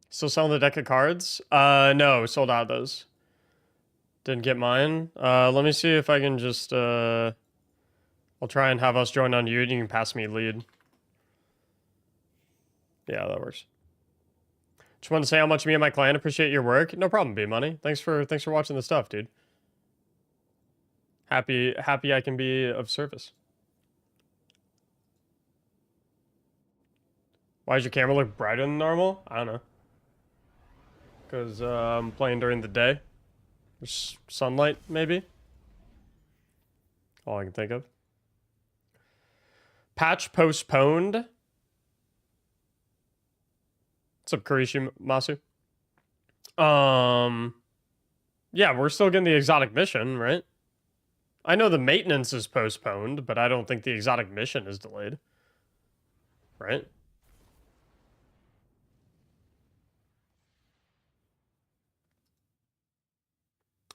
Still selling the deck of cards? No, sold out of those. Didn't get mine. Let me see if I can just, I'll try and have us join on you and you can pass me lead. Yeah, that works. Just want to say how much me and my clan appreciate your work. No problem, B-Money. Thanks for watching the stuff, dude. Happy I can be of service. Why does your camera look brighter than normal? I don't know. Because I'm playing during the day. There's sunlight, maybe. All I can think of. Patch postponed. What's up, Kurishi Masu? Yeah, we're still getting the exotic mission, right? I know the maintenance is postponed, but I don't think the exotic mission is delayed. Right?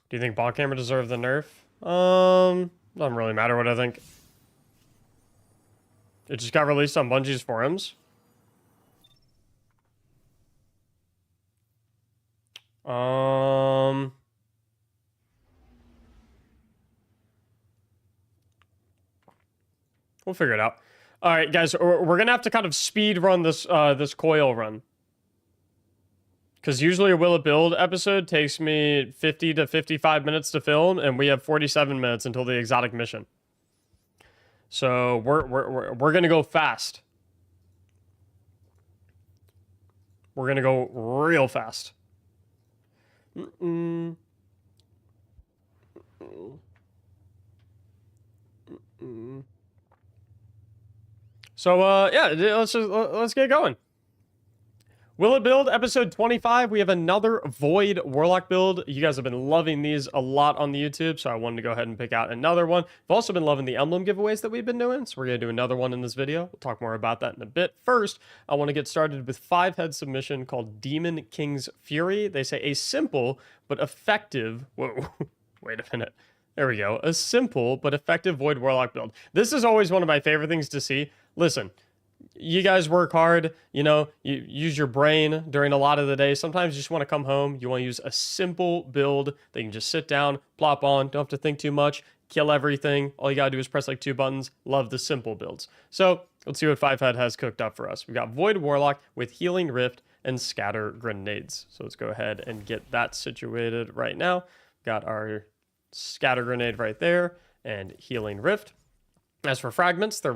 Do you think ball camera deserved the nerf? Doesn't really matter what I think. It just got released on Bungie's forums. We'll figure it out. All right, guys, we're gonna have to kind of speed run this this coil run, because usually a Will It Build episode takes me 50 to 55 minutes to film, and we have 47 minutes until the exotic mission. So we're gonna go fast. We're gonna go real fast. So yeah, let's get going. Will It Build episode 25. We have another Void Warlock build. You guys have been loving these a lot on the YouTube, so I wanted to go ahead and pick out another one. I've also been loving the emblem giveaways that we've been doing, so we're going to do another one in this video. We'll talk more about that in a bit. First, I want to get started with 5-head submission called Demon King's Fury. They say a simple but effective... Whoa, wait a minute. There we go. A simple but effective Void Warlock build. This is always one of my favorite things to see. Listen, you guys work hard, you know, you use your brain during a lot of the day. Sometimes you just want to come home. You want to use a simple build that you can just sit down, plop on, don't have to think too much, kill everything. All you got to do is press like 2 buttons. Love the simple builds. So let's see what 5-head has cooked up for us. We've got Void Warlock with Healing Rift and Scatter Grenades. So let's go ahead and get that situated right now. Got our Scatter Grenade right there and Healing Rift. As for fragments, they're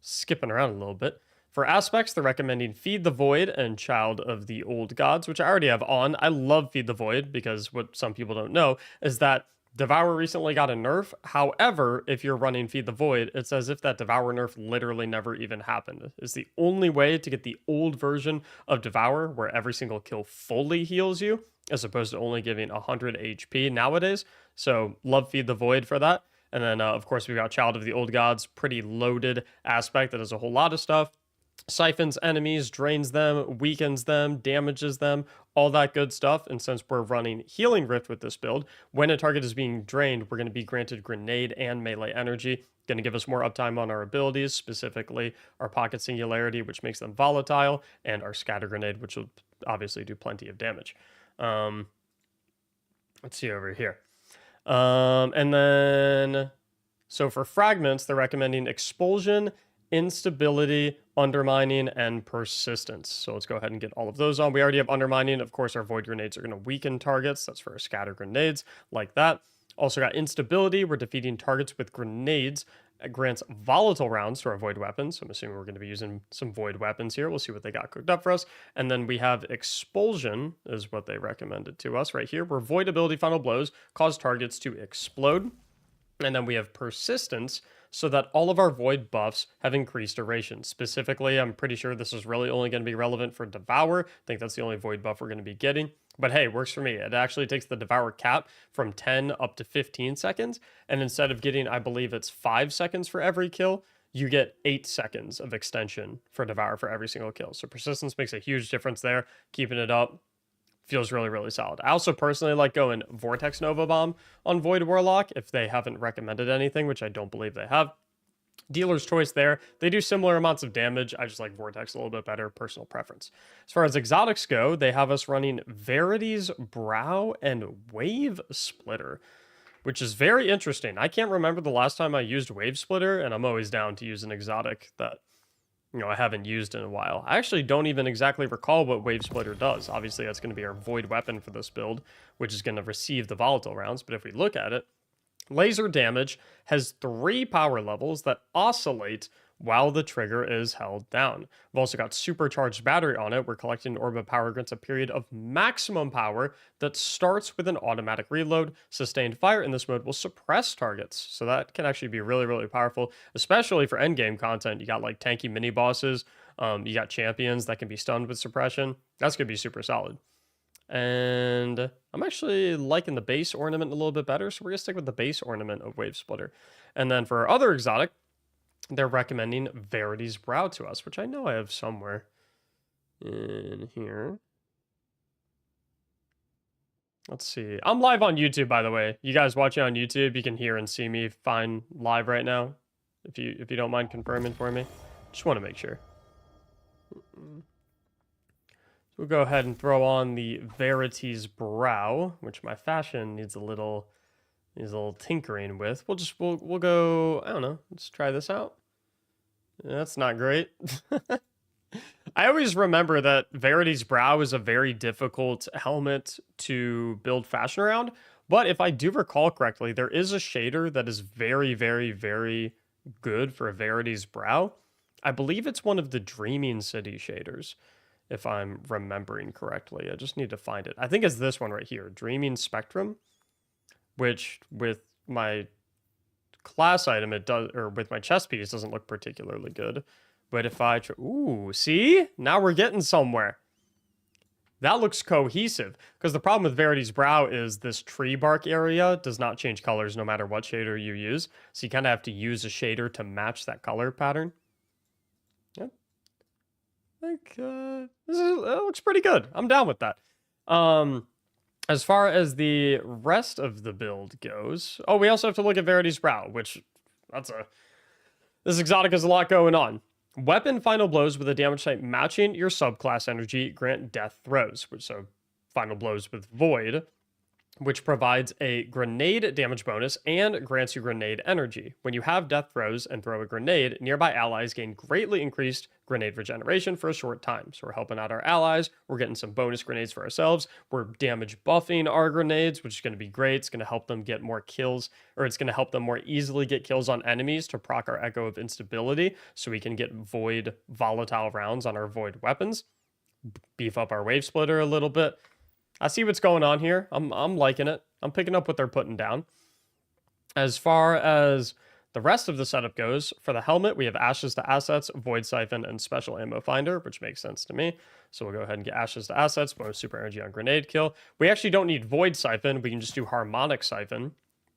skipping around a little bit. For aspects, they're recommending Feed the Void and Child of the Old Gods, which I already have on. I love Feed the Void because what some people don't know is that Devour recently got a nerf. However, if you're running Feed the Void, it's as if that Devour nerf literally never even happened. It's the only way to get the old version of Devour where every single kill fully heals you, as opposed to only giving 100 HP nowadays. So love Feed the Void for that. And then, of course, we've got Child of the Old Gods, pretty loaded aspect that does a whole lot of stuff. Siphons enemies, drains them, weakens them, damages them, all that good stuff. And since we're running Healing Rift with this build, when a target is being drained, we're going to be granted grenade and melee energy. Going to give us more uptime on our abilities, specifically our Pocket Singularity, which makes them volatile, and our Scatter Grenade, which will obviously do plenty of damage. Let's see over here. And then, so for fragments, they're recommending Expulsion, Instability, Undermining, and Persistence. So let's go ahead and get all of those on. We already have Undermining. Of course, our Void Grenades are going to weaken targets. That's for our Scatter Grenades, like that. Also got Instability. We're defeating targets with grenades. It grants volatile rounds to our void weapons. So I'm assuming we're going to be using some void weapons here. We'll see what they got cooked up for us. And then we have Expulsion is what they recommended to us right here, where void ability final blows cause targets to explode. And then we have Persistence, so that all of our void buffs have increased duration. Specifically, I'm pretty sure this is really only going to be relevant for Devour. I think that's the only void buff we're going to be getting. But hey, works for me. It actually takes the Devour cap from 10 up to 15 seconds. And instead of getting, I believe it's 5 seconds for every kill, you get 8 seconds of extension for Devour for every single kill. So Persistence makes a huge difference there. Keeping it up feels really, really solid. I also personally like going Vortex Nova Bomb on Void Warlock if they haven't recommended anything, which I don't believe they have. Dealer's choice there. They do similar amounts of damage. I just like Vortex a little bit better, personal preference. As far as exotics go, they have us running Verity's Brow and Wave Splitter, which is very interesting. I can't remember the last time I used Wave Splitter, and I'm always down to use an exotic that, I haven't used in a while. I actually don't even exactly recall what Wave Splitter does. Obviously, that's going to be our void weapon for this build, which is going to receive the volatile rounds. But if we look at it, laser damage has 3 power levels that oscillate while the trigger is held down. We've also got supercharged battery on it. We're collecting an orb of power grants a period of maximum power that starts with an automatic reload. Sustained fire in this mode will suppress targets. So that can actually be really, really powerful, especially for endgame content. You got like tanky mini bosses. You got champions that can be stunned with suppression. That's going to be super solid. And I'm actually liking the base ornament a little bit better, so we're going to stick with the base ornament of Wave Splitter. And then for our other exotic, they're recommending Verity's Brow to us, which I know I have somewhere in here. Let's see. I'm live on YouTube, by the way. You guys watching on YouTube, you can hear and see me fine live right now. If you don't mind confirming for me. Just want to make sure. We'll go ahead and throw on the Verity's Brow, which my fashion needs a little tinkering with. We'll go, I don't know, let's try this out. That's not great. I always remember that Verity's Brow is a very difficult helmet to build fashion around, but if I do recall correctly, there is a shader that is very, very, very good for Verity's Brow. I believe it's one of the Dreaming City shaders, if I'm remembering correctly. I just need to find it. I think it's this one right here, Dreaming Spectrum, which with my class item, it does, or with my chest piece, doesn't look particularly good. But if I ooh, see? Now we're getting somewhere. That looks cohesive, because the problem with Verity's Brow is this tree bark area does not change colors no matter what shader you use. So you kind of have to use a shader to match that color pattern. Yep. I think that looks pretty good. I'm down with that. As far as the rest of the build goes, oh, we also have to look at Verity's Brow, which this exotic has a lot going on. Weapon final blows with a damage type matching your subclass energy grant death throws, so final blows with void, which provides a grenade damage bonus and grants you grenade energy. When you have death throws and throw a grenade, nearby allies gain greatly increased grenade regeneration for a short time. So we're helping out our allies. We're getting some bonus grenades for ourselves. We're damage buffing our grenades, which is going to be great. It's going to help them get more kills, or it's going to help them more easily get kills on enemies to proc our Echo of Instability, so we can get void volatile rounds on our void weapons. Beef up our Wave Splitter a little bit. I see what's going on here. I'm liking it. I'm picking up what they're putting down. As far as the rest of the setup goes, for the helmet, we have Ashes to Assets, Void Siphon, and Special Ammo Finder, which makes sense to me. So we'll go ahead and get Ashes to Assets, bonus super energy on grenade kill. We actually don't need Void Siphon. We can just do Harmonic Siphon,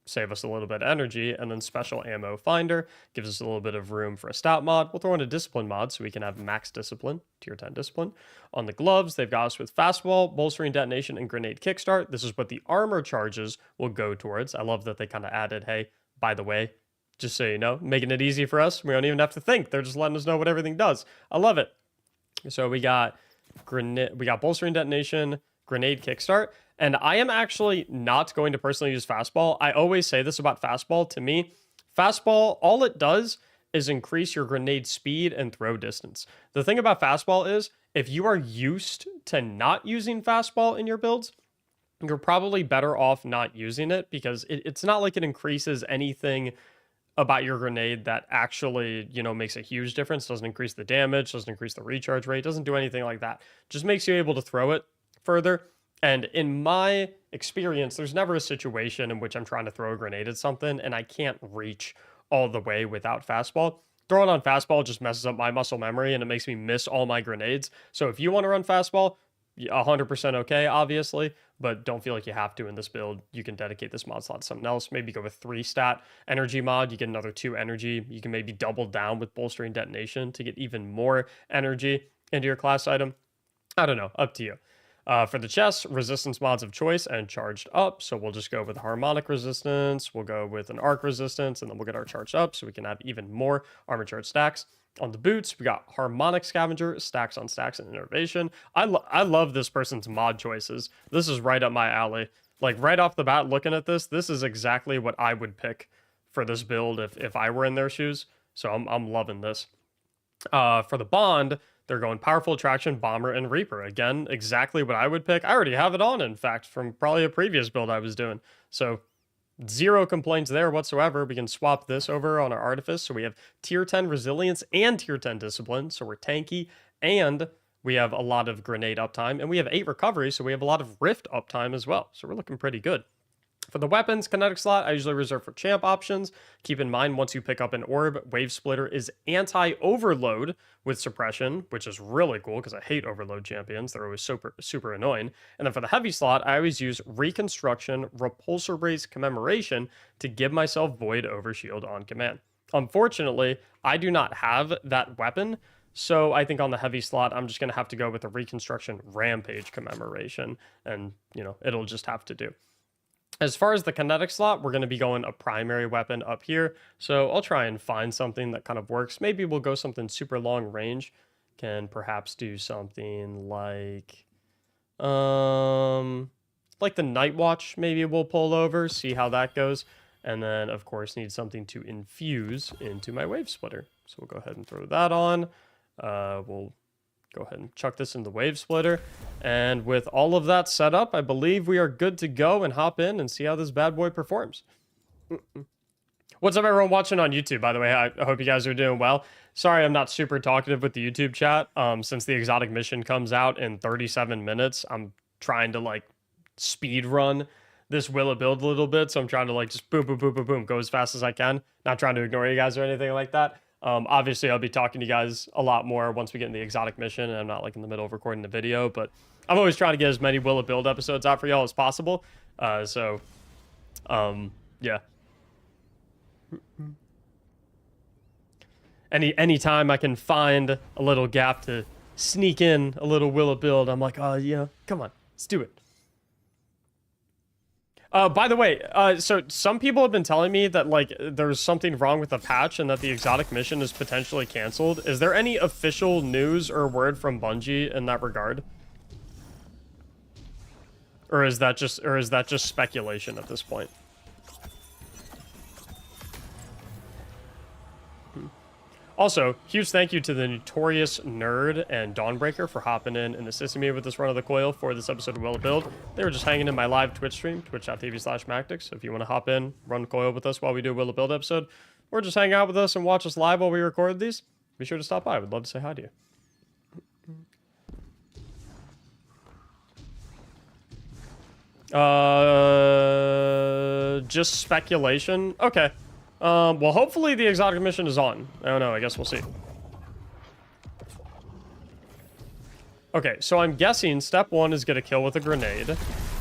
save us a little bit of energy, and then Special Ammo Finder gives us a little bit of room for a stat mod. We'll throw in a discipline mod so we can have max discipline, tier 10 discipline. On the gloves, they've got us with fastball, bolstering detonation, and grenade kickstart. This is what the armor charges will go towards. I love that they kind of added, hey, by the way, just so you know, making it easy for us. We don't even have to think. They're just letting us know what everything does. I love it. So we got bolstering detonation, grenade kickstart. And I am actually not going to personally use fastball. I always say this about fastball. To me, fastball, all it does is increase your grenade speed and throw distance. The thing about fastball is, if you are used to not using fastball in your builds, you're probably better off not using it, because it's not like it increases anything about your grenade that actually, makes a huge difference. Doesn't increase the damage, doesn't increase the recharge rate, doesn't do anything like that. Just makes you able to throw it further. And in my experience, there's never a situation in which I'm trying to throw a grenade at something and I can't reach all the way without fastball. Throwing on fastball just messes up my muscle memory and it makes me miss all my grenades. So if you want to run fastball, 100% okay, obviously, but don't feel like you have to in this build. You can dedicate this mod slot to something else. Maybe go with 3 stat energy mod. You get another 2 energy. You can maybe double down with bolstering detonation to get even more energy into your class item. I don't know, up to you. For the chest, resistance mods of choice and charged up. So we'll just go with harmonic resistance. We'll go with an arc resistance, and then we'll get our charged up so we can have even more armor charge stacks. On the boots, we got harmonic scavenger, stacks on stacks, and innovation. I love this person's mod choices. This is right up my alley. Like right off the bat, looking at this is exactly what I would pick for this build if I were in their shoes. So I'm loving this. For the bond, they're going powerful attraction, bomber, and reaper. Again, exactly what I would pick. I already have it on, in fact, from probably a previous build I was doing. So zero complaints there whatsoever. We can swap this over on our artifice. So we have tier 10 resilience and tier 10 discipline. So we're tanky, and we have a lot of grenade uptime, and we have 8 recovery. So we have a lot of rift uptime as well. So we're looking pretty good. For the weapons kinetic slot, I usually reserve for champ options. Keep in mind, once you pick up an orb, Wave Splitter is anti-overload with suppression, which is really cool because I hate overload champions. They're always super annoying. And then for the heavy slot, I always use Reconstruction, Repulsor Brace, Commemoration to give myself Void Overshield on command. Unfortunately, I do not have that weapon, so I think on the heavy slot, I'm just going to have to go with the Reconstruction Rampage Commemoration, and, you know, it'll just have to do. As far as the kinetic slot, we're going to be going a primary weapon up here. So I'll try and find something that kind of works. Maybe we'll go something super long range. Can perhaps do something like the Night Watch. Maybe we'll pull over, see how that goes. And then, of course, need something to infuse into my Wave Splitter. So we'll go ahead and throw that on. We'll go ahead and chuck this in the Wave Splitter. And with all of that set up, I believe we are good to go and hop in and see how this bad boy performs. What's up, everyone watching on YouTube, by the way? I hope you guys are doing well. Sorry I'm not super talkative with the YouTube chat. Since the exotic mission comes out in 37 minutes, I'm trying to, like, speed run this Will It Build a little bit. So I'm trying to, like, just boom, boom, boom, boom, boom, go as fast as I can. Not trying to ignore you guys or anything like that. Obviously, I'll be talking to you guys a lot more once we get in the exotic mission, and I'm not like in the middle of recording the video, but I'm always trying to get as many Will It Build episodes out for y'all as possible. Yeah. Anytime I can find a little gap to sneak in a little Will It Build, I'm like, oh, yeah, come on, let's do it. By the way, so some people have been telling me that, like, there's something wrong with the patch and that the exotic mission is potentially canceled. Is there any official news or word from Bungie in that regard? Or is that just speculation at this point? Also, huge thank you to the Notorious Nerd and Dawnbreaker for hopping in and assisting me with this run of the coil for this episode of Will It Build. They were just hanging in my live Twitch stream, twitch.tv/Mactics. So if you want to hop in, run coil with us while we do a Will It Build episode, or just hang out with us and watch us live while we record these, be sure to stop by. I would love to say hi to you. Just speculation? Okay. Well, hopefully the exotic mission is on. I don't know, I guess we'll see. Okay, so I'm guessing step 1 is get a kill with a grenade.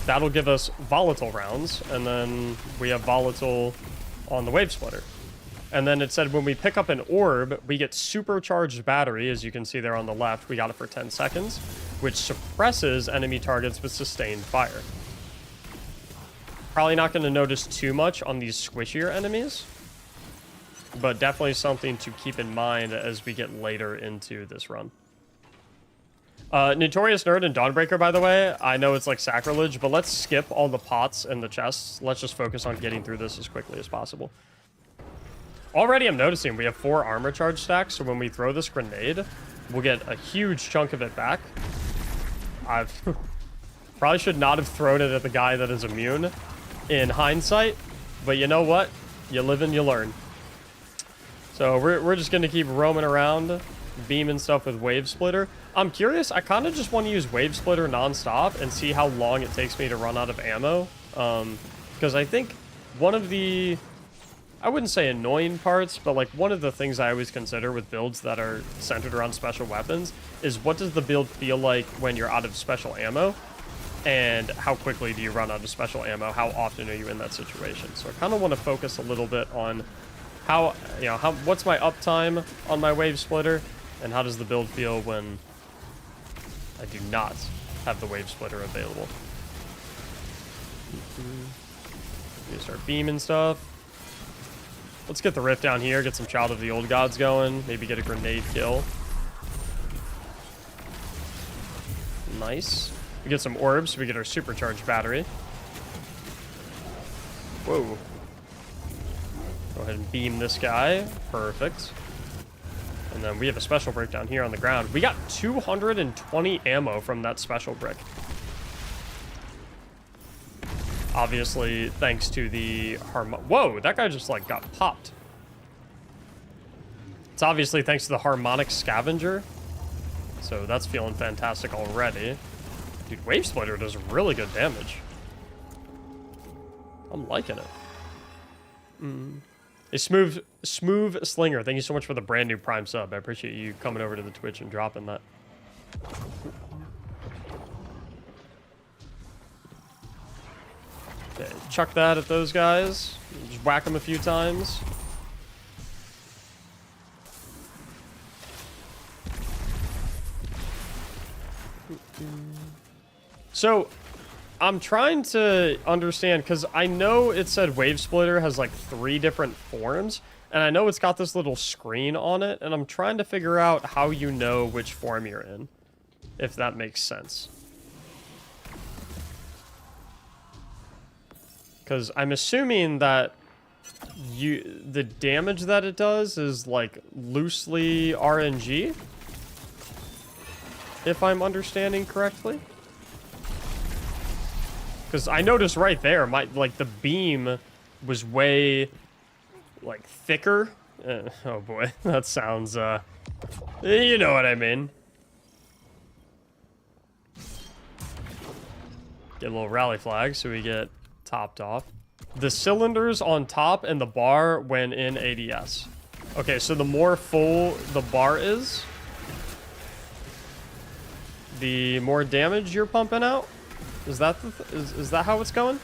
That'll give us volatile rounds, and then we have volatile on the Wave Splitter. And then it said when we pick up an orb, we get supercharged battery, as you can see there on the left. We got it for 10 seconds, which suppresses enemy targets with sustained fire. Probably not going to notice too much on these squishier enemies, but definitely something to keep in mind as we get later into this run. Notorious Nerd and Dawnbreaker, by the way, I know it's like sacrilege, but let's skip all the pots and the chests. Let's just focus on getting through this as quickly as possible. Already I'm noticing we have 4 armor charge stacks, so when we throw this grenade, we'll get a huge chunk of it back. I've probably should not have thrown it at the guy that is immune in hindsight, but you know what? You live and you learn. So we're just going to keep roaming around, beaming stuff with Wave Splitter. I'm curious, I kind of just want to use Wave Splitter nonstop and see how long it takes me to run out of ammo. Because I think one of the, I wouldn't say annoying parts, but like one of the things I always consider with builds that are centered around special weapons is what does the build feel like when you're out of special ammo? And how quickly do you run out of special ammo? How often are you in that situation? So I kind of want to focus a little bit on how, what's my uptime on my Wave Splitter, and how does the build feel when I do not have the wave splitter available. You start beaming stuff. Let's get the rift down here, get some Child of the Old Gods going, maybe get a grenade kill. Nice. We get some orbs, so we get our supercharged battery. Whoa. Go ahead and beam this guy. Perfect. And then we have a special brick down here on the ground. We got 220 ammo from that special brick. Obviously, thanks to the whoa, that guy just like got popped. It's obviously thanks to the harmonic scavenger. So that's feeling fantastic already. Dude, wave splitter does really good damage. I'm liking it. A smooth slinger. Thank you so much for the brand new Prime sub. I appreciate you coming over to the Twitch and dropping that. Okay, chuck that at those guys. Just whack them a few times. So, I'm trying to understand, because I know it said Wave Splitter has like 3 different forms, and I know it's got this little screen on it, and I'm trying to figure out how you know which form you're in, if that makes sense. Because I'm assuming that the damage that it does is like loosely RNG, if I'm understanding correctly. Because I noticed right there, like the beam was way like thicker. Oh boy, that sounds you know what I mean. Get a little rally flag so we get topped off. The cylinders on top and the bar when in ADS. Okay, so the more full the bar is, the more damage you're pumping out. Is that is that how it's going?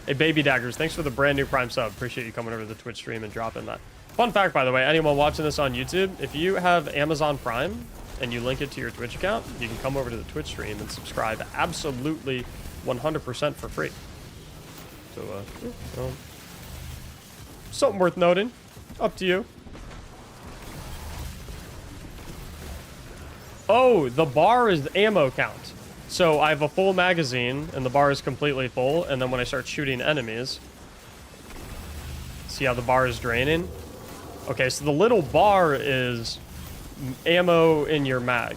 Hey, Baby Daggers, thanks for the brand new Prime sub. Appreciate you coming over to the Twitch stream and dropping that. Fun fact, by the way, anyone watching this on YouTube, if you have Amazon Prime and you link it to your Twitch account, you can come over to the Twitch stream and subscribe absolutely 100% for free. So, well, something worth noting. Up to you. Oh, the bar is the ammo count. So I have a full magazine, and the bar is completely full, and then when I start shooting enemies, see how the bar is draining? Okay, so the little bar is ammo in your mag.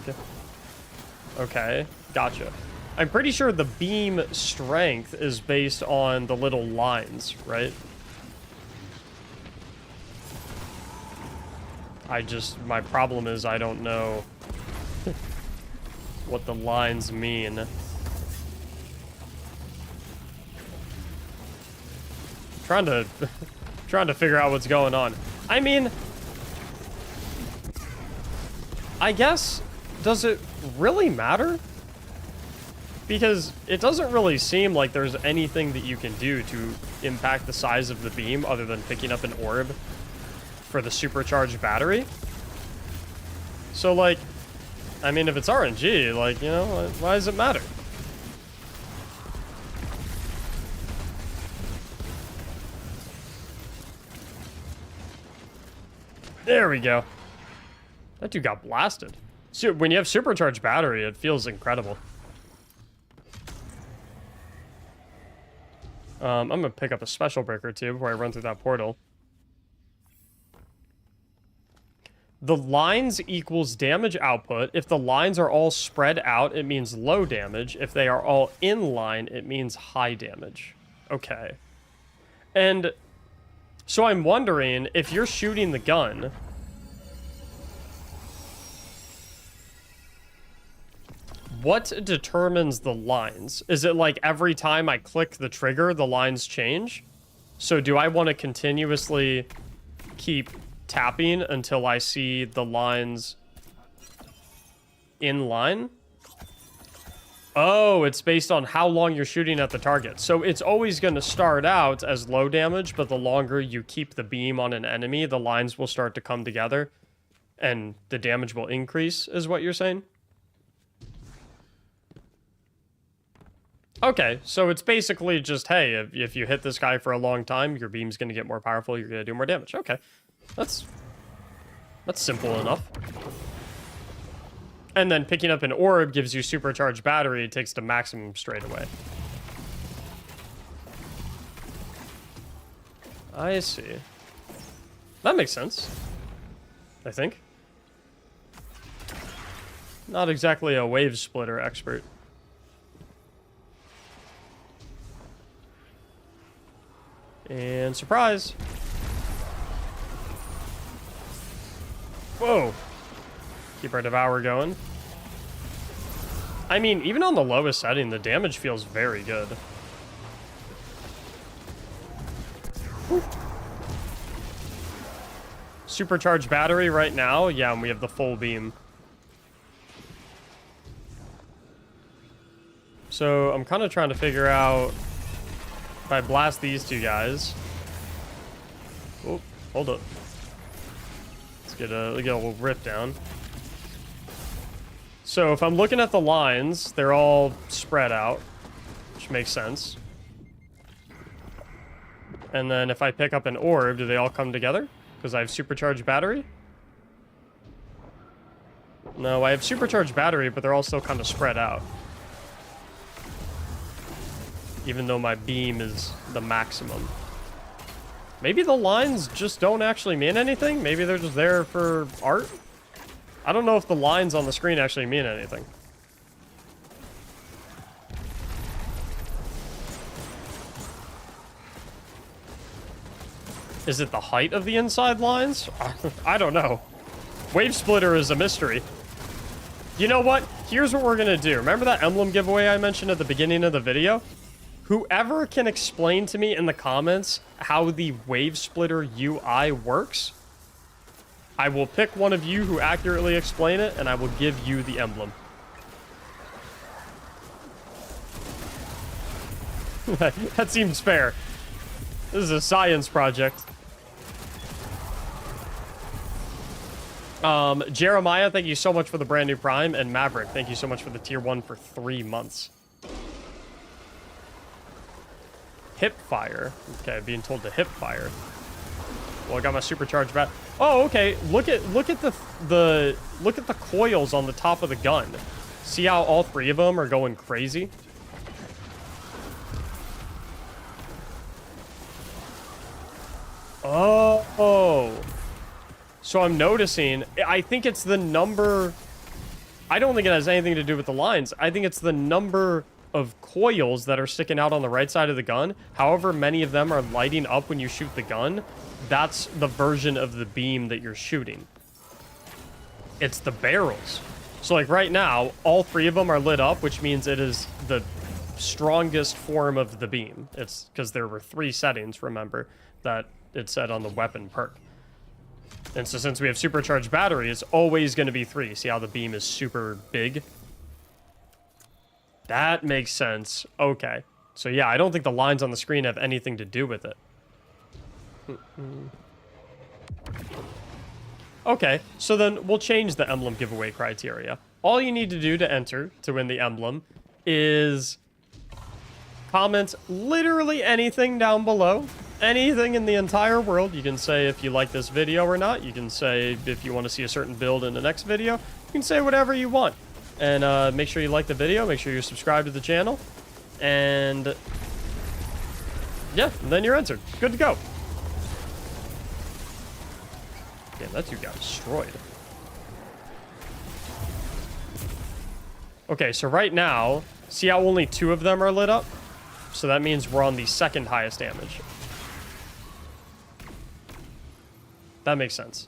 Okay, gotcha. I'm pretty sure the beam strength is based on the little lines, right? My problem is I don't know what the lines mean. Trying to figure out what's going on. I mean, I guess, does it really matter? Because it doesn't really seem like there's anything that you can do to impact the size of the beam other than picking up an orb for the supercharged battery. So, like, I mean, if it's RNG, like, you know, why does it matter? There we go. That dude got blasted. So when you have supercharged battery, it feels incredible. I'm gonna pick up a special brick or two before I run through that portal. The lines equals damage output. If the lines are all spread out, it means low damage. If they are all in line, it means high damage. Okay. And so I'm wondering, if you're shooting the gun, what determines the lines? Is it like every time I click the trigger, the lines change? So do I want to continuously keep tapping until I see the lines in line? Oh, it's based on how long you're shooting at the target. So it's always going to start out as low damage, but the longer you keep the beam on an enemy, the lines will start to come together and the damage will increase, is what you're saying? Okay, so it's basically just, hey, if you hit this guy for a long time, your beam's going to get more powerful, you're going to do more damage. Okay, that's simple enough. And then picking up an orb gives you supercharged battery, it takes to maximum straight away. I see. That makes sense, I think. Not exactly a wave splitter expert. And surprise. Whoa. Keep our devour going. I mean, even on the lowest setting, the damage feels very good. Woo. Supercharged battery right now. Yeah, and we have the full beam. So I'm kind of trying to figure out if I blast these two guys. Oh, hold up. Let's get a little rip down. So if I'm looking at the lines, they're all spread out, which makes sense. And then if I pick up an orb, do they all come together? Because I have supercharged battery? No, I have supercharged battery, but they're all still kind of spread out. Even though my beam is the maximum. Maybe the lines just don't actually mean anything? Maybe they're just there for art? I don't know if the lines on the screen actually mean anything. Is it the height of the inside lines? I don't know. Wave splitter is a mystery. You know what? Here's what we're gonna do. Remember that emblem giveaway I mentioned at the beginning of the video? Whoever can explain to me in the comments how the wave splitter UI works, I will pick one of you who accurately explain it, and I will give you the emblem. That seems fair. This is a science project. Jeremiah, thank you so much for the brand new Prime, and Maverick, thank you so much for the tier 1 for 3 months. Hip fire. Okay, being told to hip fire. Well, I got my supercharged bat. Oh, okay. Look at the coils on the top of the gun. See how all 3 of them are going crazy? Oh. So I'm noticing, I think it's the number. I don't think it has anything to do with the lines. I think it's the number of coils that are sticking out on the right side of the gun. However many of them are lighting up when you shoot the gun, that's the version of the beam that you're shooting. It's the barrels. So like right now, all 3 of them are lit up, which means it is the strongest form of the beam. It's because there were 3 settings, remember, that it said on the weapon perk. And so since we have supercharged battery, it's always going to be 3. See how the beam is super big? That makes sense. Okay. So yeah, I don't think the lines on the screen have anything to do with it. Okay, so then we'll change the emblem giveaway criteria. All you need to do to enter to win the emblem is comment literally anything down below. Anything in the entire world. You can say if you like this video or not. You can say if you want to see a certain build in the next video. You can say whatever you want. And make sure you like the video. Make sure you're subscribed to the channel. And yeah, then you're entered. Good to go. Damn, that dude got destroyed. Okay, so right now, see how only 2 of them are lit up? So that means we're on the 2nd highest damage. That makes sense.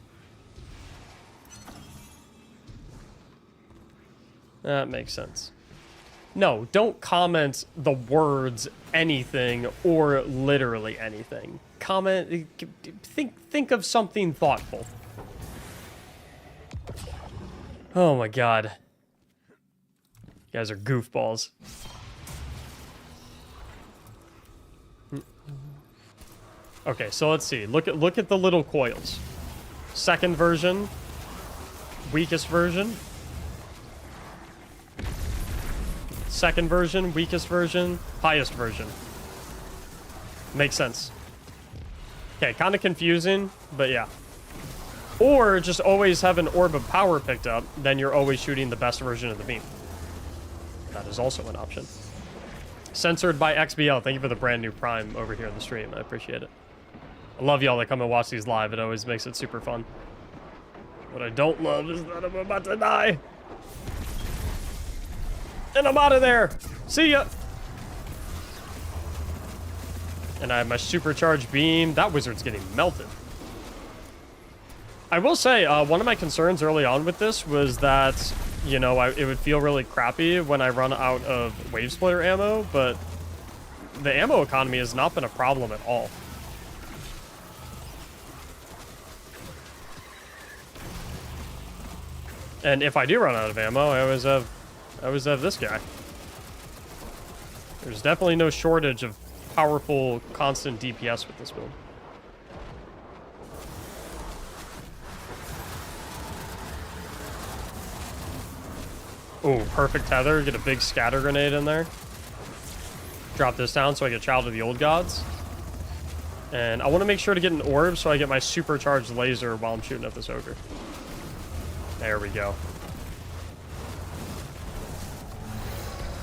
That makes sense. No, don't comment the words anything or literally anything. Comment, think of something thoughtful. Oh my god. You guys are goofballs. Okay, so let's see. Look at the little coils. 2nd version, weakest version. second version, weakest version, highest version. Makes sense. Okay, kind of confusing, but yeah. Or just always have an orb of power picked up, then you're always shooting the best version of the beam. That is also an option. Censored by XBL, thank you for the brand new Prime over here in the stream. I appreciate it. I love y'all that come and watch these live. It always makes it super fun. What I don't love is that I'm about to die. And I'm out of there. See ya. And I have my supercharged beam. That wizard's getting melted. I will say, one of my concerns early on with this was that, you know, it would feel really crappy when I run out of wave splitter ammo, but the ammo economy has not been a problem at all. And if I do run out of ammo, I always have this guy. There's definitely no shortage of powerful, constant DPS with this build. Ooh, perfect tether. Get a big scatter grenade in there. Drop this down so I get Child of the Old Gods. And I want to make sure to get an orb so I get my supercharged laser while I'm shooting at this ogre. There we go.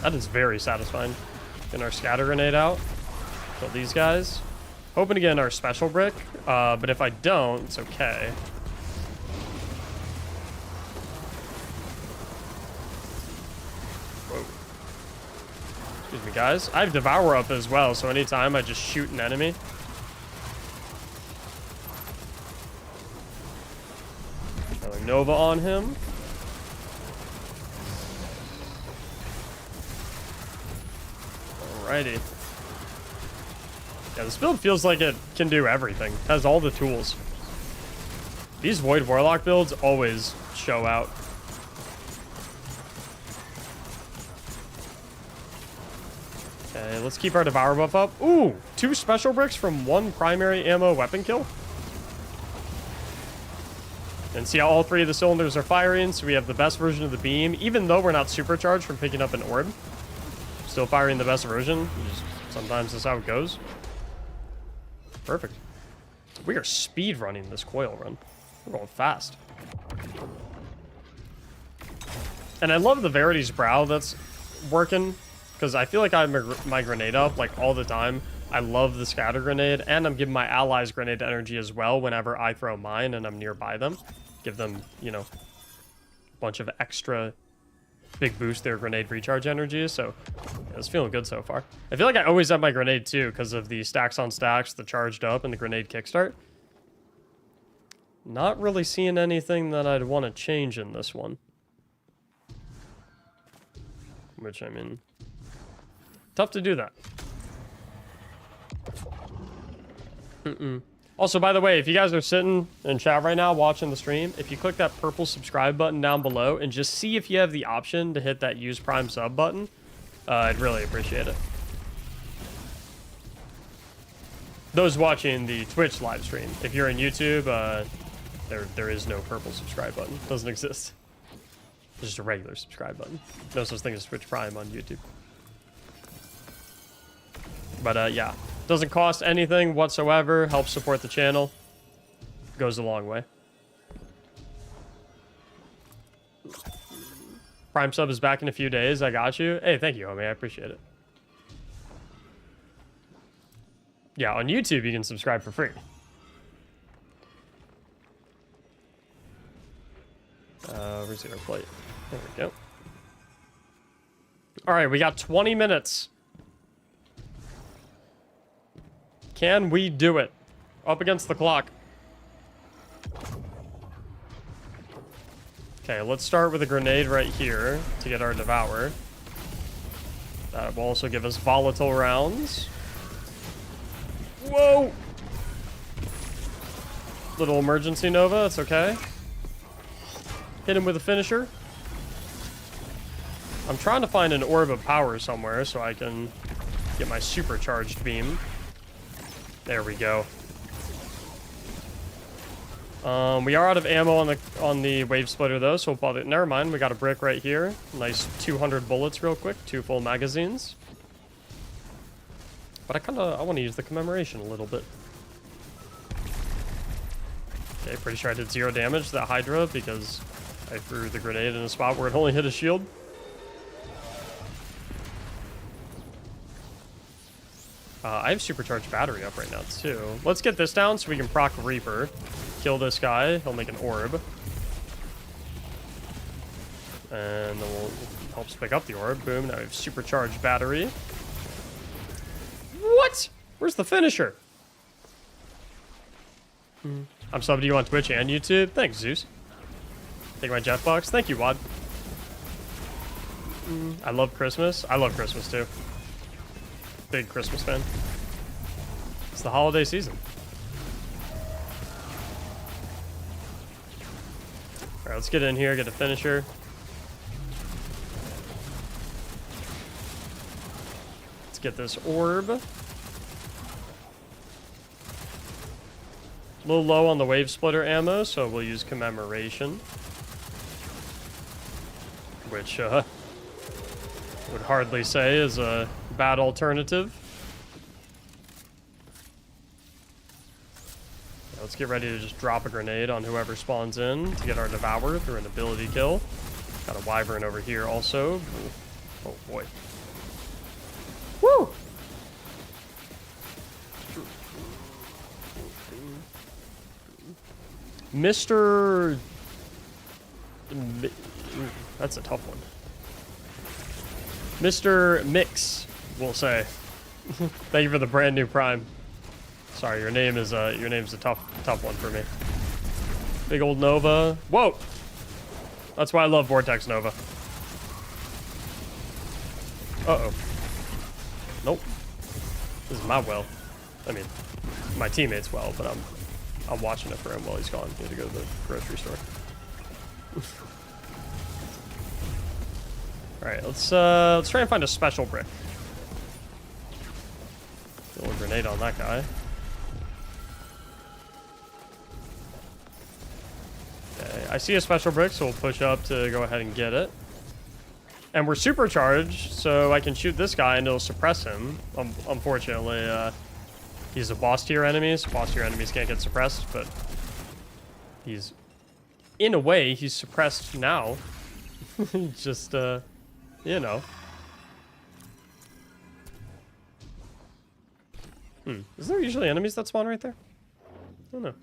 That is very satisfying. Getting our scatter grenade out. Kill these guys. Hoping to get our special brick, but if I don't, it's okay. Whoa. Excuse me, guys. I have Devour up as well, so anytime I just shoot an enemy. Another Nova on him. Alrighty. Yeah, this build feels like it can do everything. It has all the tools. These Void Warlock builds always show out. Okay, let's keep our Devour buff up. Ooh, 2 special bricks from 1 primary ammo weapon kill. And see how all 3 of the cylinders are firing, so we have the best version of the beam. Even though we're not supercharged from picking up an orb, still firing the best version. Sometimes that's how it goes. Perfect. We are speed running this coil run. We're going fast. And I love the Verity's Brow that's working, because I feel like I have my grenade up like all the time. I love the scatter grenade, and I'm giving my allies grenade energy as well whenever I throw mine and I'm nearby them. Give them, you know, a bunch of extra big boost their grenade recharge energy. So yeah, it's feeling good so far. I feel like I always have my grenade too because of the stacks on stacks, the charged up, and the grenade kickstart. Not really seeing anything that I'd want to change in this one. Which, I mean, tough to do that. Also, by the way, if you guys are sitting in chat right now watching the stream, if you click that purple subscribe button down below and just see if you have the option to hit that use Prime sub button, I'd really appreciate it. Those watching the Twitch live stream, if you're in YouTube, there is no purple subscribe button. It doesn't exist. It's just a regular subscribe button. No such thing as Twitch Prime on YouTube. But yeah. Doesn't cost anything whatsoever. Helps support the channel. Goes a long way. Prime sub is back in a few days. I got you. Hey, thank you, homie. I appreciate it. Yeah, on YouTube, you can subscribe for free. Where's our plate? There we go. All right, we got 20 minutes. Can we do it? Up against the clock. Okay, let's start with a grenade right here to get our Devour. That will also give us volatile rounds. Whoa! Little emergency Nova, it's okay. Hit him with a finisher. I'm trying to find an orb of power somewhere so I can get my supercharged beam. There we go. We are out of ammo on the wave splitter though, so we'll probably, never mind. We got a brick right here. Nice 200 bullets real quick, 2 full magazines. But I want to use the commemoration a little bit. Okay, pretty sure I did 0 damage to that Hydra because I threw the grenade in a spot where it only hit a shield. I have supercharged battery up right now too. Let's get this down so we can proc Reaper. Kill this guy, he'll make an orb. And then we'll help us pick up the orb. Boom, now we have supercharged battery. What? Where's the finisher? I'm subbed to you on Twitch and YouTube. Thanks, Zeus. Take my Jetbox. Thank you, Wad. I love Christmas. I love Christmas too. Big Christmas fan. It's the holiday season. Alright, let's get in here, get a finisher. Let's get this orb. A little low on the wave splitter ammo, so we'll use commemoration. Which, would hardly say is a bad alternative. Let's get ready to just drop a grenade on whoever spawns in to get our Devour through an ability kill. Got a Wyvern over here also. Oh boy. Woo! Mr. That's a tough one. Mr. Mix, we'll say. Thank you for the brand new Prime. Sorry, your name's a tough one for me. Big old Nova. Whoa! That's why I love Vortex Nova. Uh-oh. Nope. This is my well. I mean, my teammate's well, but I'm watching it for him while he's gone. Need to go to the grocery store. Alright, let's try and find a special brick. A little grenade on that guy. Okay, I see a special brick, so we'll push up to go ahead and get it. And we're supercharged, so I can shoot this guy and it'll suppress him. Unfortunately, he's a boss tier enemy, so boss tier enemies can't get suppressed, but he's, in a way, he's suppressed now. Just, you know. Is there usually enemies that spawn right there? I don't know.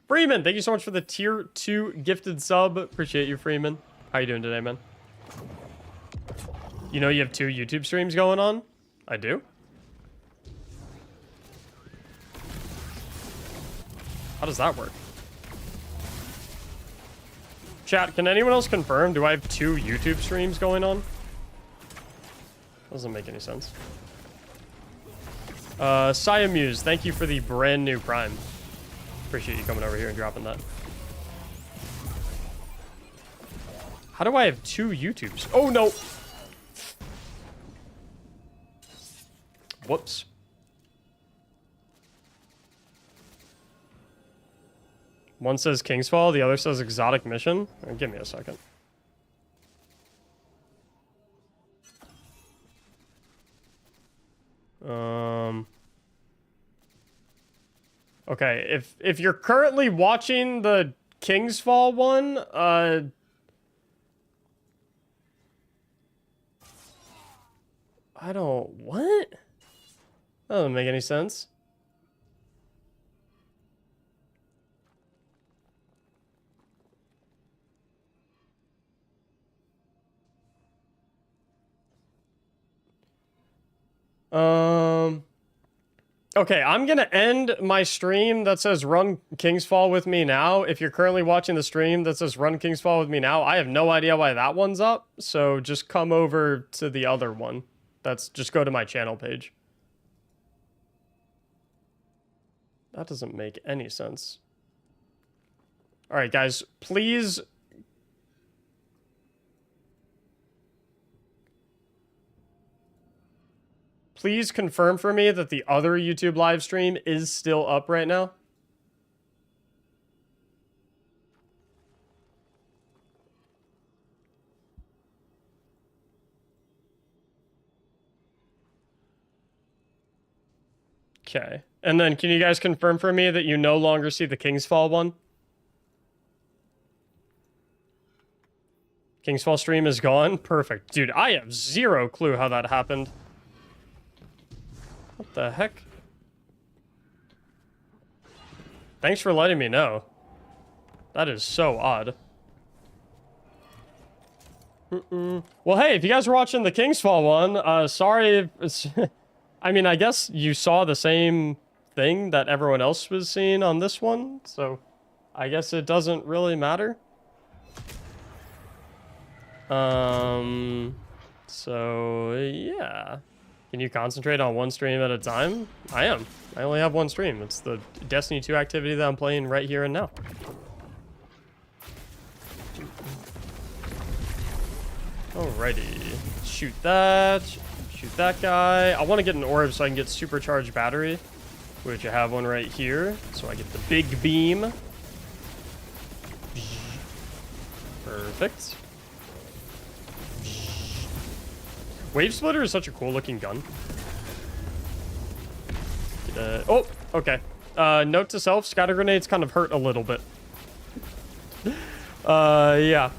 Freeman, thank you so much for the tier 2 gifted sub. Appreciate you, Freeman. How you doing today, man? You know you have 2 YouTube streams going on? I do. How does that work? Chat, can anyone else confirm? Do I have 2 YouTube streams going on? Doesn't make any sense. Siamuse, thank you for the brand new Prime. Appreciate you coming over here and dropping that. How do I have 2 YouTubes? Oh, no! Whoops. One says Kingsfall, the other says Exotic Mission. Give me a second. Okay, if you're currently watching the Kingsfall one, I don't... What? That doesn't make any sense. Okay, I'm gonna end my stream that says run Kingsfall with me now. If you're currently watching the stream that says run Kingsfall with me now, I have no idea why that one's up. So just come over to the other one. Just go to my channel page. That doesn't make any sense. All right, guys, please. Please confirm for me that the other YouTube live stream is still up right now. Okay. And then can you guys confirm for me that you no longer see the King's Fall one? King's Fall stream is gone? Perfect. Dude, I have zero clue how that happened. What the heck? Thanks for letting me know. That is so odd. Well, hey, if you guys are watching the King's Fall one, sorry if it's... I mean, I guess you saw the same thing that everyone else was seeing on this one, so I guess it doesn't really matter. So, yeah. Can you concentrate on one stream at a time? I am. I only have one stream. It's the Destiny 2 activity that I'm playing right here and now. Alrighty. Shoot that. Shoot that guy. I want to get an orb so I can get supercharged battery, which I have one right here. So I get the big beam. Perfect. Wave Splitter is such a cool looking gun. Oh, okay. Note to self, scatter grenades kind of hurt a little bit. Yeah.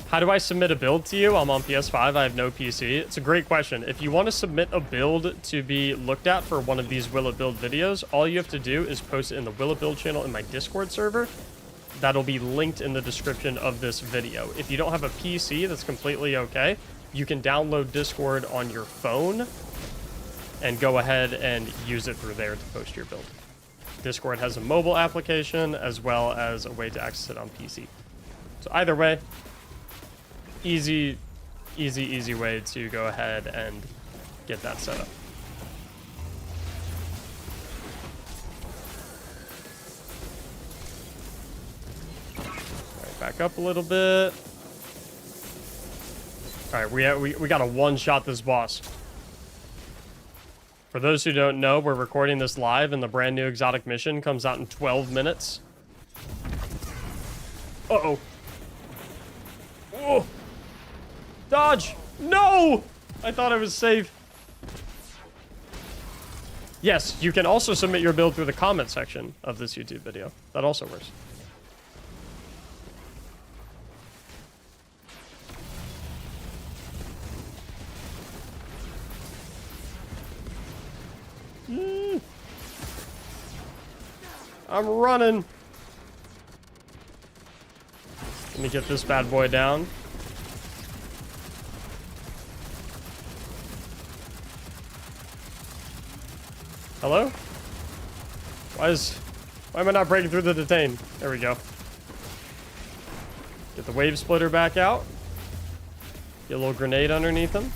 How do I submit a build to you? I'm on PS5, I have no PC. It's a great question. If you want to submit a build to be looked at for one of these Will It Build videos, all you have to do is post it in the Will It Build channel in my Discord server. That'll be linked in the description of this video. If you don't have a PC, that's completely okay. You can download Discord on your phone and go ahead and use it through there to post your build. Discord has a mobile application as well as a way to access it on PC. So either way, easy way to go ahead and get that set up. All right, back up a little bit. All right, we got to one-shot this boss. For those who don't know, we're recording this live, and the brand new exotic mission comes out in 12 minutes. Uh-oh. Oh! Dodge! No! I thought I was safe. Yes, you can also submit your build through the comment section of this YouTube video. That also works. I'm running. Let me get this bad boy down. Hello? Why am I not breaking through the detain? There we go. Get the wave splitter back out. Get a little grenade underneath him.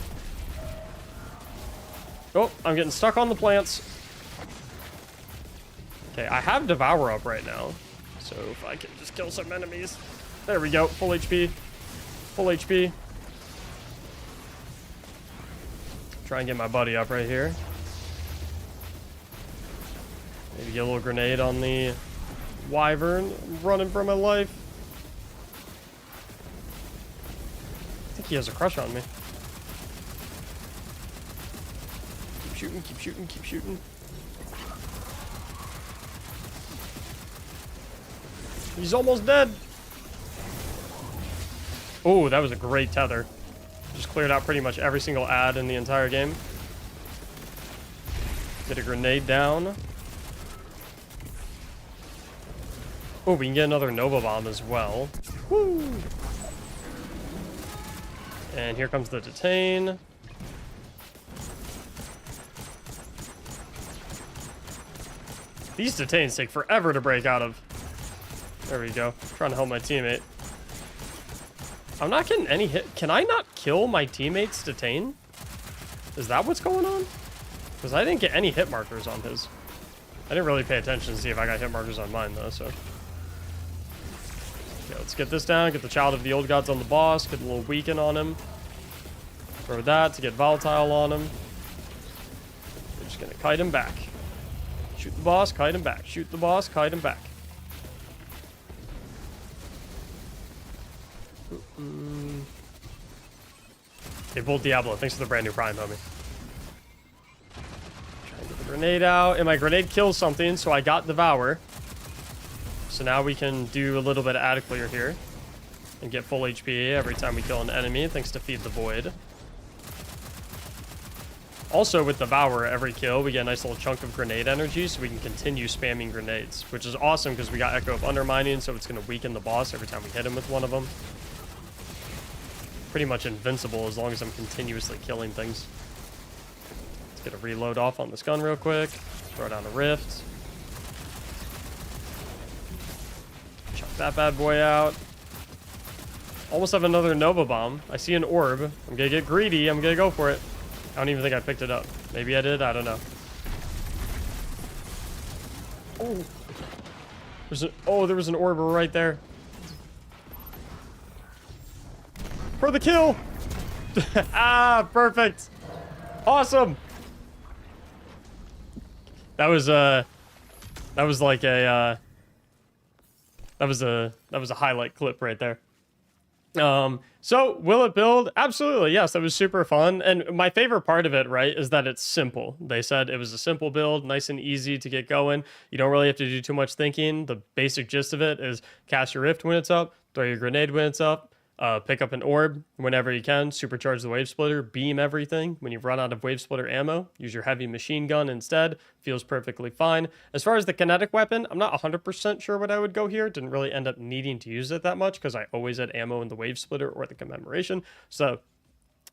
Oh, I'm getting stuck on the plants. Okay, I have Devour up right now. So if I can just kill some enemies. There we go. Full HP. Full HP. Try and get my buddy up right here. Maybe get a little grenade on the wyvern. I'm running for my life. I think he has a crush on me. Keep shooting, keep shooting, keep shooting. He's almost dead. Oh, that was a great tether. Just cleared out pretty much every single ad in the entire game. Get a grenade down. Oh, we can get another Nova Bomb as well. Woo! And here comes the detain. These detains take forever to break out of. There we go. Trying to help my teammate. I'm not getting any hit. Can I not kill my teammate's detain? Is that what's going on? Because I didn't get any hit markers on his. I didn't really pay attention to see if I got hit markers on mine, though, so. Okay, let's get this down. Get the Child of the Old Gods on the boss. Get a little weaken on him. Throw that to get volatile on him. We're just going to kite him back. Shoot the boss, kite him back. Shoot the boss, kite him back. Hey, Bolt Diablo, thanks for the brand new Prime, homie. Try and get the Grenade out, and my grenade kills something, so I got Devour. So now we can do a little bit of ad clear here and get full HP every time we kill an enemy, thanks to Feed the Void. Also, with Devour, every kill, we get a nice little chunk of grenade energy, so we can continue spamming grenades, which is awesome because we got Echo of Undermining, so it's going to weaken the boss every time we hit him with one of them. Pretty much invincible as long as I'm continuously killing things. Let's get a reload off on this gun real quick. Throw down a Rift. Chuck that bad boy out. Almost have another Nova Bomb. I see an orb. I'm going to get greedy. I'm going to go for it. I don't even think I picked it up. Maybe I did. I don't know. Oh, there was an orb right there. For the kill! Ah, perfect. Awesome. That was like a that was a highlight clip right there. So will it build? Absolutely, yes. That was super fun. And my favorite part of it, right, is that it's simple. They said it was a simple build, nice and easy to get going. You don't really have to do too much thinking. The basic gist of it is cast your Rift when it's up, throw your grenade when it's up, pick up an orb whenever you can, supercharge the wave splitter, beam everything. When you've run out of wave splitter ammo, use your heavy machine gun instead. Feels perfectly fine. As far as the kinetic weapon, I'm not 100% sure what I would go here. Didn't really end up needing to use it that much because I always had ammo in the wave splitter or the commemoration. So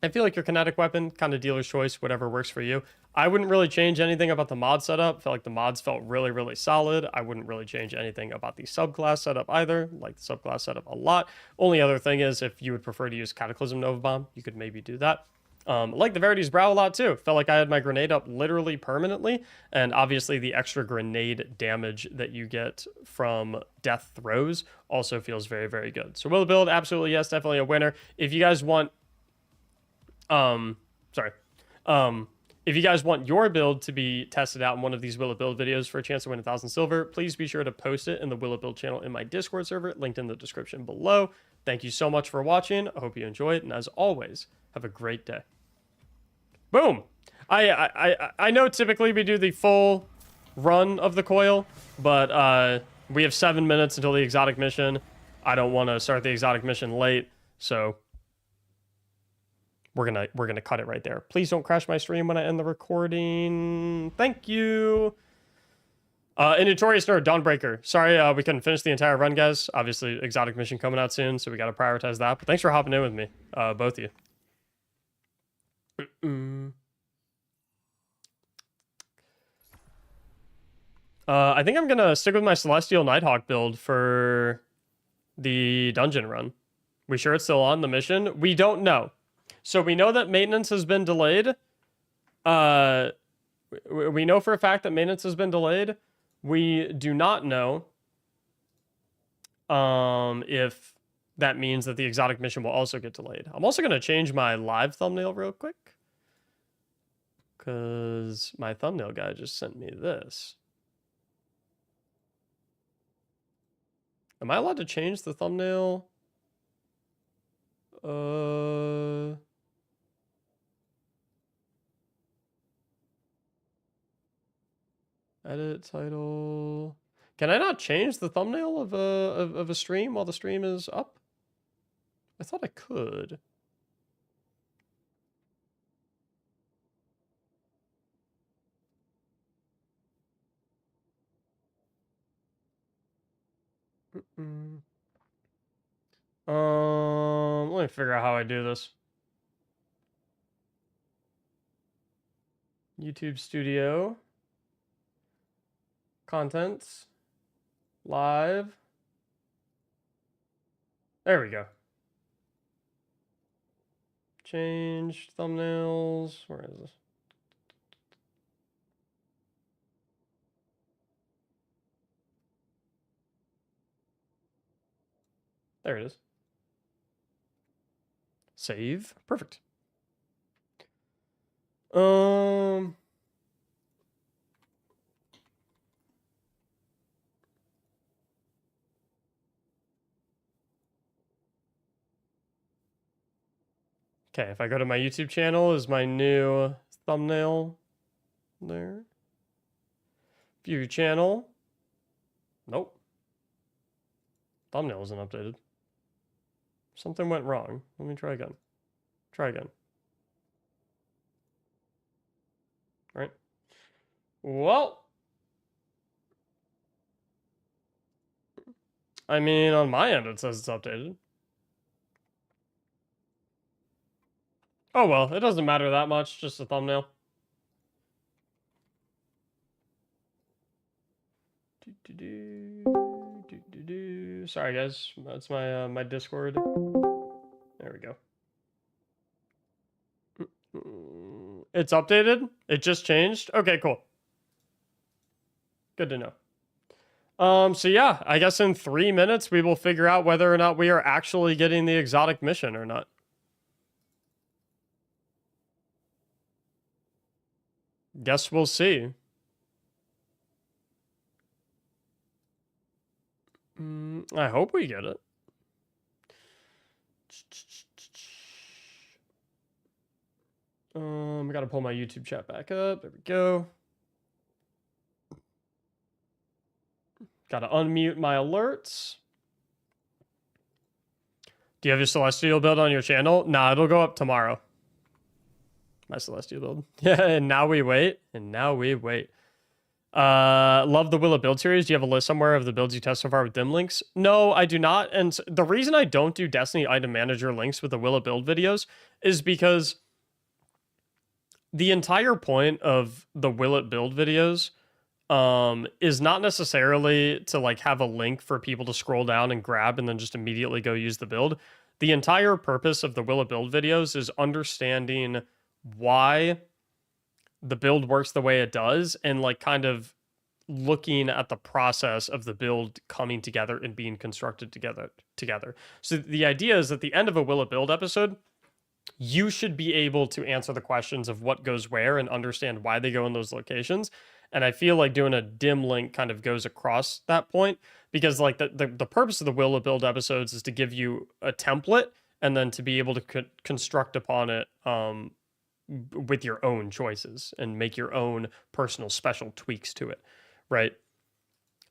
I feel like your kinetic weapon, kind of dealer's choice, whatever works for you. I wouldn't really change anything about the mod setup. Felt like the mods felt really, really solid. I wouldn't really change anything about the subclass setup either. Like the subclass setup a lot. Only other thing is if you would prefer to use Cataclysm Nova Bomb, you could maybe do that. Like the Verity's Brow a lot too. Felt like I had my grenade up literally permanently. And obviously the extra grenade damage that you get from death throws also feels very, very good. So will it build? Absolutely yes, definitely a winner. If you guys want if you guys want your build to be tested out in one of these Will It Build videos for a chance to win 1,000 silver, please be sure to post it in the Will It Build channel in my Discord server, linked in the description below. Thank you so much for watching. I hope you enjoy it, and as always, have a great day. Boom! I know typically we do the full run of the coil, but we have 7 minutes until the exotic mission. I don't want to start the exotic mission late, so we're gonna cut it right there. Please don't crash my stream when I end the recording. Thank you. And Notorious Nerd, Dawnbreaker. Sorry, we couldn't finish the entire run, guys. Obviously, exotic mission coming out soon, so we gotta prioritize that. But thanks for hopping in with me, both of you. I think I'm gonna stick with my Celestial Nighthawk build for the dungeon run. We sure it's still on the mission? We don't know. So we know that maintenance has been delayed. We know for a fact that maintenance has been delayed. We do not know if that means that the exotic mission will also get delayed. I'm also going to change my live thumbnail real quick, because my thumbnail guy just sent me this. Am I allowed to change the thumbnail? Edit title. Can I not change the thumbnail of a stream while the stream is up? I thought I could. Let me figure out how I do this. YouTube Studio. Contents. Live. There we go. Change thumbnails. Where is this? There it is. Save. Perfect. Okay, if I go to my YouTube channel, is my new thumbnail there? View channel. Nope. Thumbnail isn't updated. Something went wrong. Let me try again. Try again. Right. Well, I mean, on my end, it says it's updated. Oh, well, it doesn't matter that much. Just a thumbnail. Sorry, guys. That's my my Discord. There we go. It's updated? It just changed? Okay, cool. Good to know. So yeah, I guess in 3 minutes we will figure out whether or not we are actually getting the exotic mission or not. Guess we'll see. I hope we get it. I gotta pull my YouTube chat back up. There we go. Gotta unmute my alerts. Do you have your Celestial build on your channel? Nah, it'll go up tomorrow. My Celestial build. Yeah, and now we wait. And now we wait. Love the Will It Build series. Do you have a list somewhere of the builds you test so far with dim links? No, I do not. And the reason I don't do Destiny item manager links with the Will It Build videos is because the entire point of the Will It Build videos is not necessarily to like have a link for people to scroll down and grab and then just immediately go use the build. The entire purpose of the Will It Build videos is understanding why the build works the way it does and like kind of looking at the process of the build coming together and being constructed together. So the idea is at the end of a Will It Build episode, you should be able to answer the questions of what goes where and understand why they go in those locations. And I feel like doing a dim link kind of goes across that point because like the purpose of the Will It Build episodes is to give you a template and then to be able to construct upon it with your own choices and make your own personal special tweaks to it, right?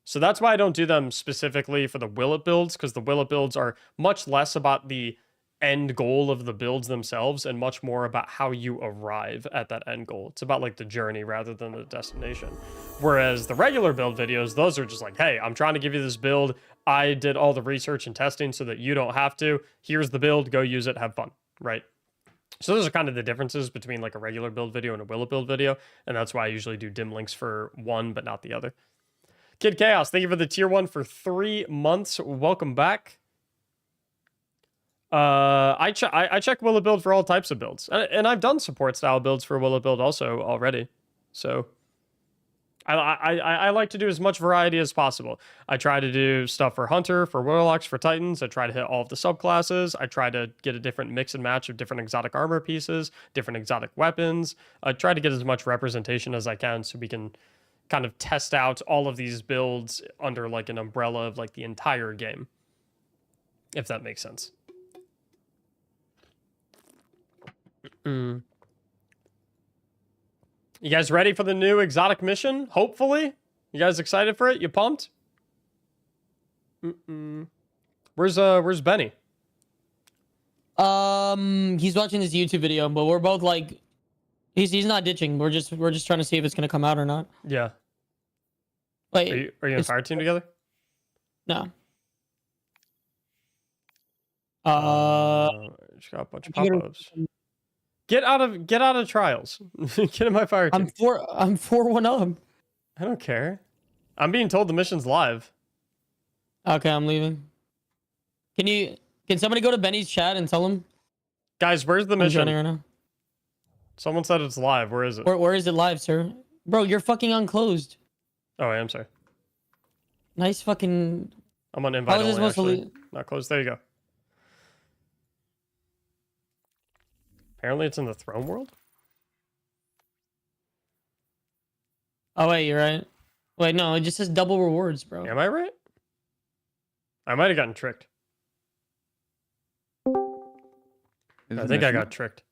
So that's why I don't do them specifically for the Will It builds, because the Will It builds are much less about the end goal of the builds themselves and much more about how you arrive at that end goal. It's about like the journey rather than the destination. Whereas the regular build videos, those are just like, hey, I'm trying to give you this build. I did all the research and testing so that you don't have to. Here's the build, go use it, have fun, right? So those are kind of the differences between like a regular build video and a Will It build video. And that's why I usually do dim links for one, but not the other. Kid Chaos, thank you for the tier 1 for 3 months. Welcome back. I check Will It build for all types of builds, and I've done support style builds for Will It build also already. So I like to do as much variety as possible. I try to do stuff for Hunter, for Warlocks, for Titans. I try to hit all of the subclasses. I try to get a different mix and match of different exotic armor pieces, different exotic weapons. I try to get as much representation as I can so we can kind of test out all of these builds under like an umbrella of like the entire game, if that makes sense. You guys ready for the new exotic mission? Hopefully. You guys excited for it? You pumped? Where's Benny? He's watching this YouTube video, but we're both like, he's not ditching. We're just trying to see if it's gonna come out or not. Yeah. Wait, are you in fire team together? No. Just got a bunch of pop-ups. Get out of trials. Get in my fire team. I'm 4-1 up. I don't care. I'm being told the mission's live. Okay, I'm leaving. Can somebody go to Benny's chat and tell him? Guys, where's the mission? Right now. Someone said it's live. Where is it? Where is it live, sir? Bro, you're fucking unclosed. Oh, I am sorry. Nice fucking. I'm on invite only, actually. Not closed. There you go. Apparently it's in the throne world? Oh, wait, you're right. Wait, no, it just says double rewards, bro. Am I right? I might have gotten tricked. I think I got tricked.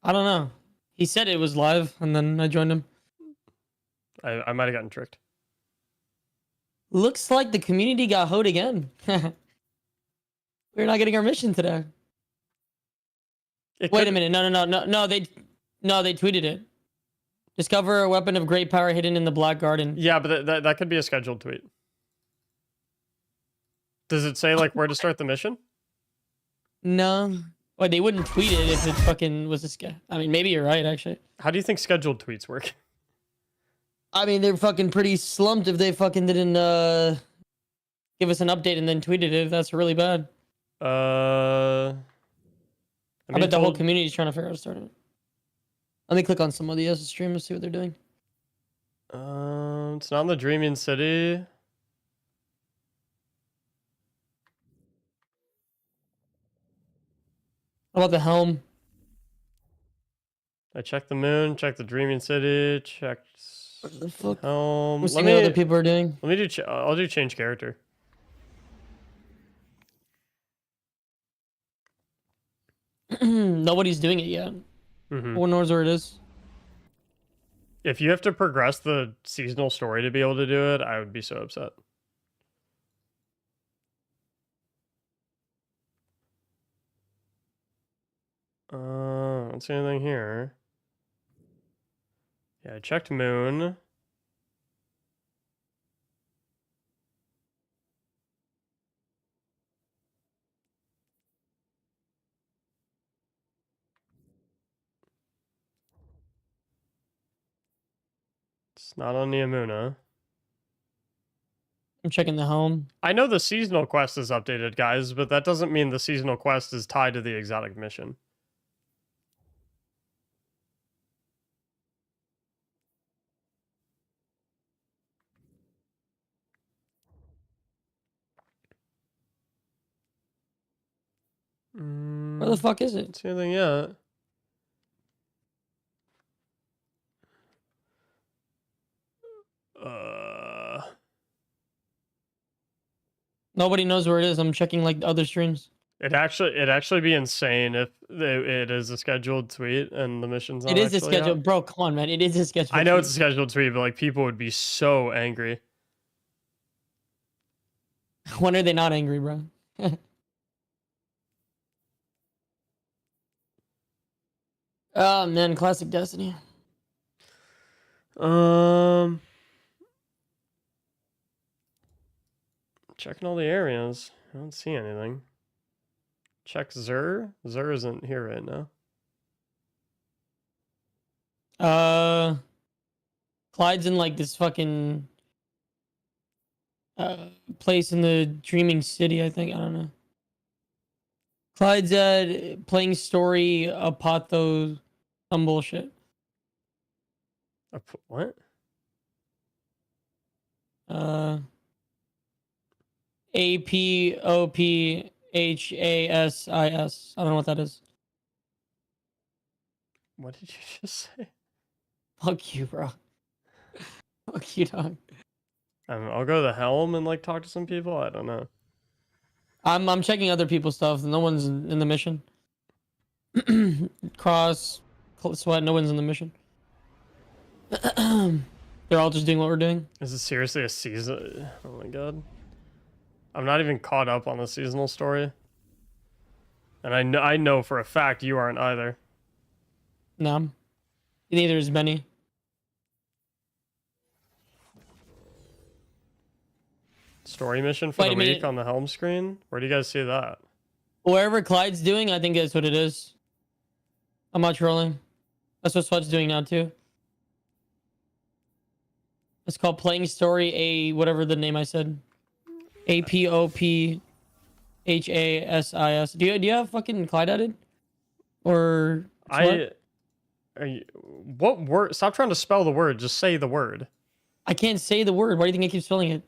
I don't know. He said it was live, and then I joined him. I might have gotten tricked. Looks like the community got hoed again. We're not getting our mission today. Wait a minute. No. They tweeted it. Discover a weapon of great power hidden in the Black Garden. Yeah, but that could be a scheduled tweet. Does it say like where to start the mission? No. Wait, they wouldn't tweet it if it fucking was a scam. I mean, maybe you're right, actually. How do you think scheduled tweets work? I mean, they're fucking pretty slumped if they fucking didn't give us an update and then tweeted it. That's really bad. I bet the whole community is trying to figure out how to start it. Let me click on somebody else's stream and see what they're doing. It's not in the Dreaming City. How about the helm? I checked the moon, checked the Dreaming City, checked What the fuck? helm. We'll see what other people are doing. Let me do. I'll do change character. Nobody's doing it yet. No one knows where it is. If you have to progress the seasonal story to be able to do it, I would be so upset. I don't see anything here. Yeah, I checked moon. It's not on Niamuna. I'm checking the helm. I know the seasonal quest is updated, guys, but that doesn't mean the seasonal quest is tied to the exotic mission. Where the fuck is it? Don't see anything yet. Nobody knows where it is. I'm checking like other streams. It'd actually be insane if it is a scheduled tweet and the mission's not. It is a actually scheduled, out. bro. Come on, man. It is a scheduled. I know tweet. it's a scheduled tweet, but like people would be so angry. When are they not angry, bro? Oh man, classic Destiny. Checking all the areas. I don't see anything. Check Zur. Zur isn't here right now. Clyde's in like this fucking place in the Dreaming City, I think. I don't know. Clyde's playing story Apotho, some bullshit. What? APOPHASIS. I don't know what that is. What did you just say? Fuck you, bro. Fuck you, dog. I'll go to the helm and like talk to some people. I don't know. I'm checking other people's stuff. No one's in the mission. Cross, Sweat. No one's in the mission. They're all just doing what we're doing. Is it seriously a season? Oh my god. I'm not even caught up on the seasonal story. And I know for a fact you aren't either. No. Neither is Benny. Story mission for the week on the helm screen? Where do you guys see that? Wherever Clyde's doing, I think that's what it is. I'm not trolling. That's what Sweat's doing now too. It's called Playing Story whatever the name I said. APOPHASIS. Do you have fucking Clyde added? Or what word? Stop trying to spell the word. Just say the word. I can't say the word. Why do you think I keep spelling it?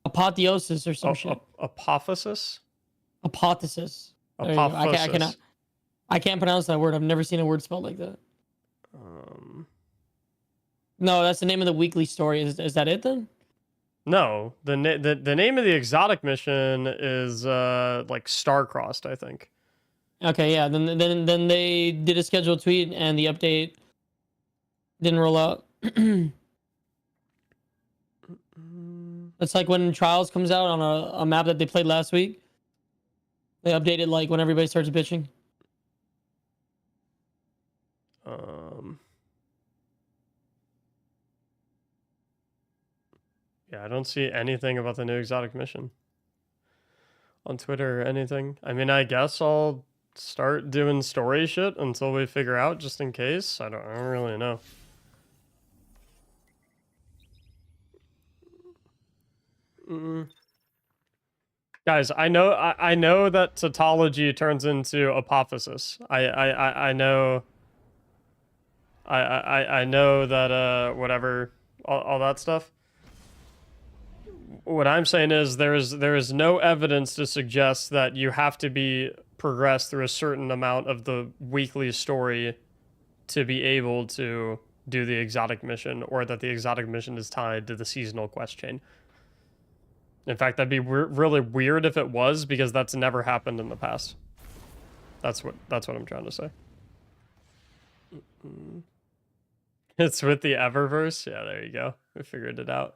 Apotheosis or some shit. Apophysis? Apophysis. Apophysis. I can't pronounce that word. I've never seen a word spelled like that. No, that's the name of the weekly story. Is that it then? No, the name of the exotic mission is like star-crossed, I think. Okay, yeah. Then they did a scheduled tweet and the update didn't roll out. It's like when Trials comes out on a map that they played last week. They updated like when everybody starts bitching. Yeah, I don't see anything about the new exotic mission on Twitter or anything. I mean, I guess I'll start doing story shit until we figure out, just in case. I don't really know. Guys, I know that tautology turns into apophysis. I know. I know that whatever all that stuff. What I'm saying is there is no evidence to suggest that you have to be progressed through a certain amount of the weekly story to be able to do the exotic mission, or that the exotic mission is tied to the seasonal quest chain. In fact, that'd be really weird if it was, because that's never happened in the past. That's what I'm trying to say. It's with the Eververse. Yeah, there you go. We figured it out.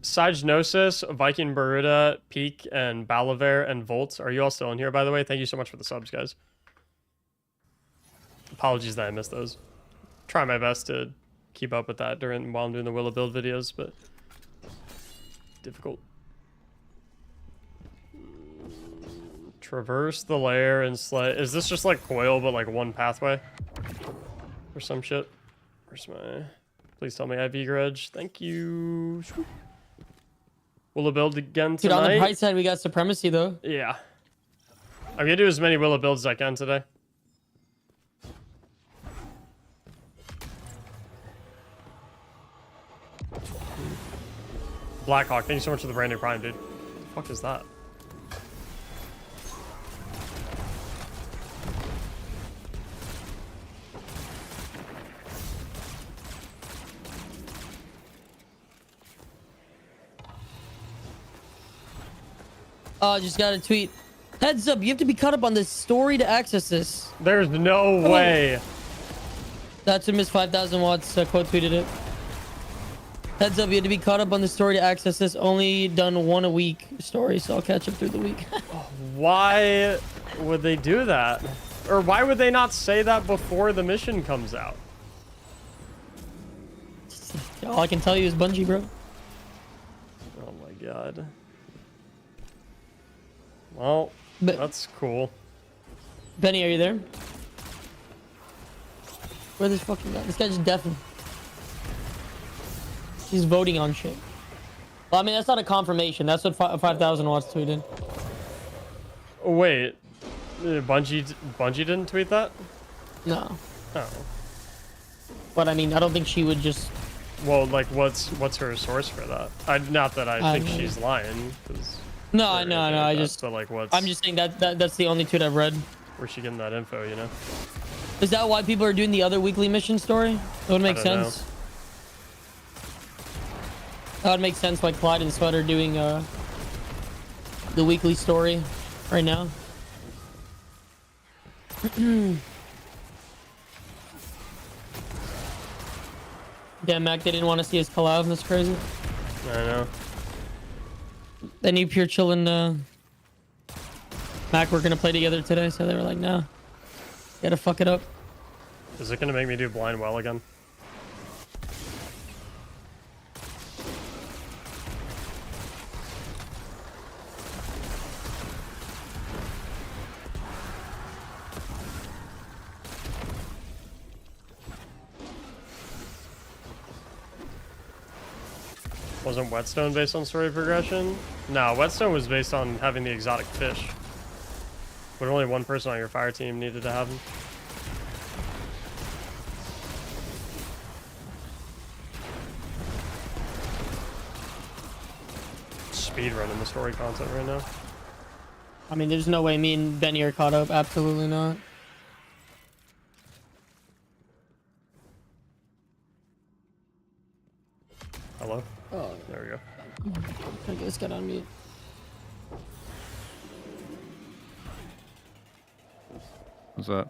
Sagnosis, Viking Baruda, Peak, and Balaver, and Volt. Are you all still in here, by the way? Thank you so much for the subs, guys. Apologies that I missed those. Try my best to keep up with that while I'm doing the Willow build videos, but difficult. Traverse the lair and slay. Is this just like Coil, but like one pathway? Or some shit? Where's my... Please tell me I have eager edge. Thank you. Willow build again tonight. Dude, on the bright side, we got supremacy, though. Yeah. I'm gonna do as many Willow builds as I can today. Blackhawk, thank you so much for the brand new Prime, dude. What the fuck is that? Oh, just got a tweet. Heads up, you have to be caught up on this story to access this. There's no way. That's a Miss 5,000 watts quote tweeted it. Heads up, you have to be caught up on the story to access this. Only done one a week story, so I'll catch up through the week. Why would they do that? Or why would they not say that before the mission comes out? All I can tell you is Bungie, bro. Oh my god. Well, that's cool. Benny, are you there? Where this fucking guy? This guy's just deafened. He's voting on shit. Well, I mean, that's not a confirmation. That's what 5,000 watts tweeted. Wait, Bungie didn't tweet that? No. Oh. But I mean, I don't think she would just... Well, like, what's her source for that? Not that I think she's lying. No, I know. I just... But like, I'm just saying that's the only tweet I've read. Where's she getting that info, you know? Is that why people are doing the other weekly mission story? That would make sense. Know. That would make sense why Clyde and Sweat are doing the weekly story right now. Damn, Mac, they didn't want to see us collab. That's crazy. I know. They knew Pure Chill and Mac were gonna play together today, so they were like, "No, gotta fuck it up." Is it gonna make me do blind well again? Wasn't Whetstone based on story progression? No, Whetstone was based on having the exotic fish. But only one person on your fire team needed to have them. Speedrunning the story content right now. I mean, there's no way me and Benny are caught up. Absolutely not. Hello? Oh, there we go. I guess get on mute. What's that?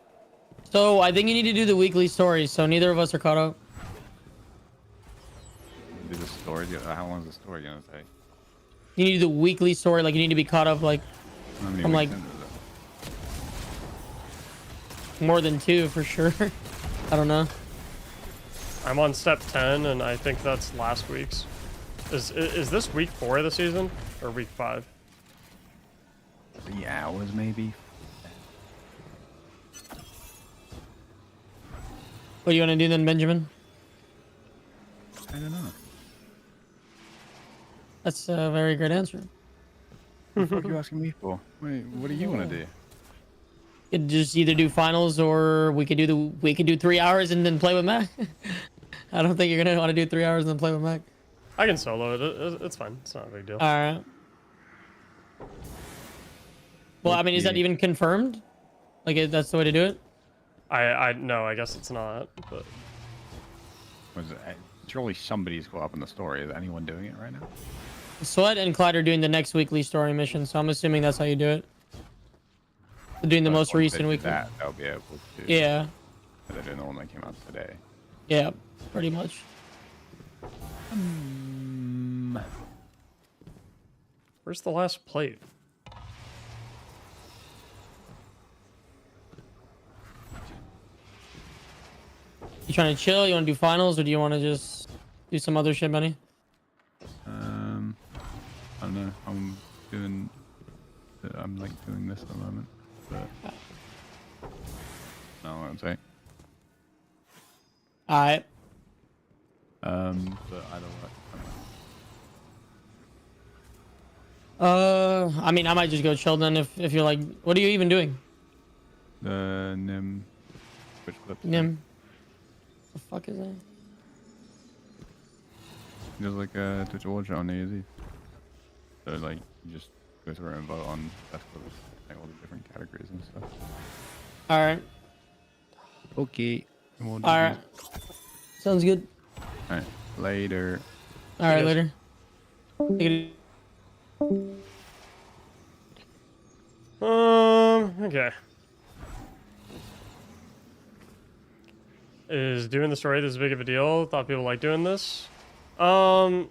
So I think you need to do the weekly stories. So neither of us are caught up. How long is the story gonna take? You need to do the weekly story. Like you need to be caught up like How many from like weeks into it? more than 2 for sure. I don't know. I'm on step 10, and I think that's last week's. Is this week 4 of the season or week 5? 3 hours maybe. What do you want to do then, Benjamin? I don't know. That's a very good answer. What the fuck are you asking me for? Wait, what do you want to do? You could just either do finals or we could do 3 hours and then play with Mac. I don't think you're gonna want to do 3 hours and then play with Mac. I can solo it. It's fine. It's not a big deal. All right. Well, I mean, is that even confirmed? Like, that's the way to do it? No, I guess it's not. But Surely somebody's caught up in the story. Is anyone doing it right now? Sweat and Clyde are doing the next weekly story mission, so I'm assuming that's how you do it. They're doing the But most once they recent do weekly. that, they'll be able to. Yeah. They're doing the one that came out today. Yeah, pretty much. where's the last plate? You trying to chill? You want to do finals, or do you want to just do some other shit, Benny? I don't know. I'm like doing this at the moment, but no, I'm saying. All right. But I don't like. I mean, I might just go chill then if you're like, what are you even doing? The Nim. Which clip? Nim. The fuck is that? There's like a Twitch award show on New Year's Eve. So like you just go through and vote on best clips, like all the different categories and stuff. All right. Okay. All right. Sounds good. All right. Later. All right, later. Take it Okay. Is doing the story this big of a deal? Thought people like doing this. No,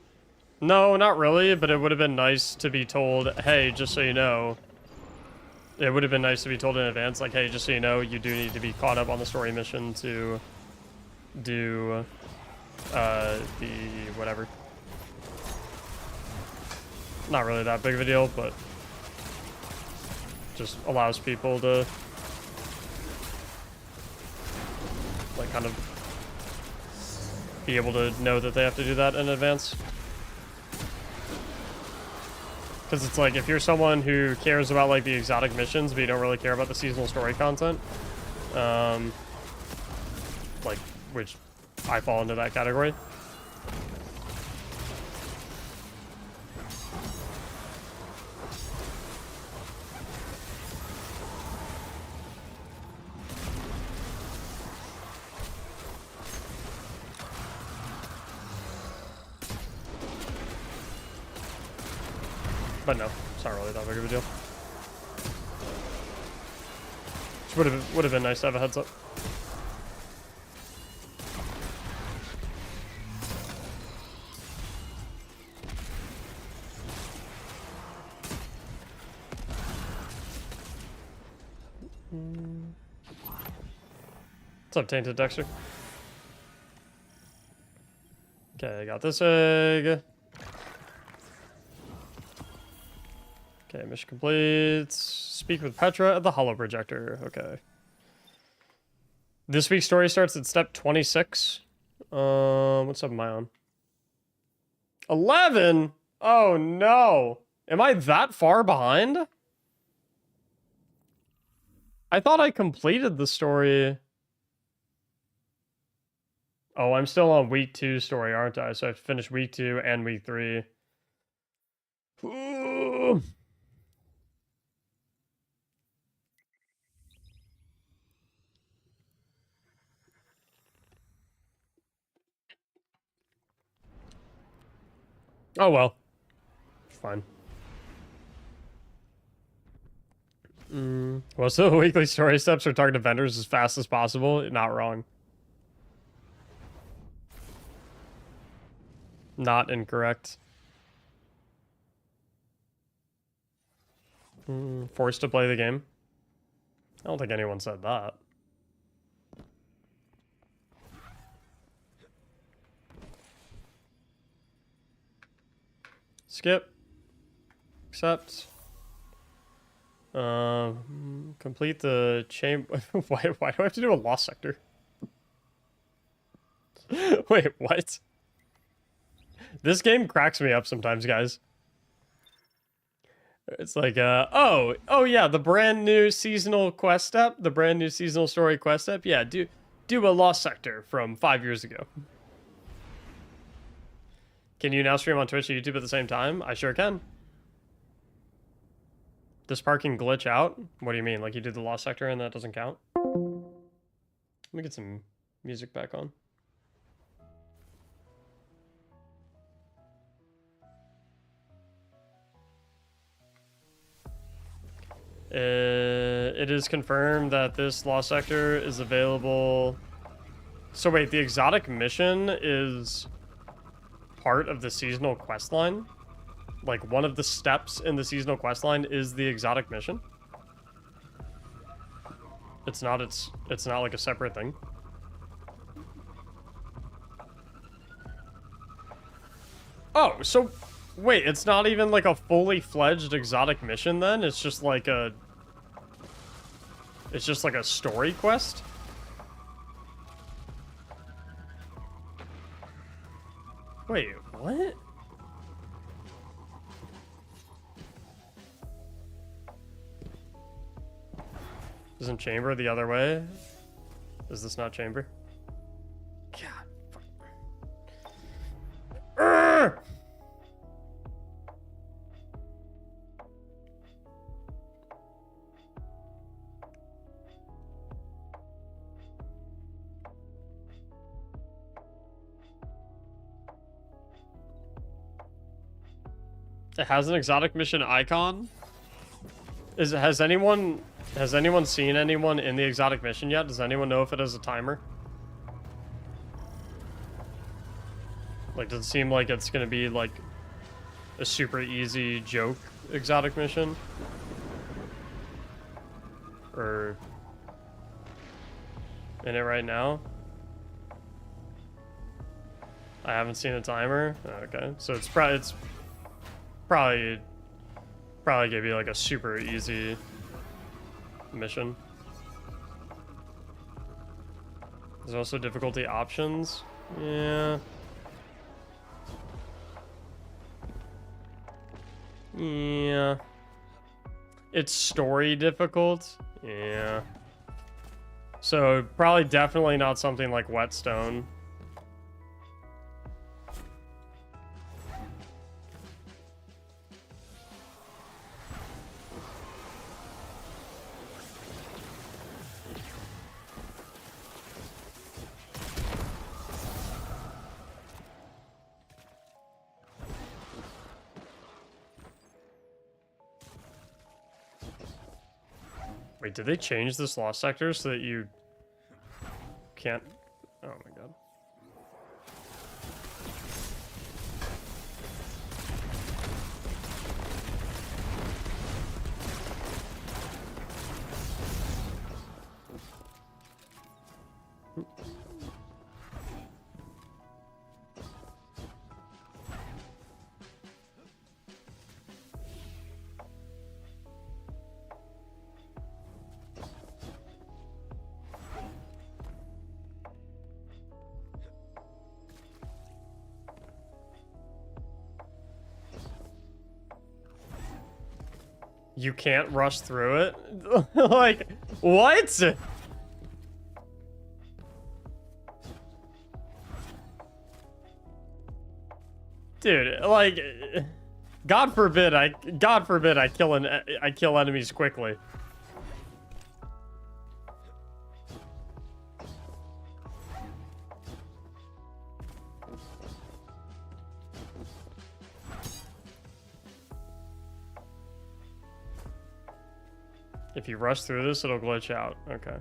not really, but it would have been nice to be told, hey, just so you know. It would have been nice to be told in advance, like, hey, just so you know, you do need to be caught up on the story mission to do the whatever. Not really that big of a deal, but just allows people to like kind of be able to know that they have to do that in advance. Because it's like, if you're someone who cares about like the exotic missions, but you don't really care about the seasonal story content, like, which I fall into that category. But no, it's not really that big of a deal. Just would have been nice to have a heads up. What's up, Tainted Dexter? Okay, I got this egg. Okay, mission complete. Speak with Petra at the Hollow Projector. Okay. This week's story starts at step 26. What step am I on? 11? Oh no. Am I that far behind? I thought I completed the story. Oh, I'm still on week 2 story, aren't I? So I have to finish week 2 and week 3. Ooh. Oh well. Fine. Well, so the weekly story steps are target vendors as fast as possible. Not wrong. Not incorrect. Forced to play the game. I don't think anyone said that. Skip. Accept. Complete the chamber. why do I have to do a lost sector? Wait, what? This game cracks me up sometimes, guys. It's like, oh yeah, the brand new seasonal quest step, the brand new seasonal story quest step. Yeah, do a lost sector from 5 years ago. Can you now stream on Twitch and YouTube at the same time? I sure can. Does parking glitch out? What do you mean? Like you did the lost sector and that doesn't count? Let me get some music back on. It is confirmed that this lost sector is available. So wait, the exotic mission is part of the seasonal quest line? Like one of the steps in the seasonal quest line is the exotic mission? It's not like a separate thing. Oh, so wait, it's not even like a fully fledged exotic mission then? It's just like a story quest? Wait, what? Isn't chamber the other way? Is this not chamber? God. Urgh! It has an exotic mission icon. Has anyone seen anyone in the exotic mission yet? Does anyone know if it has a timer? Like, does it seem like it's gonna be like a super easy joke exotic mission? Or in it right now? I haven't seen a timer. Okay, so it's probably gonna be like a super easy mission. There's also difficulty options. Yeah. Yeah. It's story difficult. Yeah. So probably definitely not something like Whetstone. Wait, did they change this lost sector so that you can't... Oh my god. You can't rush through it? Like, what? Dude, like, God forbid I kill enemies quickly. If you rush through this, it'll glitch out. Okay.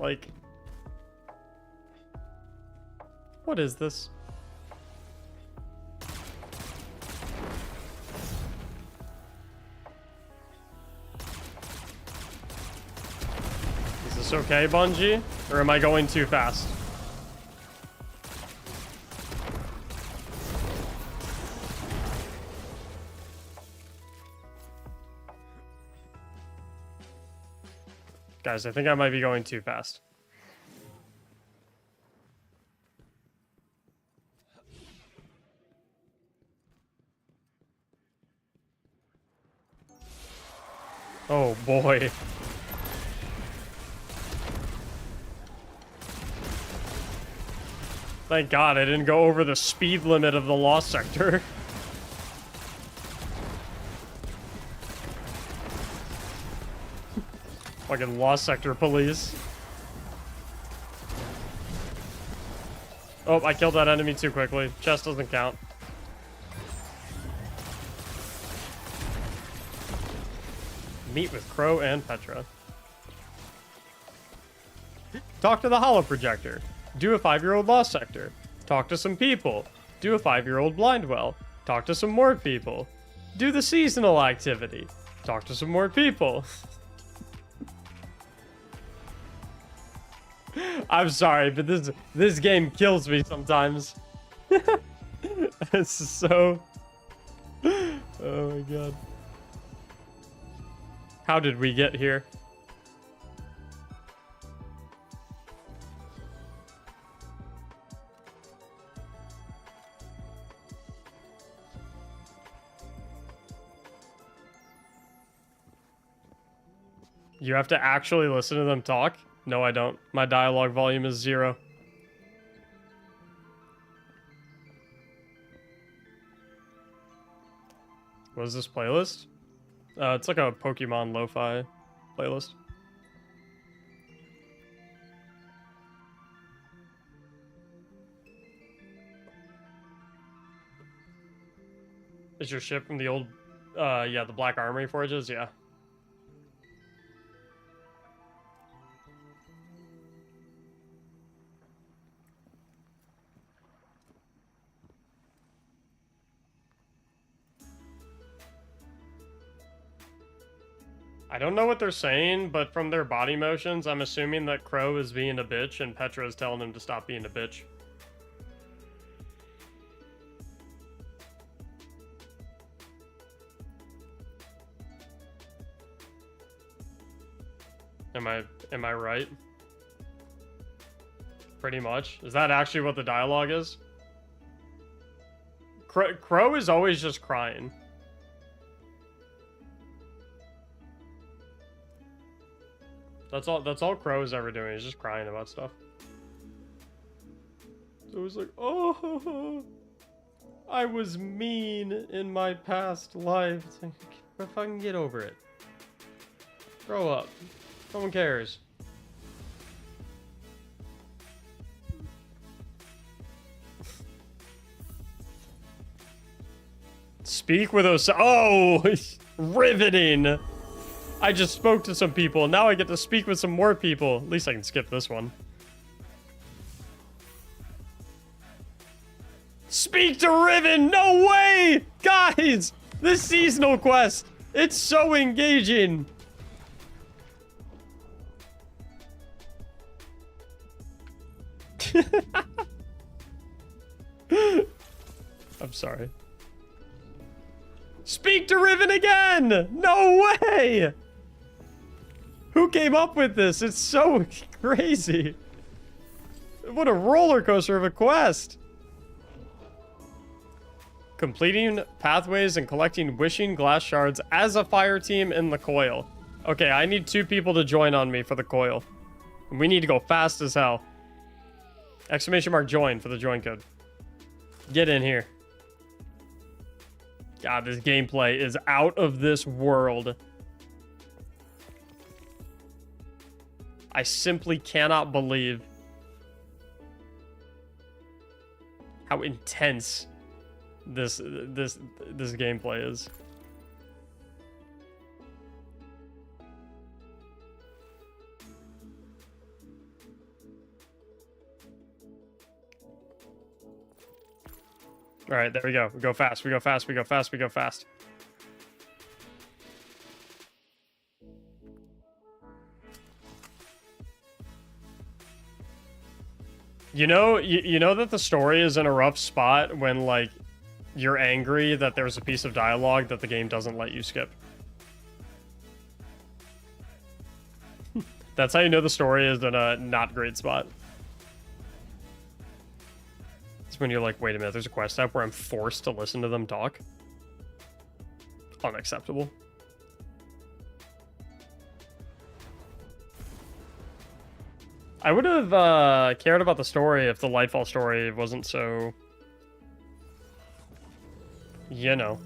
Like, what is this? Is this okay, Bungie? Or am I going too fast? Guys, I think I might be going too fast. Oh boy. Thank God I didn't go over the speed limit of the Lost Sector. Fucking Lost Sector police. Oh, I killed that enemy too quickly. Chest doesn't count. Meet with Crow and Petra. Talk to the holo projector. Do a 5-year-old Lost Sector. Talk to some people. Do a 5-year-old blind well. Talk to some more people. Do the seasonal activity. Talk to some more people. I'm sorry, but this game kills me sometimes. It's so... Oh my god. How did we get here? You have to actually listen to them talk? No, I don't. My dialogue volume is 0. What is this playlist? It's like a Pokemon lo-fi playlist. Is your ship from the old, yeah, the Black Armory forges? Yeah. I don't know what they're saying, but from their body motions, I'm assuming that Crow is being a bitch and Petra is telling him to stop being a bitch. Am I right? Pretty much. Is that actually what the dialogue is? Crow is always just crying. That's all Crow is ever doing, is just crying about stuff. So it was like, oh, I was mean in my past life. It's like, fucking get over it. Grow up. No one cares. Speak with us. Oh, riveting. I just spoke to some people. Now I get to speak with some more people. At least I can skip this one. Speak to Riven! No way! Guys! This seasonal quest! It's so engaging! I'm sorry. Speak to Riven again! No way! Who came up with this? It's so crazy. What a roller coaster of a quest. Completing pathways and collecting wishing glass shards as a fire team in the coil. Okay, I need 2 people to join on me for the coil. We need to go fast as hell. Exclamation mark join for the join code. Get in here. God, this gameplay is out of this world. I simply cannot believe how intense this gameplay is. All right, there we go. We go fast. We go fast. We go fast. We go fast. You know that the story is in a rough spot when, like, you're angry that there's a piece of dialogue that the game doesn't let you skip. That's how you know the story is in a not great spot. It's when you're like, wait a minute, there's a quest app where I'm forced to listen to them talk. Unacceptable. I would have cared about the story if the Lightfall story wasn't so... You know.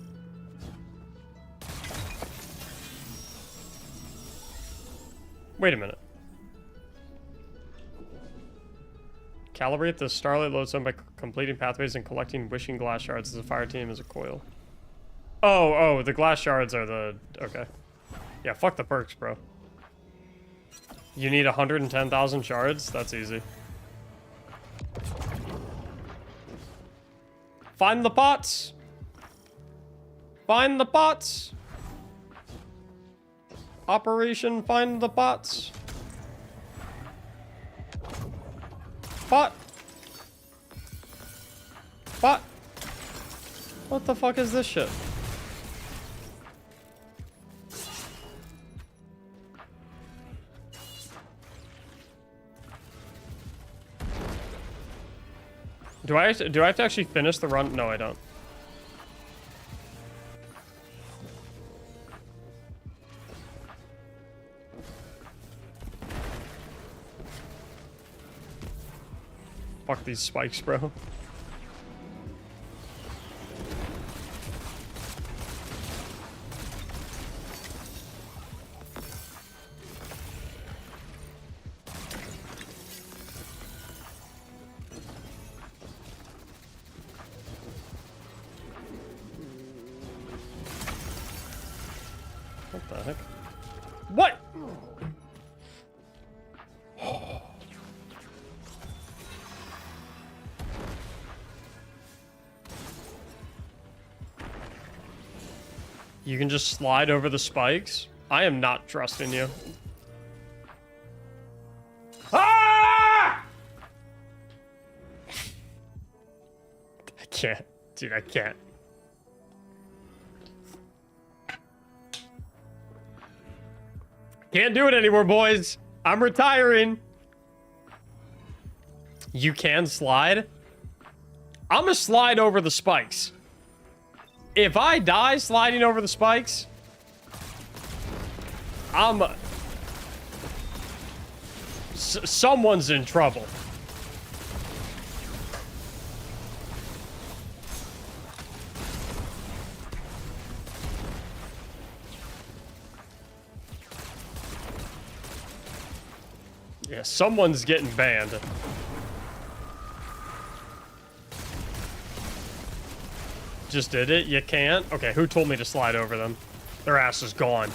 Wait a minute. Calibrate the Starlight Lodestone by completing pathways and collecting wishing glass shards as a fire team as a coil. Oh, the glass shards are the... Okay. Yeah, fuck the perks, bro. You need 110,000 shards? That's easy. Find the pots! Find the pots! Operation Find the Pots. Pot! Pot! What the fuck is this shit? Do I have to actually finish the run? No, I don't. Fuck these spikes, bro. What the heck? What? You can just slide over the spikes? I am not trusting you. Ah! I can't. Dude, I can't. Can't do it anymore, boys. I'm retiring. You can slide? I'm gonna slide over the spikes. If I die sliding over the spikes, someone's in trouble. Yeah, someone's getting banned. Just did it? You can't? Okay, who told me to slide over them? Their ass is gone.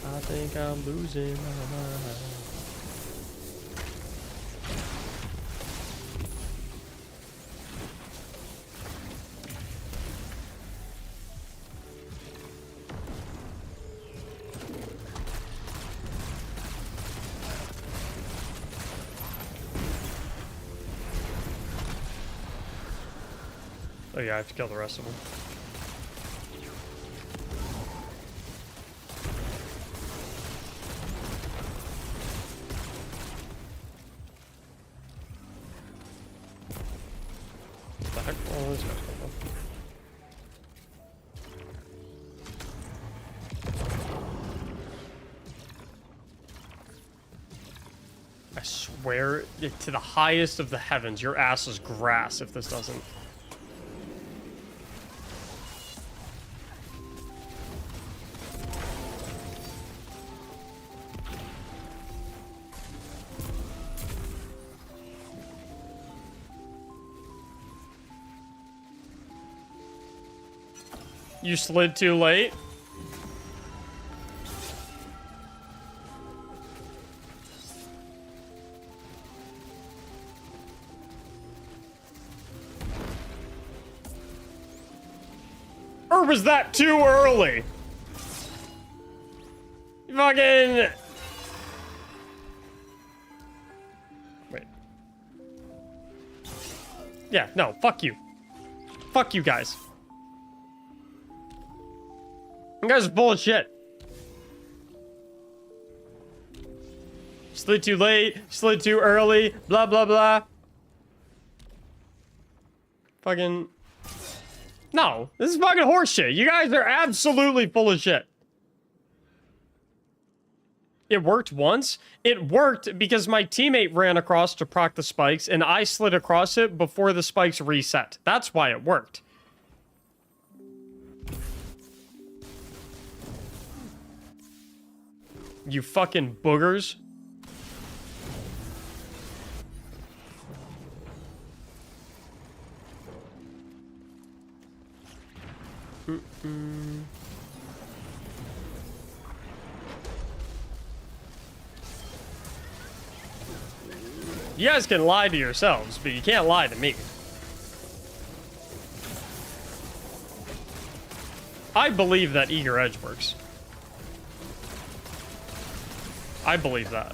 I think I'm losing my mind. Oh yeah, I have to kill the rest of them. What the heck? Oh, this guy's going on. I swear to the highest of the heavens, your ass is grass if this doesn't. You slid too late. Or was that too early? Fucking... Wait. Yeah, no, fuck you. Fuck you guys. You guys are full of shit. Slid too late, slid too early, blah, blah, blah. Fucking... No, this is fucking horseshit. You guys are absolutely full of shit. It worked once. It worked because my teammate ran across to proc the spikes, and I slid across it before the spikes reset. That's why it worked. You fucking boogers. You guys can lie to yourselves, but you can't lie to me. I believe that Eager Edge works. I believe that.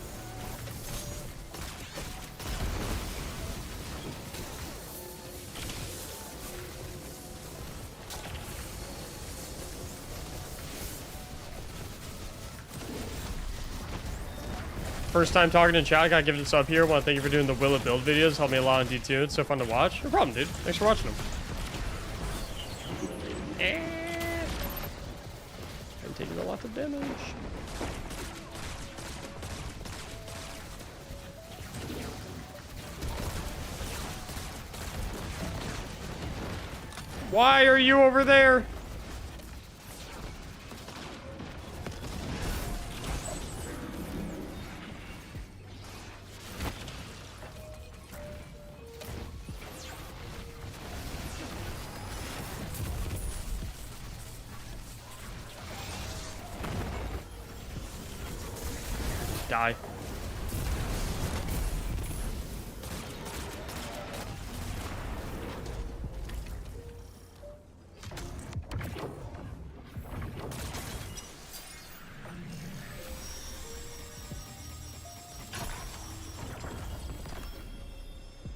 First time talking in chat, gotta give it a sub here. Want to thank you for doing the Will It Build videos. Help me a lot on D2. It's so fun to watch. No problem, dude. Thanks for watching them. I'm taking a lot of damage. Why are you over there? Die.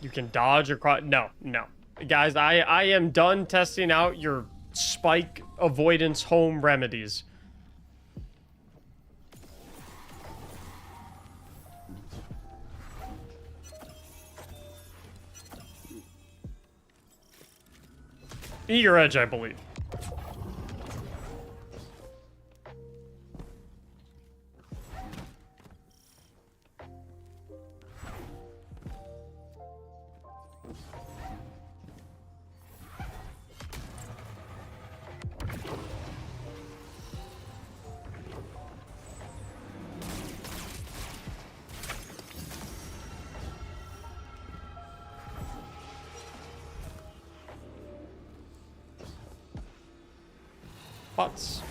You can dodge across. No, no. Guys, I am done testing out your spike avoidance home remedies. Eager Edge, I believe. Bots.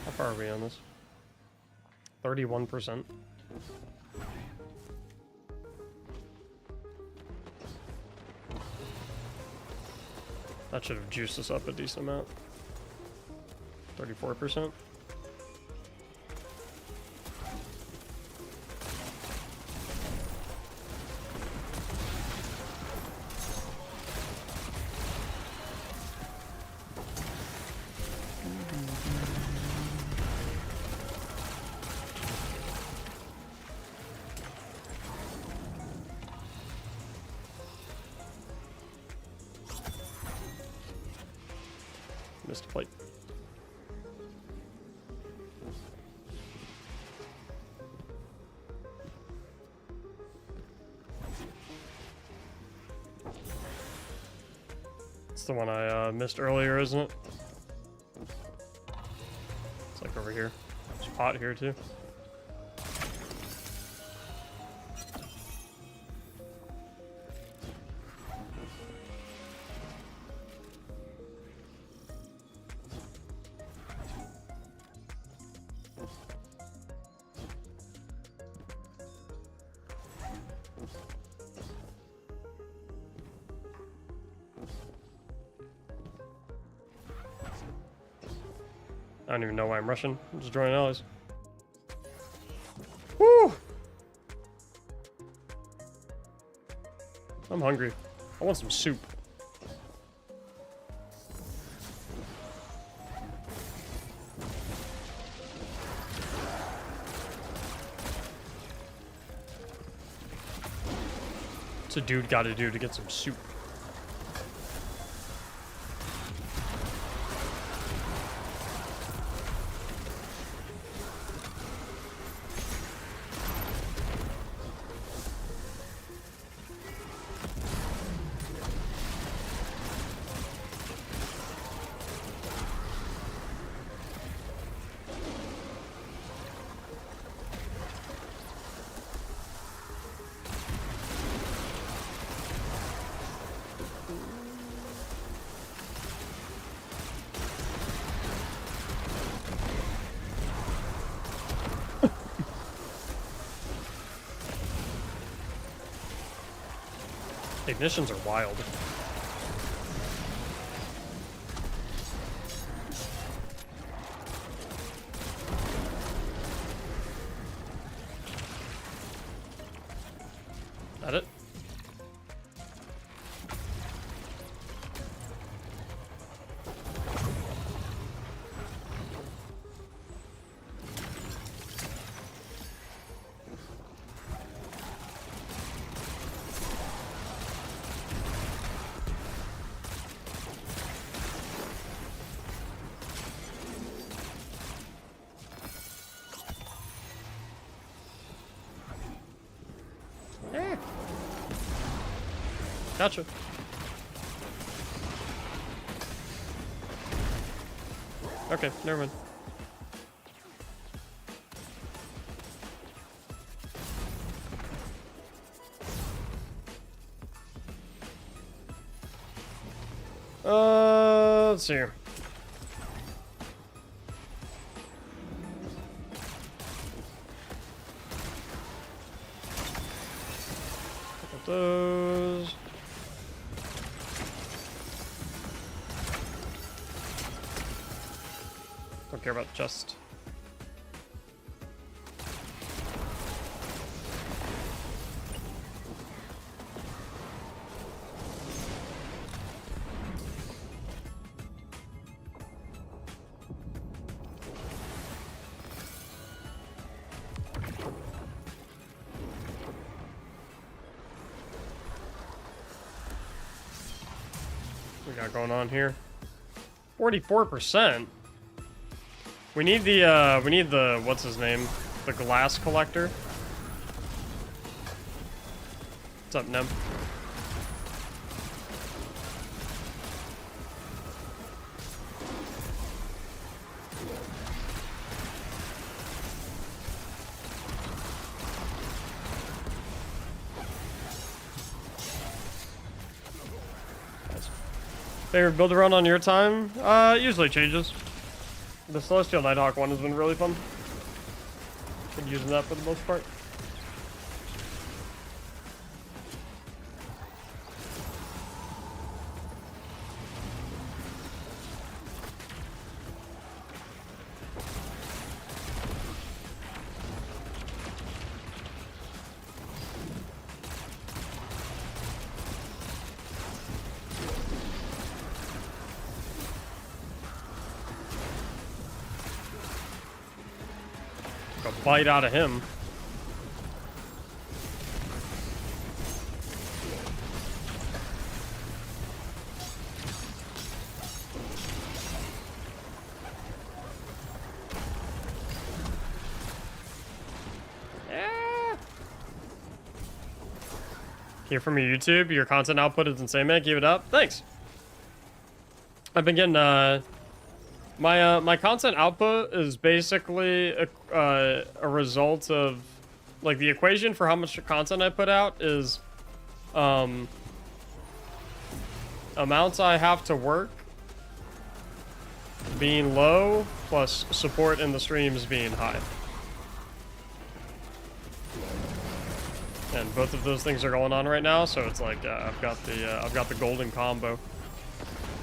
How far are we on this? 31%. That should have juiced us up a decent amount. 34%. Missed a plate. It's the one I missed earlier, isn't it? It's like over here. There's a pot here too. I don't even know why I'm rushing. I'm just drawing allies. Woo! I'm hungry. I want some soup. What's a dude gotta do to get some soup? Ignitions are wild. That it? Gotcha. Okay, never mind. Let's see here. Look at those. Don't care about just. We got going on here. 44%. We need the what's his name? The glass collector. What's up, Nem? Favorite build run on your time? Usually changes. The Celestial Nighthawk one has been really fun. Been using that for the most part. A bite out of him. Hear from your YouTube, your content output is insane, man. Keep it up. Thanks. I've been getting my content output is basically a result of, like, the equation for how much content I put out is amounts I have to work being low plus support in the streams being high. And both of those things are going on right now, so it's like I've got the golden combo.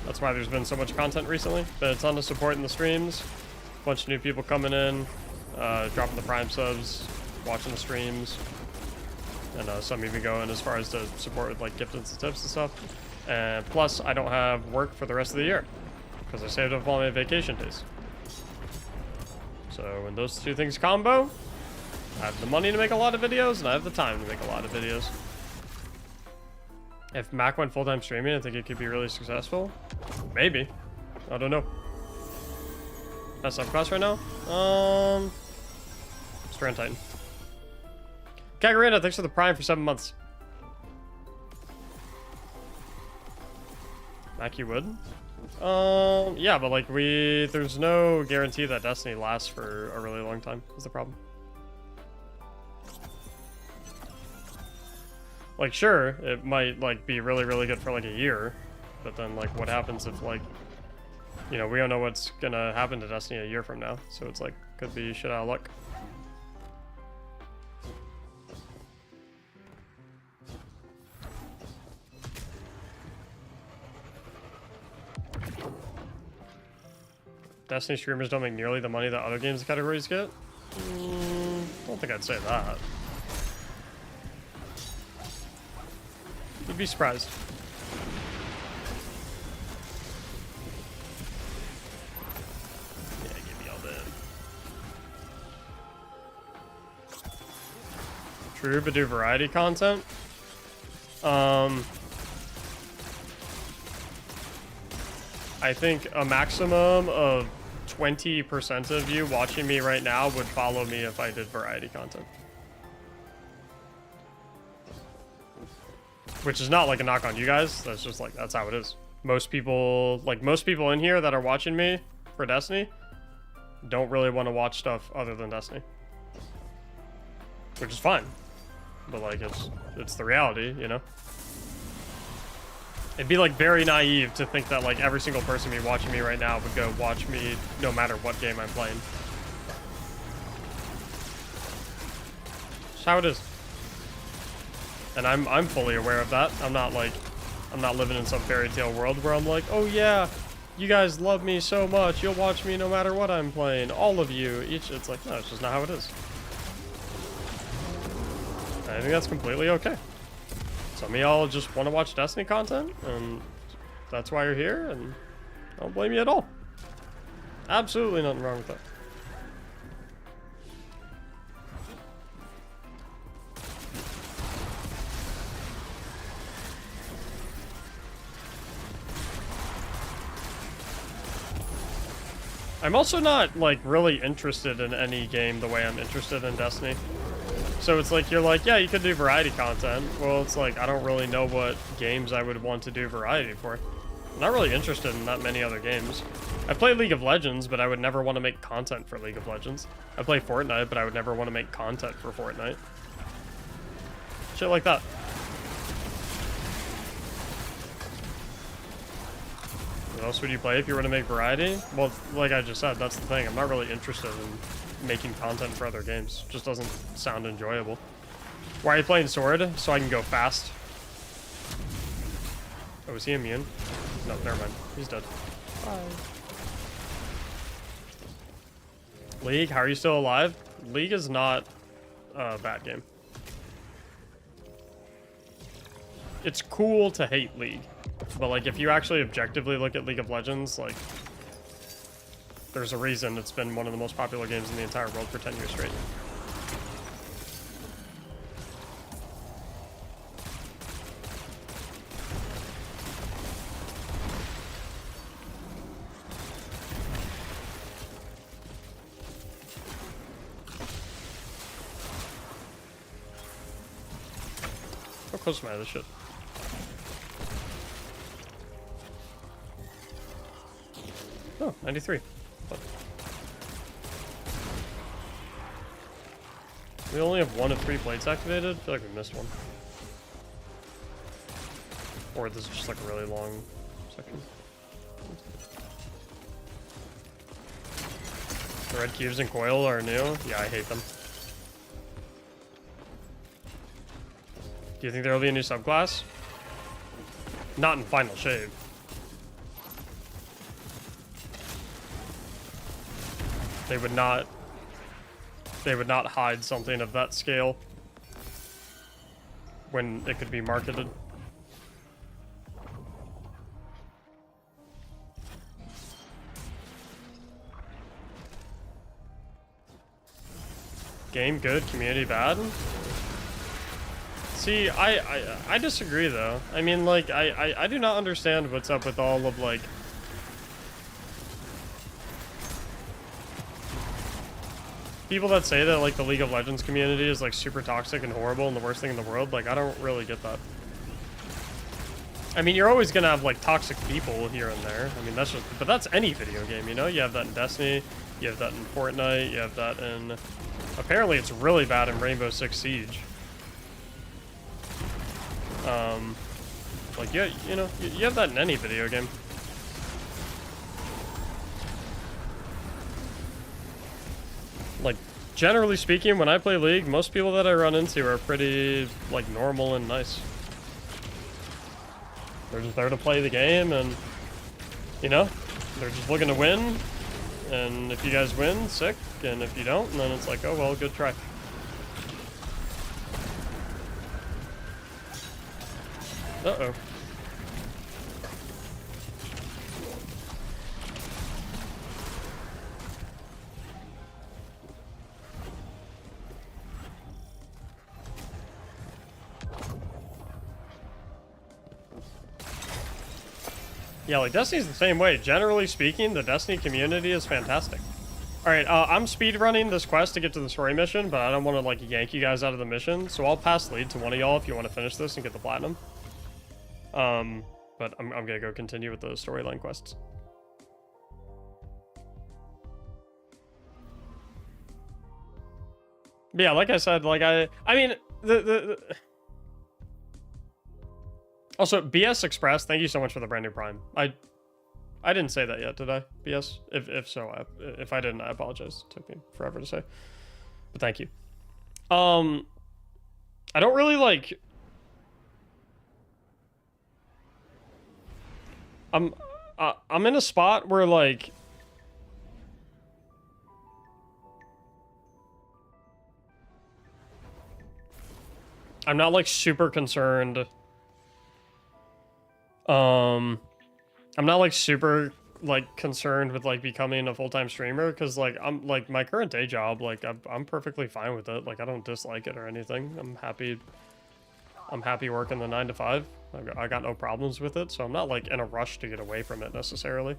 That's why there's been so much content recently. But it's on the support in the streams, Bunch of new people coming in, dropping the Prime subs, watching the streams, and some even going as far as to support with like gifted tips and stuff. And plus, I don't have work for the rest of the year because I saved up all my vacation days. So when those two things combo, I have the money to make a lot of videos, and I have the time to make a lot of videos. If Mac went full-time streaming, I think it could be really successful. Maybe. I don't know. Best subclass right now? Strand Titan. Kagarina, thanks for the Prime for 7 months. Mac, you would? Yeah, but like there's no guarantee that Destiny lasts for a really long time, is the problem. Like, sure, it might like be really, really good for like a year, but then like what happens if like, you know, we don't know what's gonna happen to Destiny a year from now, so it's like, could be shit out of luck. Destiny streamers don't make nearly the money that other games categories get? I don't think I'd say that. You'd be surprised. Yeah, give me all that. True, but do variety content? I think a maximum of 20% of you watching me right now would follow me if I did variety content. Which is not like a knock on you guys. That's just like, that's how it is. Most people in here that are watching me for Destiny don't really want to watch stuff other than Destiny. Which is fine. But like, it's the reality, you know? It'd be like very naive to think that like every single person watching me right now would go watch me no matter what game I'm playing. It's how it is. And I'm fully aware of that. I'm not living in some fairy tale world where I'm like, oh yeah, you guys love me so much, you'll watch me no matter what I'm playing. All of you. It's like, no, it's just not how it is. And I think that's completely okay. Some of y'all just want to watch Destiny content, and that's why you're here, and I don't blame you at all. Absolutely nothing wrong with that. I'm also not, like, really interested in any game the way I'm interested in Destiny. So it's like, you're like, yeah, you could do variety content. Well, it's like, I don't really know what games I would want to do variety for. I'm not really interested in that many other games. I play League of Legends, but I would never want to make content for League of Legends. I play Fortnite, but I would never want to make content for Fortnite. Shit like that. What else would you play if you were to make variety? Well, like I just said, that's the thing. I'm not really interested in making content for other games. It just doesn't sound enjoyable. Why are you playing Sword? So I can go fast. Oh, is he immune? No, never mind. He's dead. Bye. League, how are you still alive? League is not a bad game. It's cool to hate League. But like, if you actually objectively look at League of Legends, like, there's a reason it's been one of the most popular games in the entire world for 10 years straight. How close am I to this shit? Oh, 93. We only have 1 of 3 plates activated? I feel like we missed one. Or this is just like a really long section. The red cubes and coil are new? Yeah, I hate them. Do you think there will be a new subclass? Not in Final Shave. They would not hide something of that scale when it could be marketed. Game good, community bad. See, I disagree though. I mean, like, I do not understand what's up with all of, like, people that say that, like, the League of Legends community is, like, super toxic and horrible and the worst thing in the world. Like, I don't really get that. I mean, you're always gonna have, like, toxic people here and there. I mean, that's just, but that's any video game, you know? You have that in Destiny, you have that in Fortnite, you have that in, apparently it's really bad in Rainbow Six Siege. Like, yeah, you know, you have that in any video game. Like, generally speaking, when I play League, most people that I run into are pretty, like, normal and nice. They're just there to play the game, and, you know, they're just looking to win. And if you guys win, sick. And if you don't, then it's like, oh, well, good try. Uh-oh. Yeah, like, Destiny's the same way. Generally speaking, the Destiny community is fantastic. Alright, I'm speedrunning this quest to get to the story mission, but I don't want to, like, yank you guys out of the mission, so I'll pass lead to one of y'all if you want to finish this and get the platinum. But I'm gonna go continue with the storyline quests. But yeah, like I said, like, I mean, also, BS Express, thank you so much for the brand new Prime. I didn't say that yet, did I? BS? If so, if I didn't, I apologize. It took me forever to say. But thank you. I don't really, like... I'm in a spot where, like... I'm not, like, super concerned. I'm not, like, super, like, concerned with, like, becoming a full-time streamer, because, like, I'm, like, my current day job, like, I'm perfectly fine with it. Like, I don't dislike it or anything. I'm happy working the 9 to 5. I got no problems with it, so I'm not, like, in a rush to get away from it, necessarily.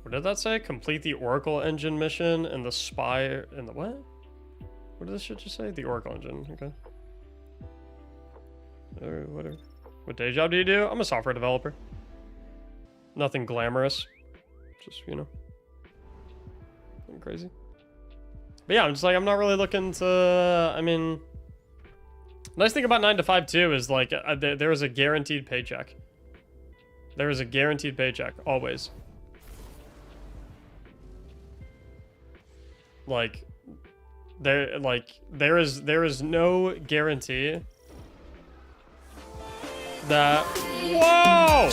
What did that say? Complete the Oracle Engine mission and the Spire... and the what? What did this shit just say? The Oracle Engine, okay. Or whatever. What day job do you do? I'm a software developer. Nothing glamorous. Just, you know. Nothing crazy. But yeah, I'm just like, I'm not really looking to... I mean... Nice thing about 9 to 5 too is, like, there is a guaranteed paycheck. There is a guaranteed paycheck, always. Like... There is no guarantee that... Whoa!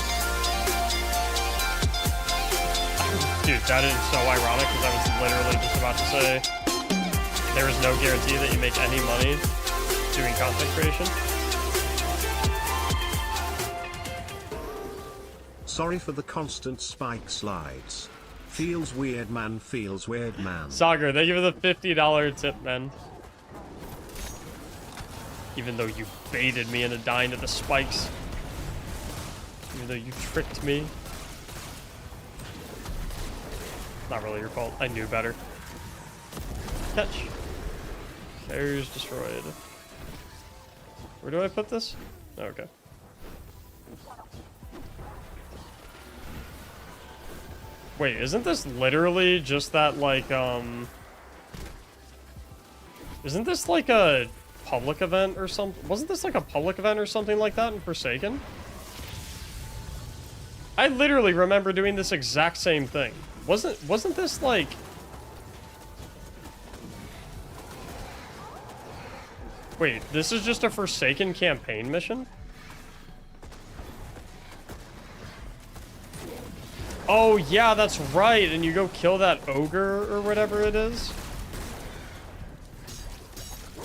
Dude, that is so ironic, because I was literally just about to say there is no guarantee that you make any money doing content creation. Sorry for the constant spike slides. Feels weird, man. Feels weird, man. Sagar, thank you for the $50 tip, man. Even though you baited me into dying to the spikes. Even though you tricked me. Not really your fault. I knew better. Catch. Carriers destroyed. Where do I put this? Oh, okay. Wait, isn't this literally just that, like, isn't this like a public event or something? Wasn't this like a public event or something like that in Forsaken? I literally remember doing this exact same thing. Wasn't this like... Wait, this is just a Forsaken campaign mission? Oh, yeah, that's right. And you go kill that ogre or whatever it is. Oh,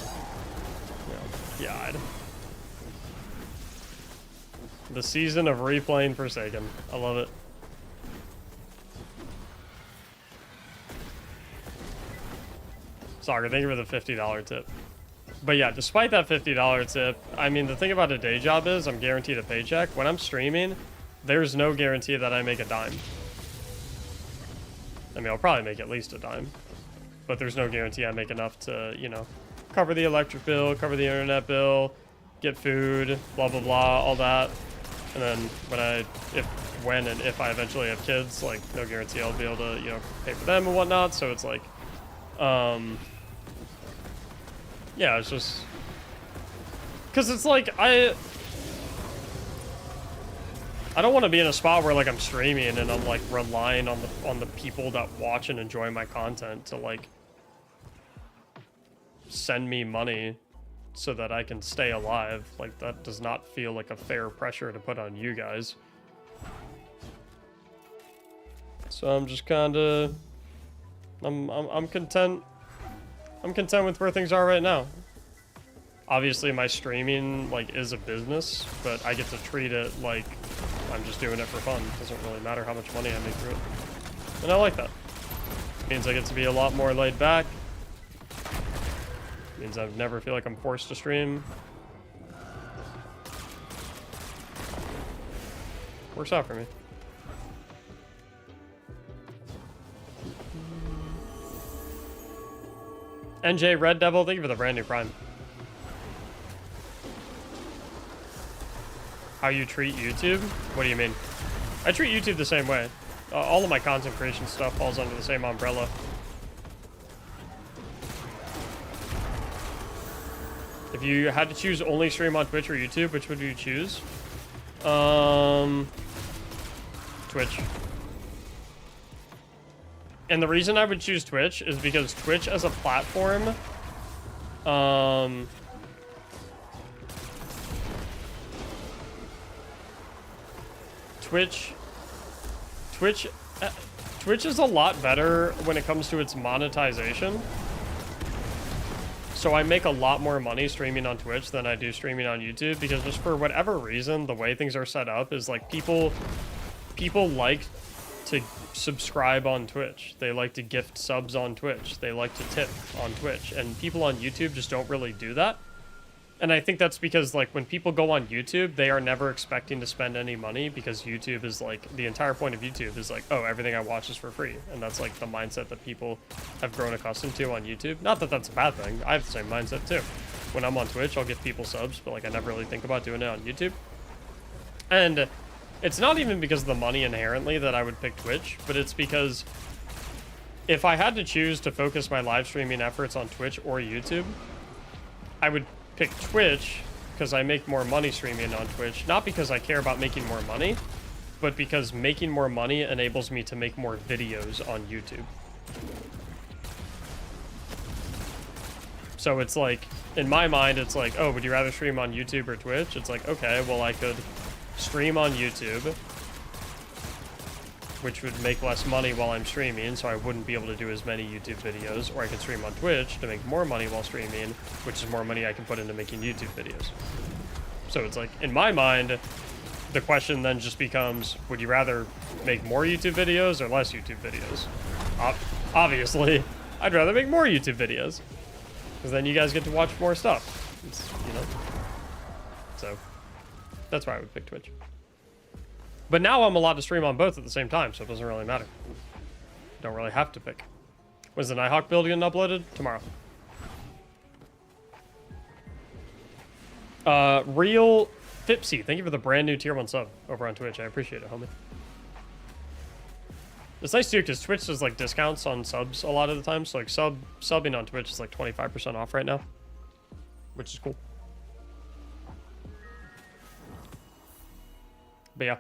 God. The season of replaying Forsaken. I love it. Soccer, thank you for the $50 tip. But yeah, despite that $50 tip, I mean, the thing about a day job is I'm guaranteed a paycheck. When I'm streaming, there's no guarantee that I make a dime. I mean, I'll probably make at least a dime. But there's no guarantee I make enough to, you know, cover the electric bill, cover the internet bill, get food, blah, blah, blah, all that. And then when and if I eventually have kids, like, no guarantee I'll be able to, you know, pay for them and whatnot. So it's like, yeah, it's just, because it's like, I don't want to be in a spot where, like, I'm streaming and I'm, like, relying on the people that watch and enjoy my content to, like, send me money so that I can stay alive. Like, that does not feel like a fair pressure to put on you guys. So I'm just kind of, I'm content. I'm content with where things are right now. Obviously, my streaming, like, is a business, but I get to treat it like I'm just doing it for fun. It doesn't really matter how much money I make through it. And I like that. It means I get to be a lot more laid back. It means I never feel like I'm forced to stream. Works out for me. NJ Red Devil, thank you for the brand new Prime. How you treat YouTube? What do you mean? I treat YouTube the same way. All of my content creation stuff falls under the same umbrella. If you had to choose only stream on Twitch or YouTube, which would you choose? Twitch. And the reason I would choose Twitch is because Twitch as a platform, Twitch is a lot better when it comes to its monetization. So I make a lot more money streaming on Twitch than I do streaming on YouTube, because just for whatever reason, the way things are set up is like people like to subscribe on Twitch. They like to gift subs on Twitch. They like to tip on Twitch. And people on YouTube just don't really do that. And I think that's because, like, when people go on YouTube, they are never expecting to spend any money, because YouTube is, like, the entire point of YouTube is, like, oh, everything I watch is for free. And that's, like, the mindset that people have grown accustomed to on YouTube. Not that that's a bad thing. I have the same mindset, too. When I'm on Twitch, I'll give people subs, but, like, I never really think about doing it on YouTube. And it's not even because of the money inherently that I would pick Twitch, but it's because if I had to choose to focus my live streaming efforts on Twitch or YouTube, I would pick Twitch because I make more money streaming on Twitch, not because I care about making more money, but because making more money enables me to make more videos on YouTube. So it's like, in my mind, it's like, oh, would you rather stream on YouTube or Twitch? It's like, okay, well, I could stream on YouTube, which would make less money while I'm streaming, so I wouldn't be able to do as many YouTube videos, or I could stream on Twitch to make more money while streaming, which is more money I can put into making YouTube videos. So it's like, in my mind, the question then just becomes, would you rather make more YouTube videos or less YouTube videos? Obviously, I'd rather make more YouTube videos, because then you guys get to watch more stuff. It's, you know? So that's why I would pick Twitch. But now I'm allowed to stream on both at the same time, so it doesn't really matter. Don't really have to pick. When's the Nighthawk build getting uploaded? Tomorrow. Real Fipsy, thank you for the brand new tier 1 sub over on Twitch. I appreciate it, homie. It's nice too, because Twitch does like discounts on subs a lot of the time. So like subbing on Twitch is like 25% off right now, which is cool. But yeah,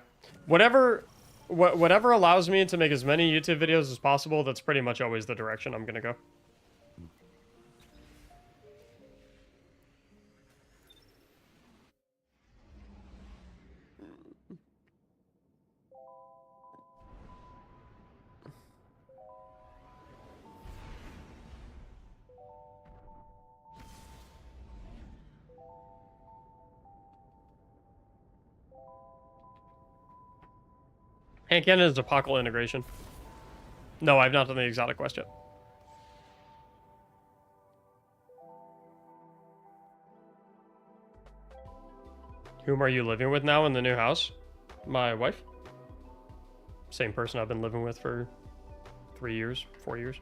whatever allows me to make as many YouTube videos as possible, that's pretty much always the direction I'm gonna go. Hand cannon is a Apocalypse integration. No, I've not done the exotic quest yet. Whom are you living with now in the new house? My wife. Same person I've been living with for 3 years, 4 years.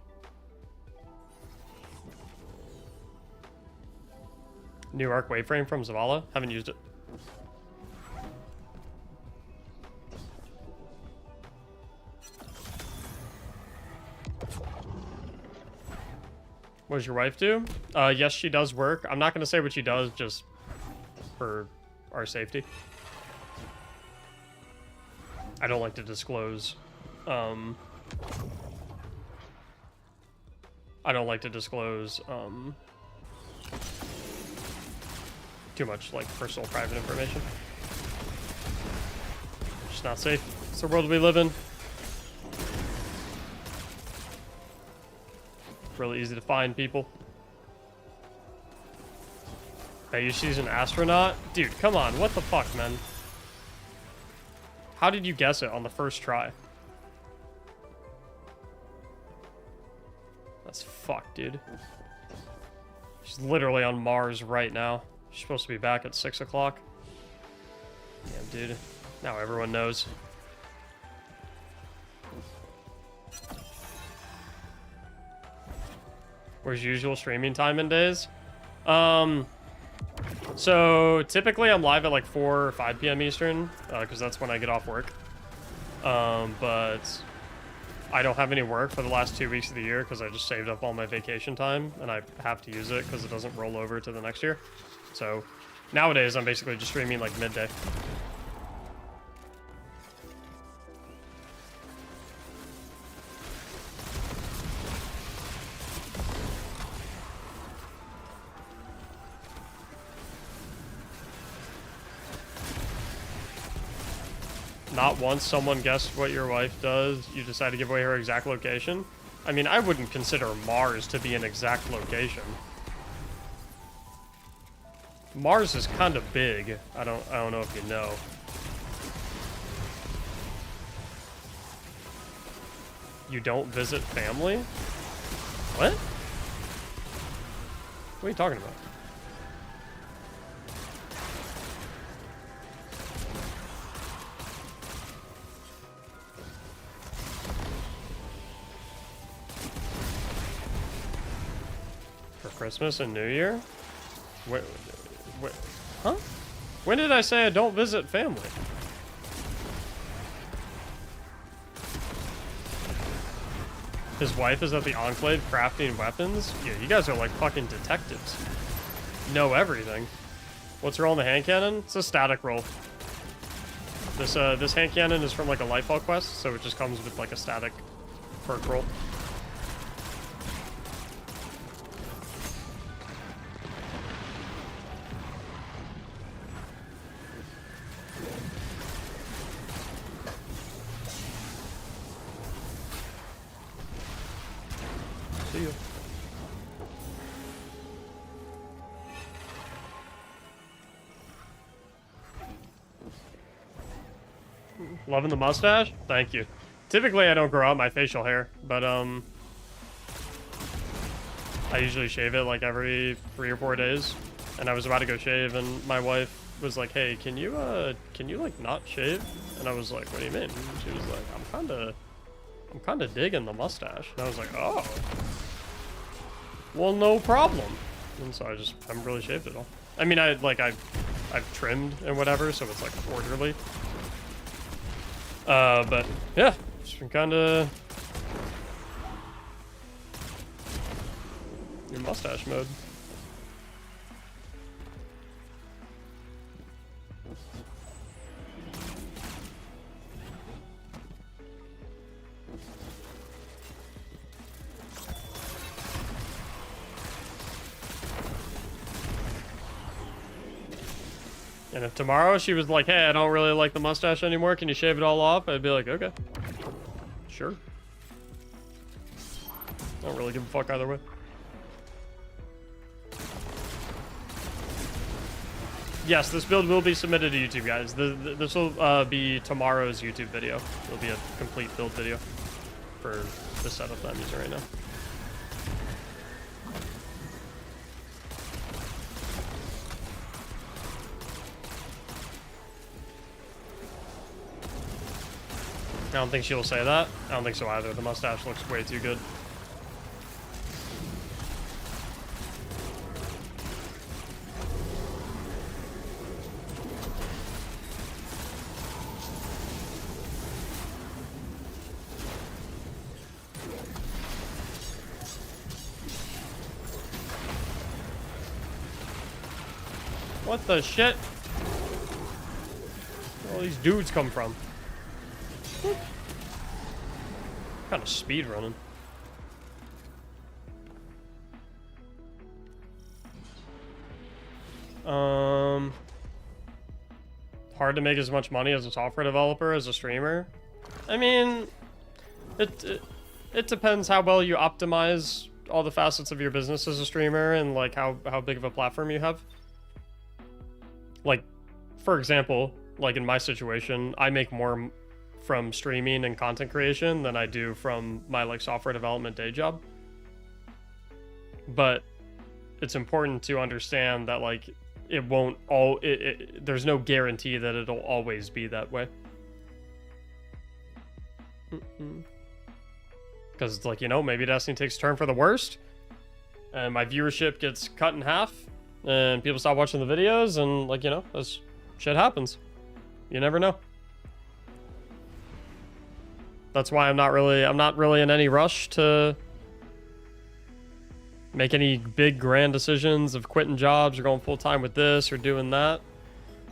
New arc waveframe from Zavala. Haven't used it. What does your wife do? Yes, she does work. I'm not going to say what she does just for our safety. I don't like to disclose. I don't like to disclose too much like personal private information. Just not safe. It's the world we live in. Really easy to find people. Hey, she's an astronaut? Dude, come on. What the fuck, man? How did you guess it on the first try? That's fucked, dude. She's literally on Mars right now. She's supposed to be back at 6 o'clock. Damn, dude. Now everyone knows. Where's usual streaming time in days? So typically I'm live at like 4 or 5 p.m. Eastern, because that's when I get off work. But I don't have any work for the last 2 weeks of the year because I just saved up all my vacation time and I have to use it because it doesn't roll over to the next year. So nowadays I'm basically just streaming like midday. Not once someone guessed what your wife does, you decide to give away her exact location. I mean, I wouldn't consider Mars to be an exact location. Mars is kind of big. I don't know if you know. You don't visit family? What? What are you talking about? Christmas and New Year? Wait, huh? When did I say I don't visit family? His wife is at the Enclave crafting weapons? Yeah, you guys are like fucking detectives. Know everything. What's her roll in the hand cannon? It's a static roll. This hand cannon is from like a Lightfall quest, so it just comes with like a static perk roll. See you. Loving the mustache? Thank you. Typically, I don't grow out my facial hair, but I usually shave it like every 3 or 4 days. And I was about to go shave, and my wife was like, "Hey, can you like not shave?" And I was like, "What do you mean?" And she was like, I'm kind of digging the mustache." And I was like, "Oh, well, no problem." And so I haven't really shaved it all. I mean, I've trimmed and whatever, so it's like orderly. But yeah, just been kind of in mustache mode. And if tomorrow she was like, "Hey, I don't really like the mustache anymore, can you shave it all off?" I'd be like, "Okay, sure." I don't really give a fuck either way. Yes, this build will be submitted to YouTube, guys. This will be tomorrow's YouTube video. It'll be a complete build video for the setup that I'm using right now. I don't think she'll say that. I don't think so either. The mustache looks way too good. What the shit? Where all these dudes come from? What kind of speed running? Hard to make as much money as a software developer as a streamer. I mean, it depends how well you optimize all the facets of your business as a streamer and like how big of a platform you have. Like, for example, like in my situation, I make more from streaming and content creation than I do from my like software development day job. But it's important to understand that like it won't all there's no guarantee that it'll always be that way. Because it's like, you know, maybe Destiny takes a turn for the worst and my viewership gets cut in half and people stop watching the videos and like, you know, as shit happens. You never know. That's why I'm not really in any rush to make any big grand decisions of quitting jobs or going full time with this or doing that.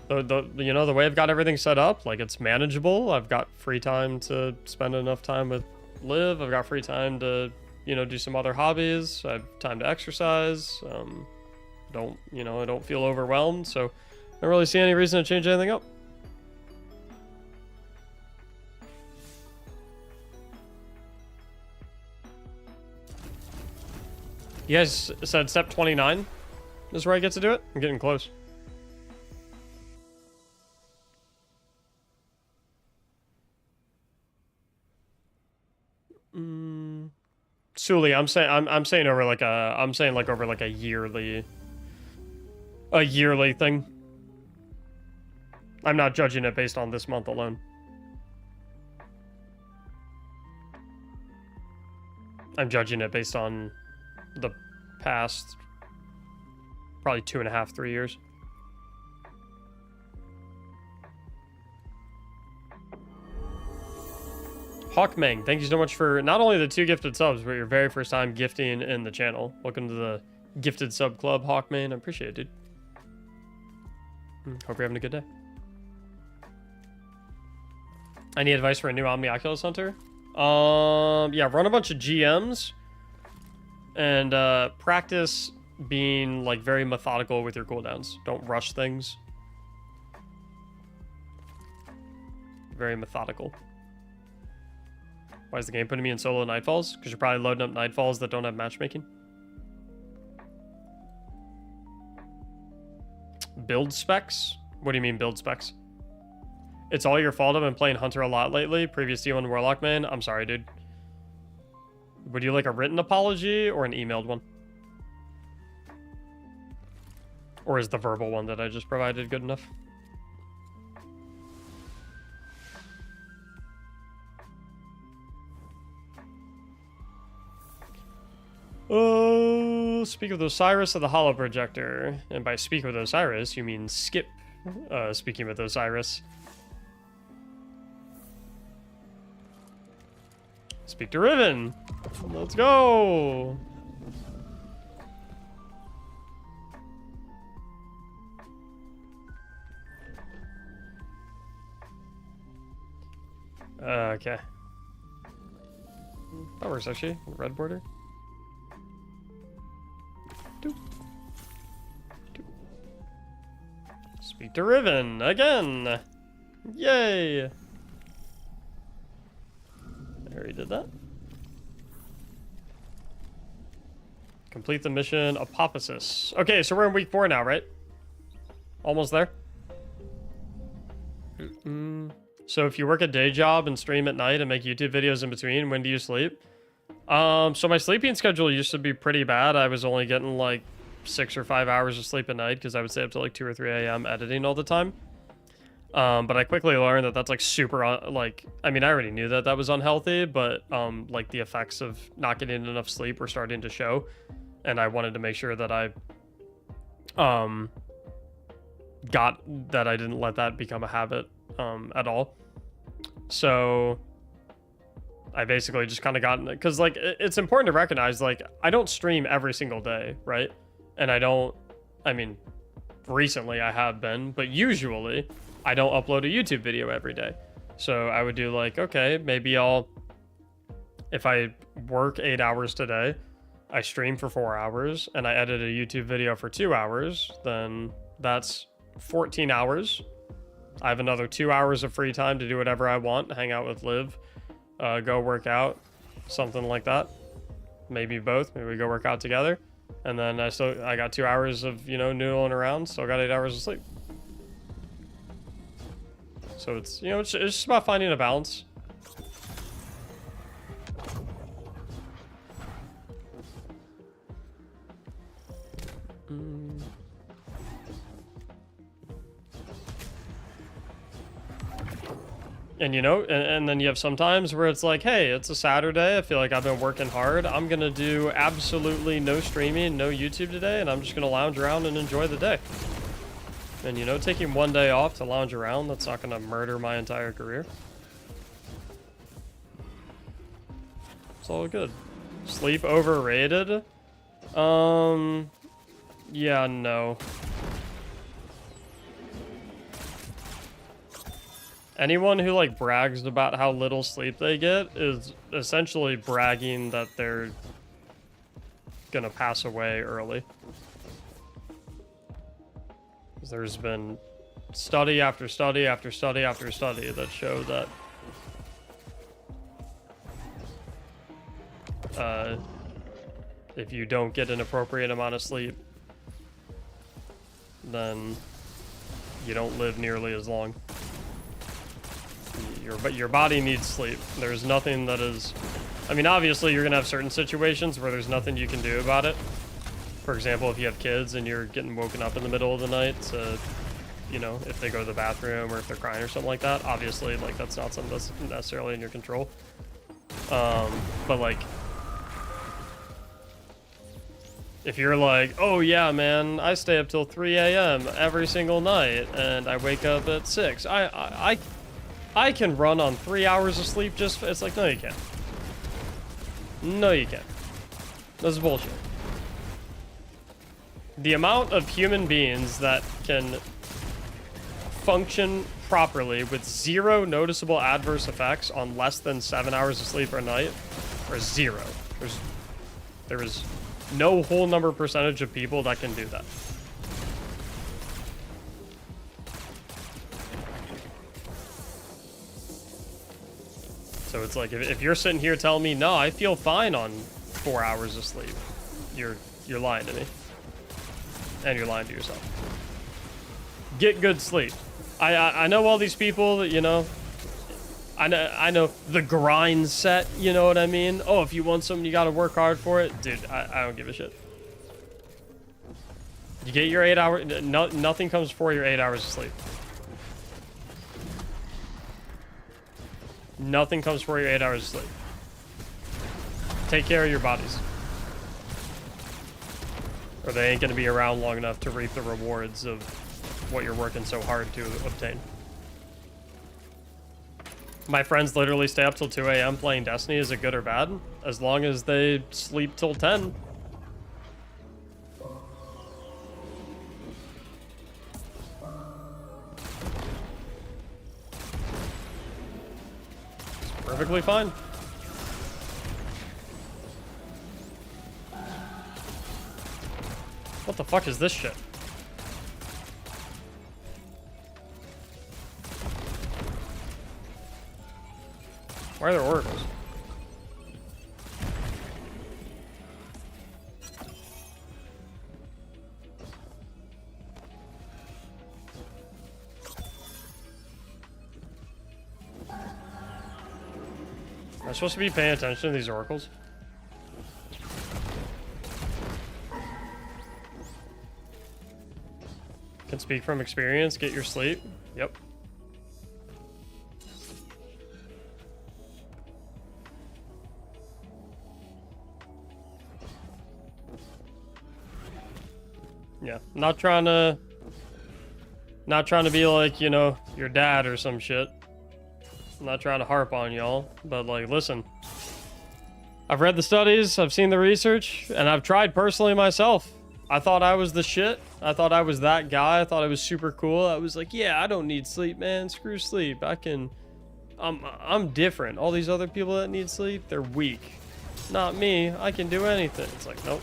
You know, the way I've got everything set up, like it's manageable. I've got free time to spend enough time with Liv. I've got free time to, you know, do some other hobbies. I have time to exercise. I don't feel overwhelmed, so I don't really see any reason to change anything up. You guys said step 29 is where I get to do it? I'm getting close. Suli, I'm saying over like a yearly thing. I'm not judging it based on this month alone. I'm judging it based on the past probably 2.5, 3 years. Hawkmang, thank you so much for not only the 2 gifted subs, but your very first time gifting in the channel. Welcome to the gifted sub club, Hawkman. I appreciate it, dude. Hope you're having a good day. Any advice for a new Omni Oculus Hunter? Yeah, run a bunch of GMs and practice being like very methodical with your cooldowns. Don't rush things. Very methodical. Why is the game putting me in solo Nightfalls? Because you're probably loading up Nightfalls that don't have matchmaking. Build specs? What do you mean build specs? It's all your fault. I've been playing Hunter a lot lately. Previous D1 Warlock man. I'm sorry, dude. Would you like a written apology or an emailed one? Or is the verbal one that I just provided good enough? Oh, speak with Osiris of the Hollow Projector. And by speak with Osiris, you mean skip speaking with Osiris. Speak to Riven. Let's go. Okay. That works actually. Red border. Speak to Riven again. Yay. I already did that. Complete the mission Apophysis. Okay, so we're in week 4 now, right? Almost there. So if you work a day job and stream at night and make YouTube videos in between, when do you sleep? So my sleeping schedule used to be pretty bad. I was only getting like 6 or 5 hours of sleep at night because I would stay up till like 2 or 3 a.m. editing all the time. But I quickly learned that that's like super, like, I mean, I already knew that that was unhealthy, but like the effects of not getting enough sleep were starting to show. And I wanted to make sure that I didn't let that become a habit at all. So I basically just kind of got, because like it's important to recognize, like, I don't stream every single day, right? And I mean, recently I have been, but usually I don't upload a YouTube video every day. So I would do like, okay, maybe if I work 8 hours today, I stream for 4 hours and I edit a YouTube video for 2 hours, then that's 14 hours. I have another 2 hours of free time to do whatever I want, hang out with Liv, go work out, something like that. Maybe both, maybe we go work out together. And then I got 2 hours of, noodling around, still got 8 hours of sleep. So it's, it's just about finding a balance. And and then you have some times where it's like, hey, it's a Saturday, I feel like I've been working hard, I'm gonna do absolutely no streaming, no YouTube today, and I'm just gonna lounge around and enjoy the day. And taking one day off to lounge around, that's not gonna murder my entire career. It's all good. Sleep overrated? Yeah, no. Anyone who like brags about how little sleep they get is essentially bragging that they're gonna pass away early. There's been study after study after study after study that show that if you don't get an appropriate amount of sleep, then you don't live nearly as long. Your body needs sleep. There's nothing that is... I mean, obviously, you're going to have certain situations where there's nothing you can do about it. For example, if you have kids and you're getting woken up in the middle of the night to, if they go to the bathroom or if they're crying or something like that, obviously, like, that's not something that's necessarily in your control. But, like, if you're like, oh, yeah, man, I stay up till 3 a.m. every single night and I wake up at 6. I can run on 3 hours of sleep just... It's like, no, you can't. No, you can't. That's bullshit. The amount of human beings that can function properly with 0 noticeable adverse effects on less than 7 hours of sleep per night are 0. There is no whole number percentage of people that can do that. So it's like, if you're sitting here telling me, no, I feel fine on 4 hours of sleep, you're lying to me. And you're lying to yourself. Get good sleep. I know all these people that, I know the grind set, you know what I mean? Oh, if you want something, you gotta work hard for it. Dude, I don't give a shit. You get your 8 hours, nothing comes before your 8 hours of sleep. Nothing comes before your 8 hours of sleep. Take care of your bodies. Or they ain't gonna be around long enough to reap the rewards of what you're working so hard to obtain. My friends literally stay up till 2 a.m. playing Destiny. Is it good or bad? As long as they sleep till 10. It's perfectly fine. What the fuck is this shit? Why are there oracles? I supposed to be paying attention to these oracles? Can speak from experience, get your sleep. Yep. Yeah, not trying to be like, you know, your dad or some shit. I'm not trying to harp on y'all, but like, listen. I've read the studies, I've seen the research, and I've tried personally myself. I thought I was the shit. I thought I was that guy. I thought I was super cool. I was like, yeah, I don't need sleep, man. Screw sleep. I'm different. All these other people that need sleep, they're weak. Not me. I can do anything. It's like, nope.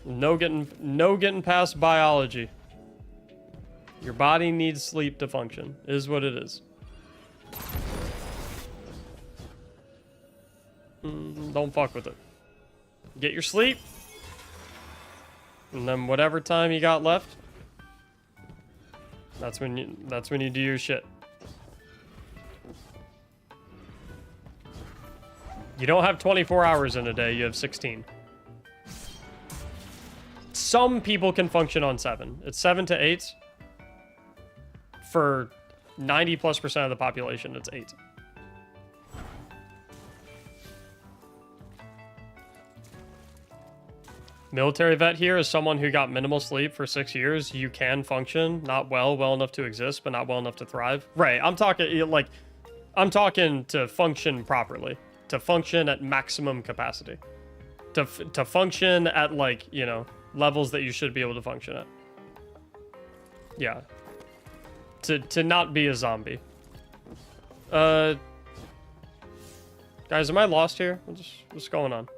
No getting past biology. Your body needs sleep to function, is what it is. Don't fuck with it. Get your sleep. And then whatever time you got left, that's when you do your shit. You don't have 24 hours in a day, you have 16. Some people can function on 7. It's 7 to 8. For 90+% of the population, it's 8. Military vet here is someone who got minimal sleep for 6 years. You can function, not well enough to exist, but not well enough to thrive. Right, I'm talking to function properly. To function at maximum capacity. To function at, like, you know, levels that you should be able to function at. Yeah. To not be a zombie. Guys, am I lost here? What's going on?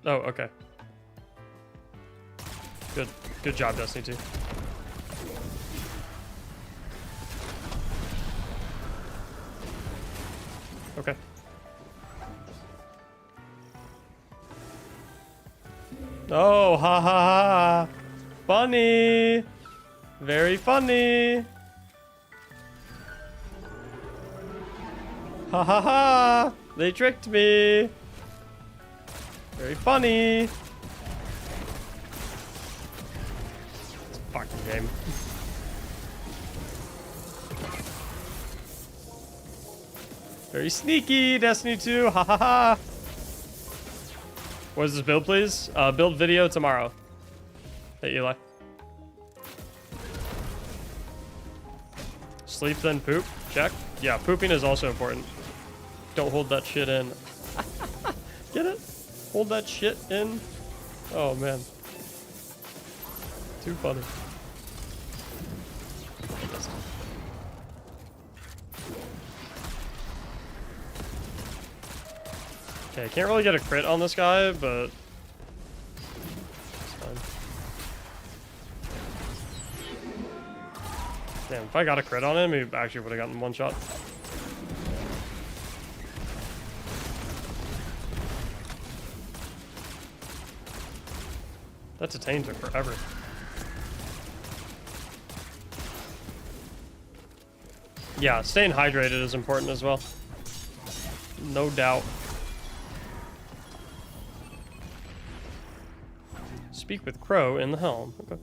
Oh, okay. Good job, Destiny 2. Okay. Oh, ha ha ha. Funny. Very funny. Ha ha ha. They tricked me. Very funny. It's a fucking game. Very sneaky, Destiny 2. Ha ha ha. What is this build, please? Build video tomorrow. Hey, Eli. Sleep, then poop. Check. Yeah, pooping is also important. Don't hold that shit in. Get it? Hold that shit in. Oh, man. Too funny. Okay, I can't really get a crit on this guy, but it's fine. Damn, if I got a crit on him, he actually would have gotten one shot. That detain took forever. Yeah, staying hydrated is important as well. No doubt. Speak with Crow in the helm. Okay.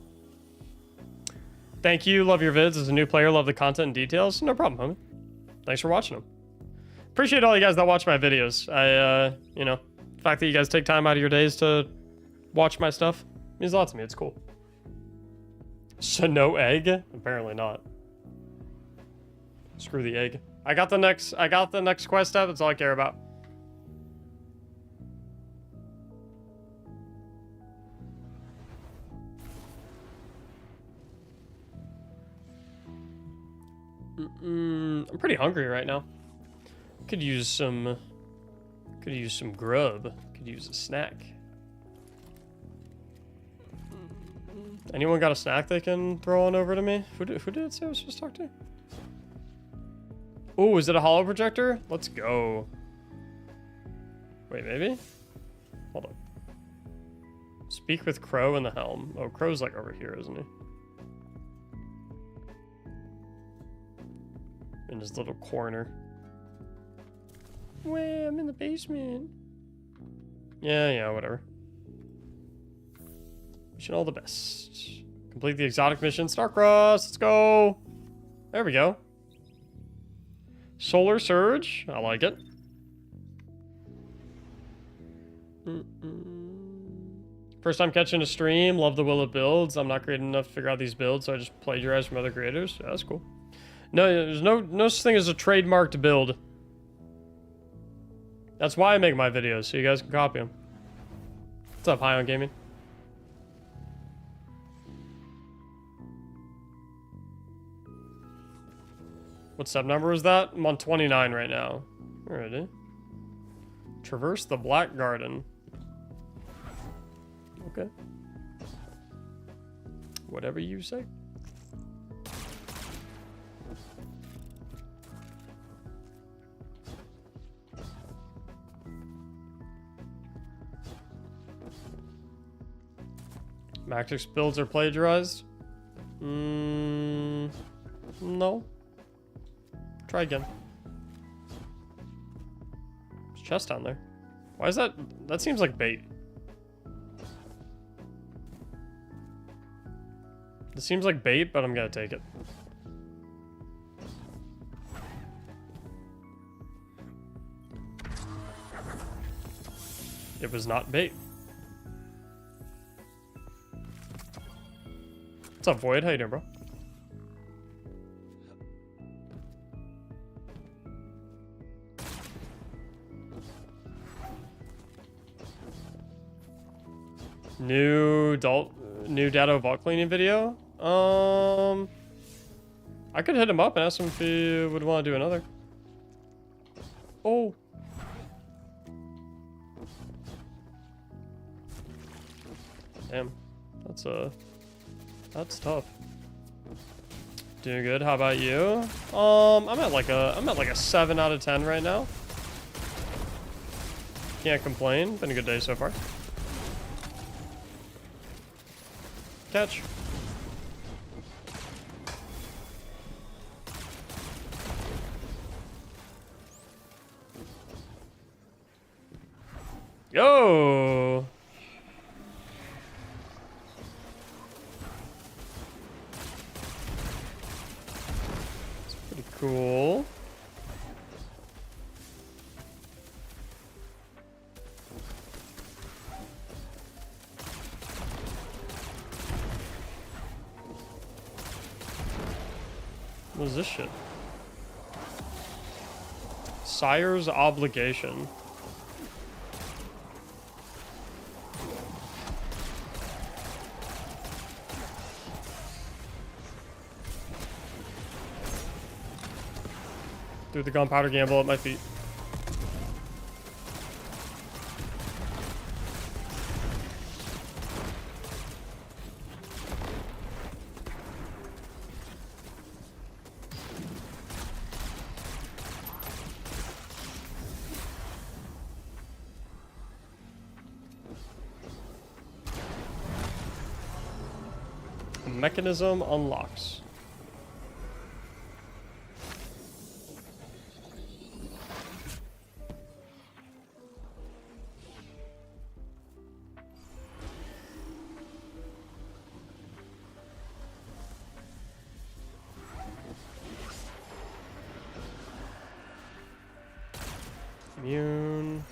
Thank you. Love your vids. As a new player, love the content and details. No problem, homie. Thanks for watching them. Appreciate all you guys that watch my videos. You know, the fact that you guys take time out of your days to watch my stuff means a lot to me. It's cool. So no egg? Apparently not. Screw the egg. I got the next quest step. That's all I care about. I'm pretty hungry right now. Could use some grub. Could use a snack. Anyone got a snack they can throw on over to me? Who did it say I was supposed to talk to? Oh, is it a holo projector? Let's go. Wait, maybe? Hold on. Speak with Crow in the helm. Oh, Crow's like over here, isn't he? In his little corner. Way, I'm in the basement. Yeah, whatever. Wishing all the best. Complete the exotic mission. Starcross, let's go. There we go. Solar Surge, I like it. First time catching a stream, love the will of builds. I'm not creative enough to figure out these builds, so I just plagiarize from other creators. Yeah, that's cool. No, there's no such thing as a trademarked build. That's why I make my videos, so you guys can copy them. What's up, High on Gaming? What step number is that? I'm on 29 right now. Alrighty. Traverse the Black Garden. Okay. Whatever you say. Mactics builds are plagiarized? No. Try again. There's a chest down there. Why is that? That seems like bait. This seems like bait, but I'm gonna take it. It was not bait. What's up, Void? How you doing, bro? New data vault cleaning video? I could hit him up and ask him if he would want to do another. Oh. Damn. That's tough. Doing good. How about you? I'm at like a 7 out of 10 right now. Can't complain. Been a good day so far. Catch. Yo. It's pretty cool. What is this shit? Sire's Obligation. Threw the gunpowder gamble at my feet. Mechanism unlocks. Immune.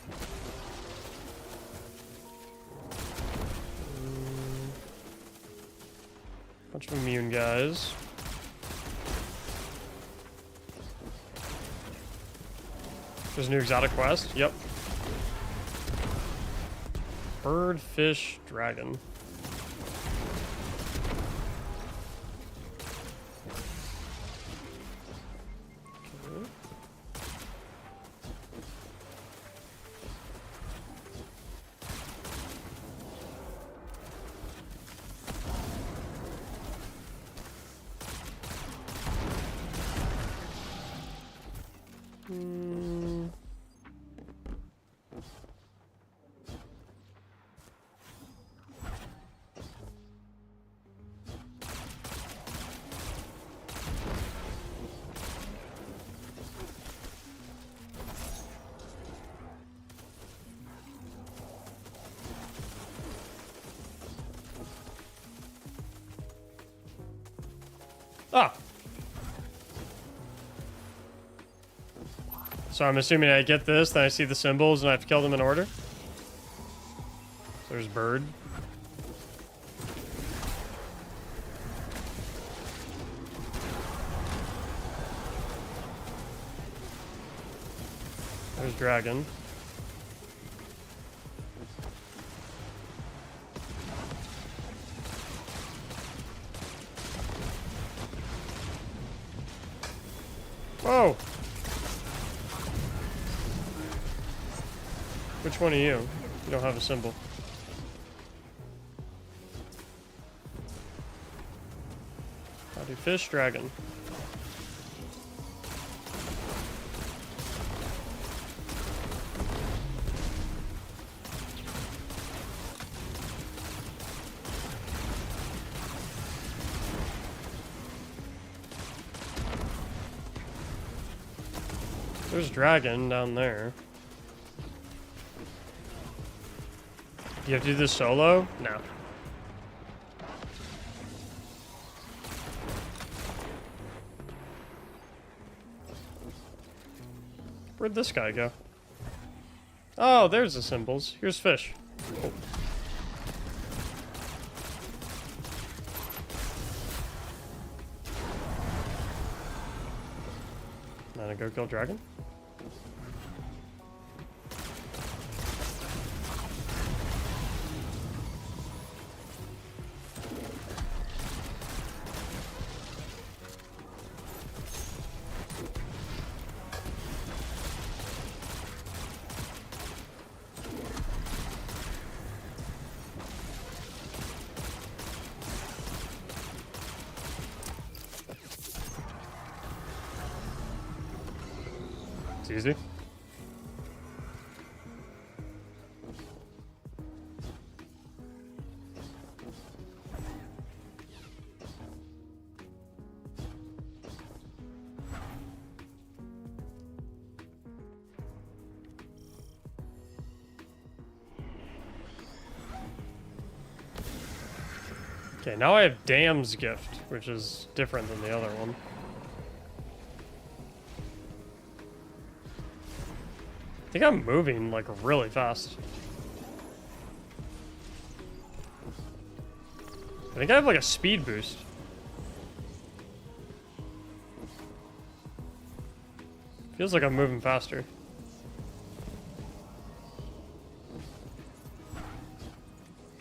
Bunch of immune guys. There's a new exotic quest. Yep. Bird, fish, dragon. Okay. Ah. So I'm assuming I get this, then I see the symbols, and I have to kill them in order. So there's bird. There's dragon. Whoa! Which one are you? You don't have a symbol. Body fish, dragon. There's dragon down there. Do you have to do this solo? No. Where'd this guy go? Oh, there's the symbols. Here's fish. Oh. Then I go kill dragon. It's easy. Okay, now I have Dam's Gift, which is different than the other one. I think I'm moving like really fast. I think I have like a speed boost. Feels like I'm moving faster.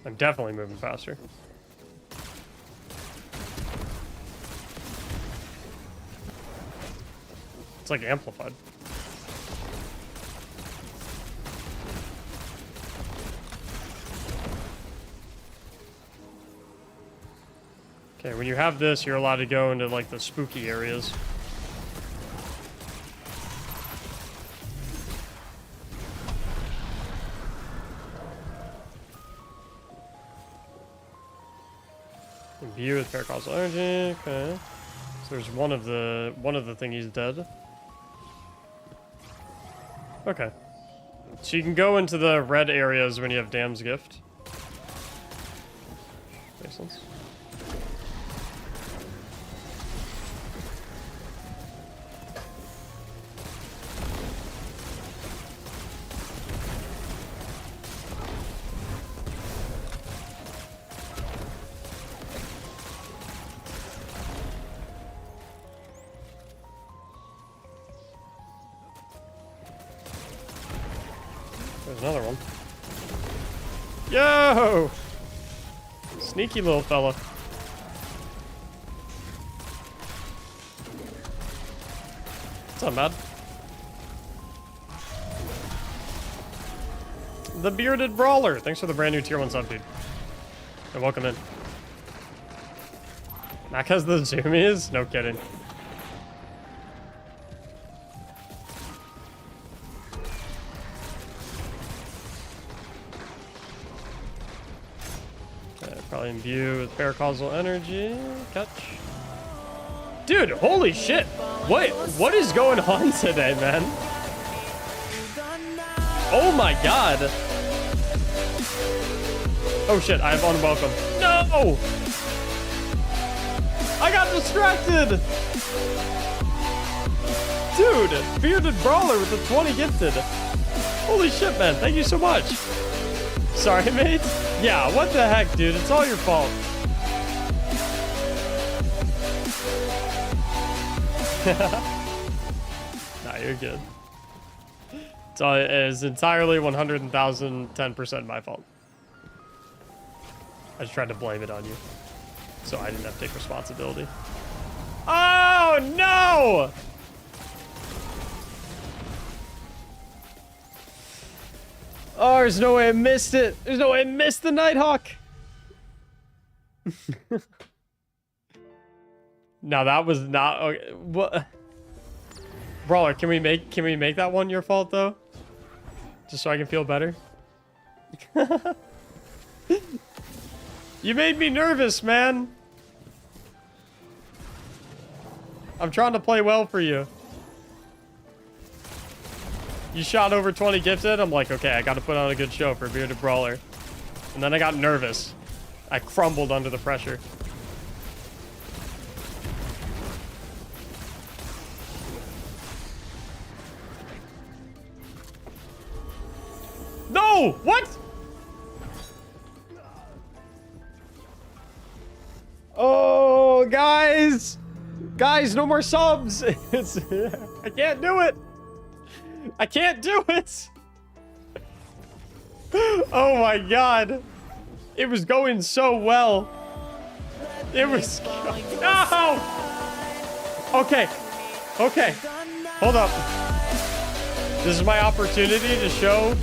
I'm definitely moving faster. It's like amplified. Okay, when you have this, you're allowed to go into like the spooky areas. Imbue with paracausal energy. Okay. So there's one of the thingies dead. Okay. So you can go into the red areas when you have Dam's Gift. Makes sense. There's another one. Yo! Sneaky little fella. What's up, Mad? The Bearded Brawler. Thanks for the brand new tier 1 sub, dude. And welcome in. Mac has the zoomies? No kidding. Probably imbue with paracausal energy. Catch. Dude, holy shit. What is going on today, man? Oh my god. Oh shit, I have unwelcome. No! I got distracted! Dude, Bearded Brawler with the 20 gifted. Holy shit, man. Thank you so much. Sorry, mate. Yeah, what the heck, dude? It's all your fault. Nah, you're good. It's entirely 110% my fault. I just tried to blame it on you, so I didn't have to take responsibility. Oh, no! Oh, there's no way I missed it. There's no way I missed the Nighthawk. Now that was not okay. What? Brawler, can we make that one your fault though? Just so I can feel better. You made me nervous, man. I'm trying to play well for you. You shot over 20 gifted. I'm like, okay, I got to put on a good show for Bearded Brawler. And then I got nervous. I crumbled under the pressure. No! What? Oh, guys! Guys, no more subs! I can't do it! I can't do it! Oh my god. It was going so well. It was... No! Okay. Okay. Hold up. This is my opportunity to show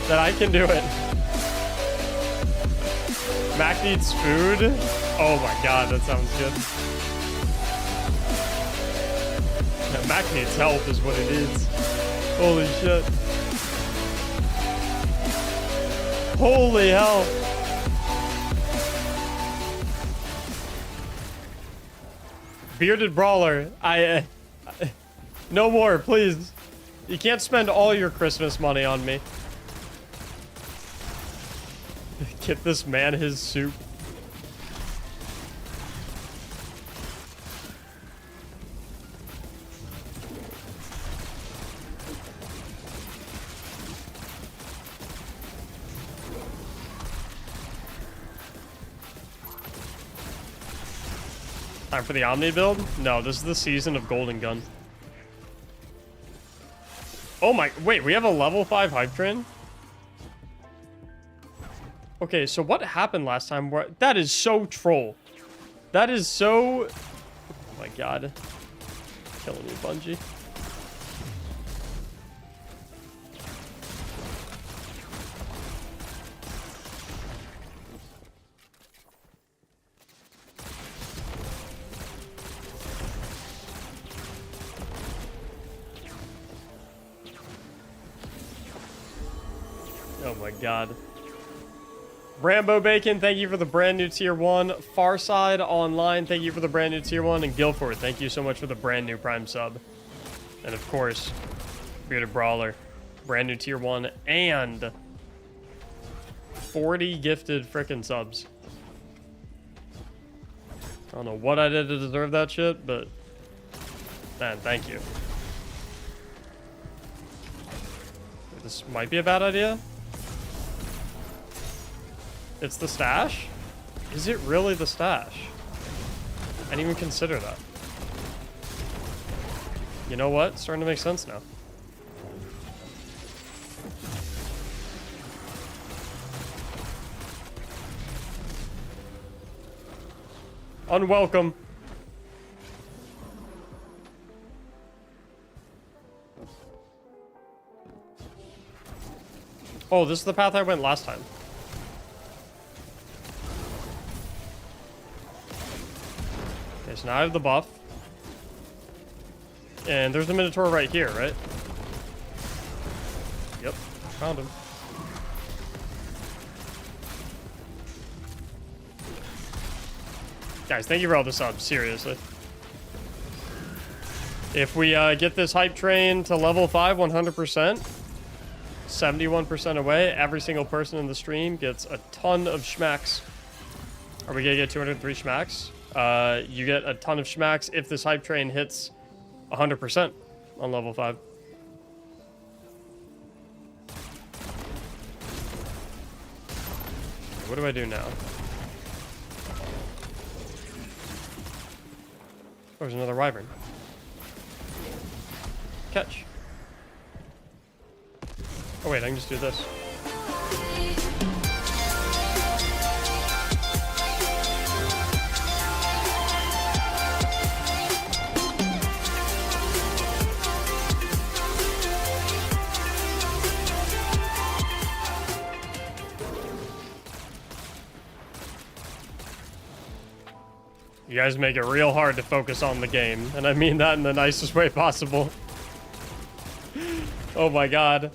that I can do it. Mac needs food? Oh my god, that sounds good. Mac needs help is what it is. Holy shit. Holy hell. Bearded Brawler, no more, please. You can't spend all your Christmas money on me. Get this man his soup. Time for the Omni build? No, this is the season of Golden Gun. Oh my, wait, we have a level 5 hype train? Okay, so what happened last time? That is so troll. That is so... Oh my god. Killing you, Bungie. Oh my god. Rambo Bacon, thank you for the brand new tier 1. Farside Online, thank you for the brand new tier 1. And Guilford, thank you so much for the brand new Prime sub. And of course, Bearded Brawler, brand new tier 1. And 40 gifted frickin' subs. I don't know what I did to deserve that shit, but man, thank you. This might be a bad idea. It's the stash? Is it really the stash? I didn't even consider that. You know what? It's starting to make sense now. Unwelcome. Oh, this is the path I went last time. Okay, so now I have the buff. And there's the Minotaur right here, right? Yep, found him. Guys, thank you for all the subs, seriously. If we get this hype train to level 5 100%, 71% away, every single person in the stream gets a ton of schmacks. Are we gonna get 203 schmacks? You get a ton of schmacks if this hype train hits 100% on level 5. What do I do now? Oh, there's another wyvern. Catch. Oh wait, I can just do this. You guys make it real hard to focus on the game, and I mean that in the nicest way possible. Oh my god.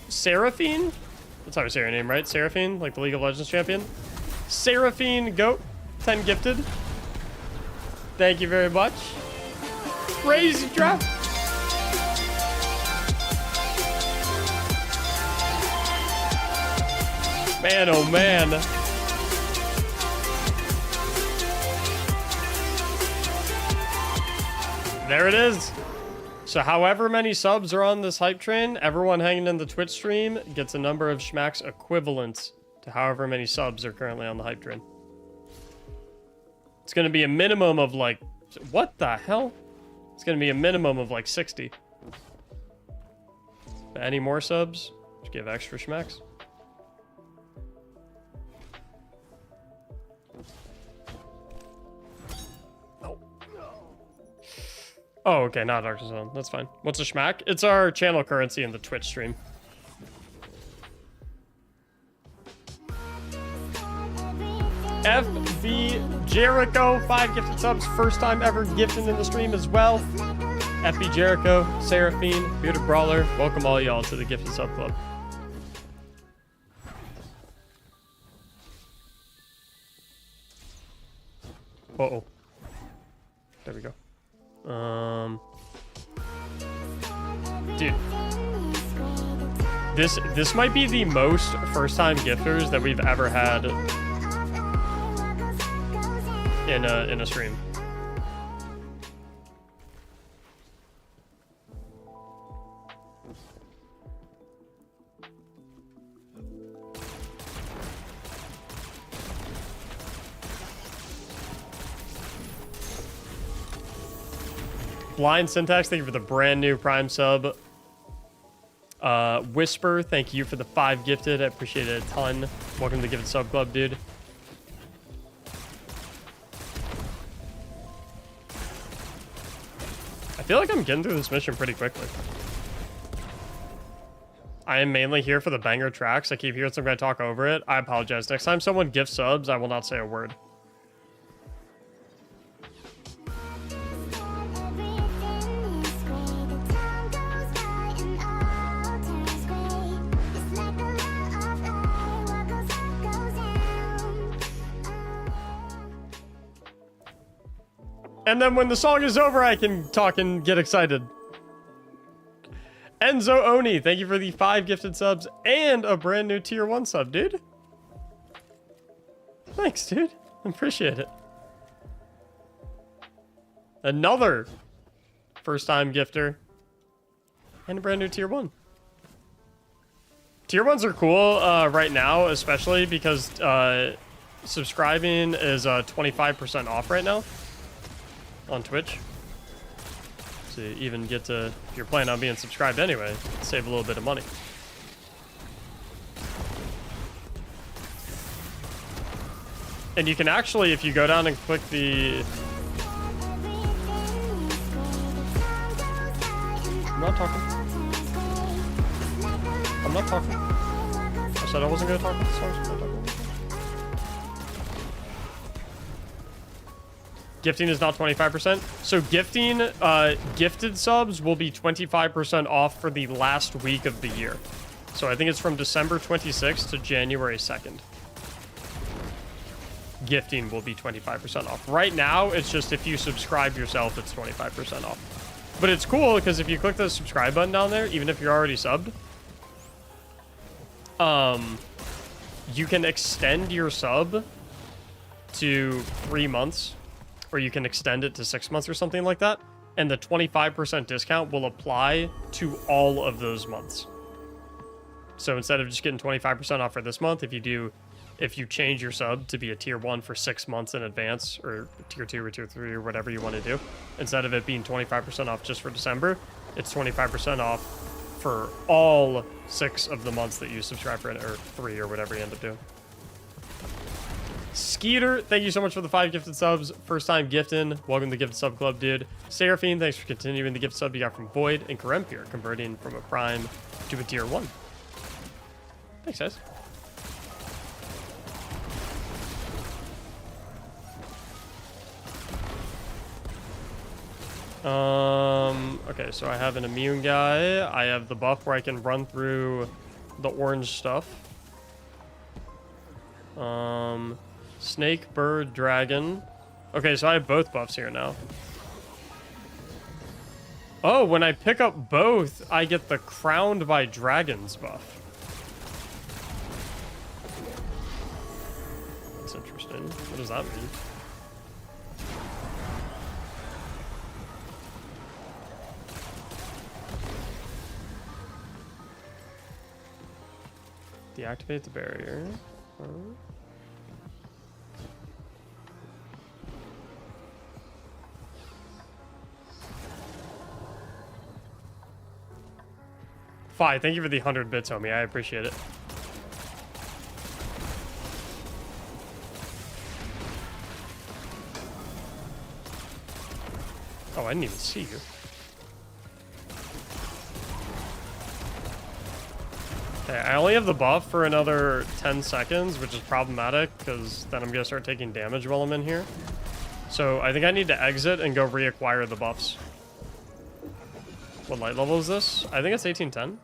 Seraphine? That's how we say her name, right? Seraphine, like the League of Legends champion. Seraphine Goat, 10 gifted. Thank you very much. Crazy drop. Man, oh man. There it is. So however many subs are on this hype train, everyone hanging in the Twitch stream gets a number of schmacks equivalent to however many subs are currently on the hype train. It's going to be a minimum of like... What the hell? It's going to be a minimum of like 60. But any more subs, just give extra schmacks. Oh, okay, not Dark Zone. That's fine. What's a schmack? It's our channel currency in the Twitch stream. FB Jericho, 5 gifted subs. First time ever gifting in the stream as well. FB Jericho, Seraphine, Bearded Brawler. Welcome all y'all to the gifted sub club. Uh-oh. There we go. Dude, this might be the most first-time gifters that we've ever had in a stream. Blind Syntax, thank you for the brand new Prime sub. Whisper, thank you for the 5 gifted. I appreciate it a ton. Welcome to the Gifted Sub Club, dude. I feel like I'm getting through this mission pretty quickly. I am mainly here for the banger tracks. I keep hearing some guy talk over it. I apologize. Next time someone gifts subs, I will not say a word. And then when the song is over, I can talk and get excited. Enzo Oni, thank you for the 5 gifted subs and a brand new tier 1 sub, dude. Thanks, dude. Appreciate it. Another first-time gifter and a brand new tier 1. Tier 1s are cool right now, especially because subscribing is 25% off right now on Twitch. So you even get to, if you're planning on being subscribed anyway, save a little bit of money. And you can actually, if you go down and click the... I'm not talking. I'm not talking. I said I wasn't going to talk about the songs. Gifting is not 25%. So gifting, gifted subs will be 25% off for the last week of the year. So I think it's from December 26th to January 2nd. Gifting will be 25% off. Right now, it's just if you subscribe yourself, it's 25% off. But it's cool because if you click the subscribe button down there, even if you're already subbed, you can extend your sub to 3 months, or you can extend it to 6 months or something like that. And the 25% discount will apply to all of those months. So instead of just getting 25% off for this month, if you change your sub to be a tier 1 for 6 months in advance, or tier 2 or tier 3 or whatever you want to do, instead of it being 25% off just for December, it's 25% off for all 6 of the months that you subscribe for, or 3 or whatever you end up doing. Skeeter, thank you so much for the 5 gifted subs. First time gifting. Welcome to the Gifted Sub Club, dude. Seraphine, thanks for continuing the gift sub you got from Void. And Karempir, converting from a prime to a tier 1. Thanks, guys. Okay, so I have an immune guy. I have the buff where I can run through the orange stuff. Snake, bird, dragon. Okay, so I have both buffs here now. Oh, when I pick up both, I get the crowned by dragons buff. That's interesting. What does that mean? Deactivate the barrier. Fi, thank you for the 100 bits, homie. I appreciate it. Oh, I didn't even see you. Okay, I only have the buff for another 10 seconds, which is problematic, because then I'm going to start taking damage while I'm in here. So I think I need to exit and go reacquire the buffs. What light level is this? I think it's 1810.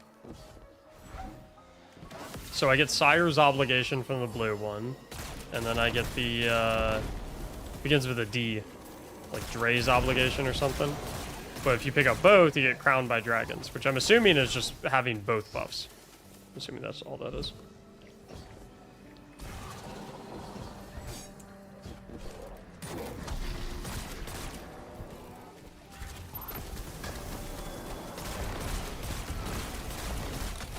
So I get Sire's Obligation from the blue one. And then I get the, begins with a D. Like Dre's Obligation or something. But if you pick up both, you get Crowned by Dragons, which I'm assuming is just having both buffs. I'm assuming that's all that is.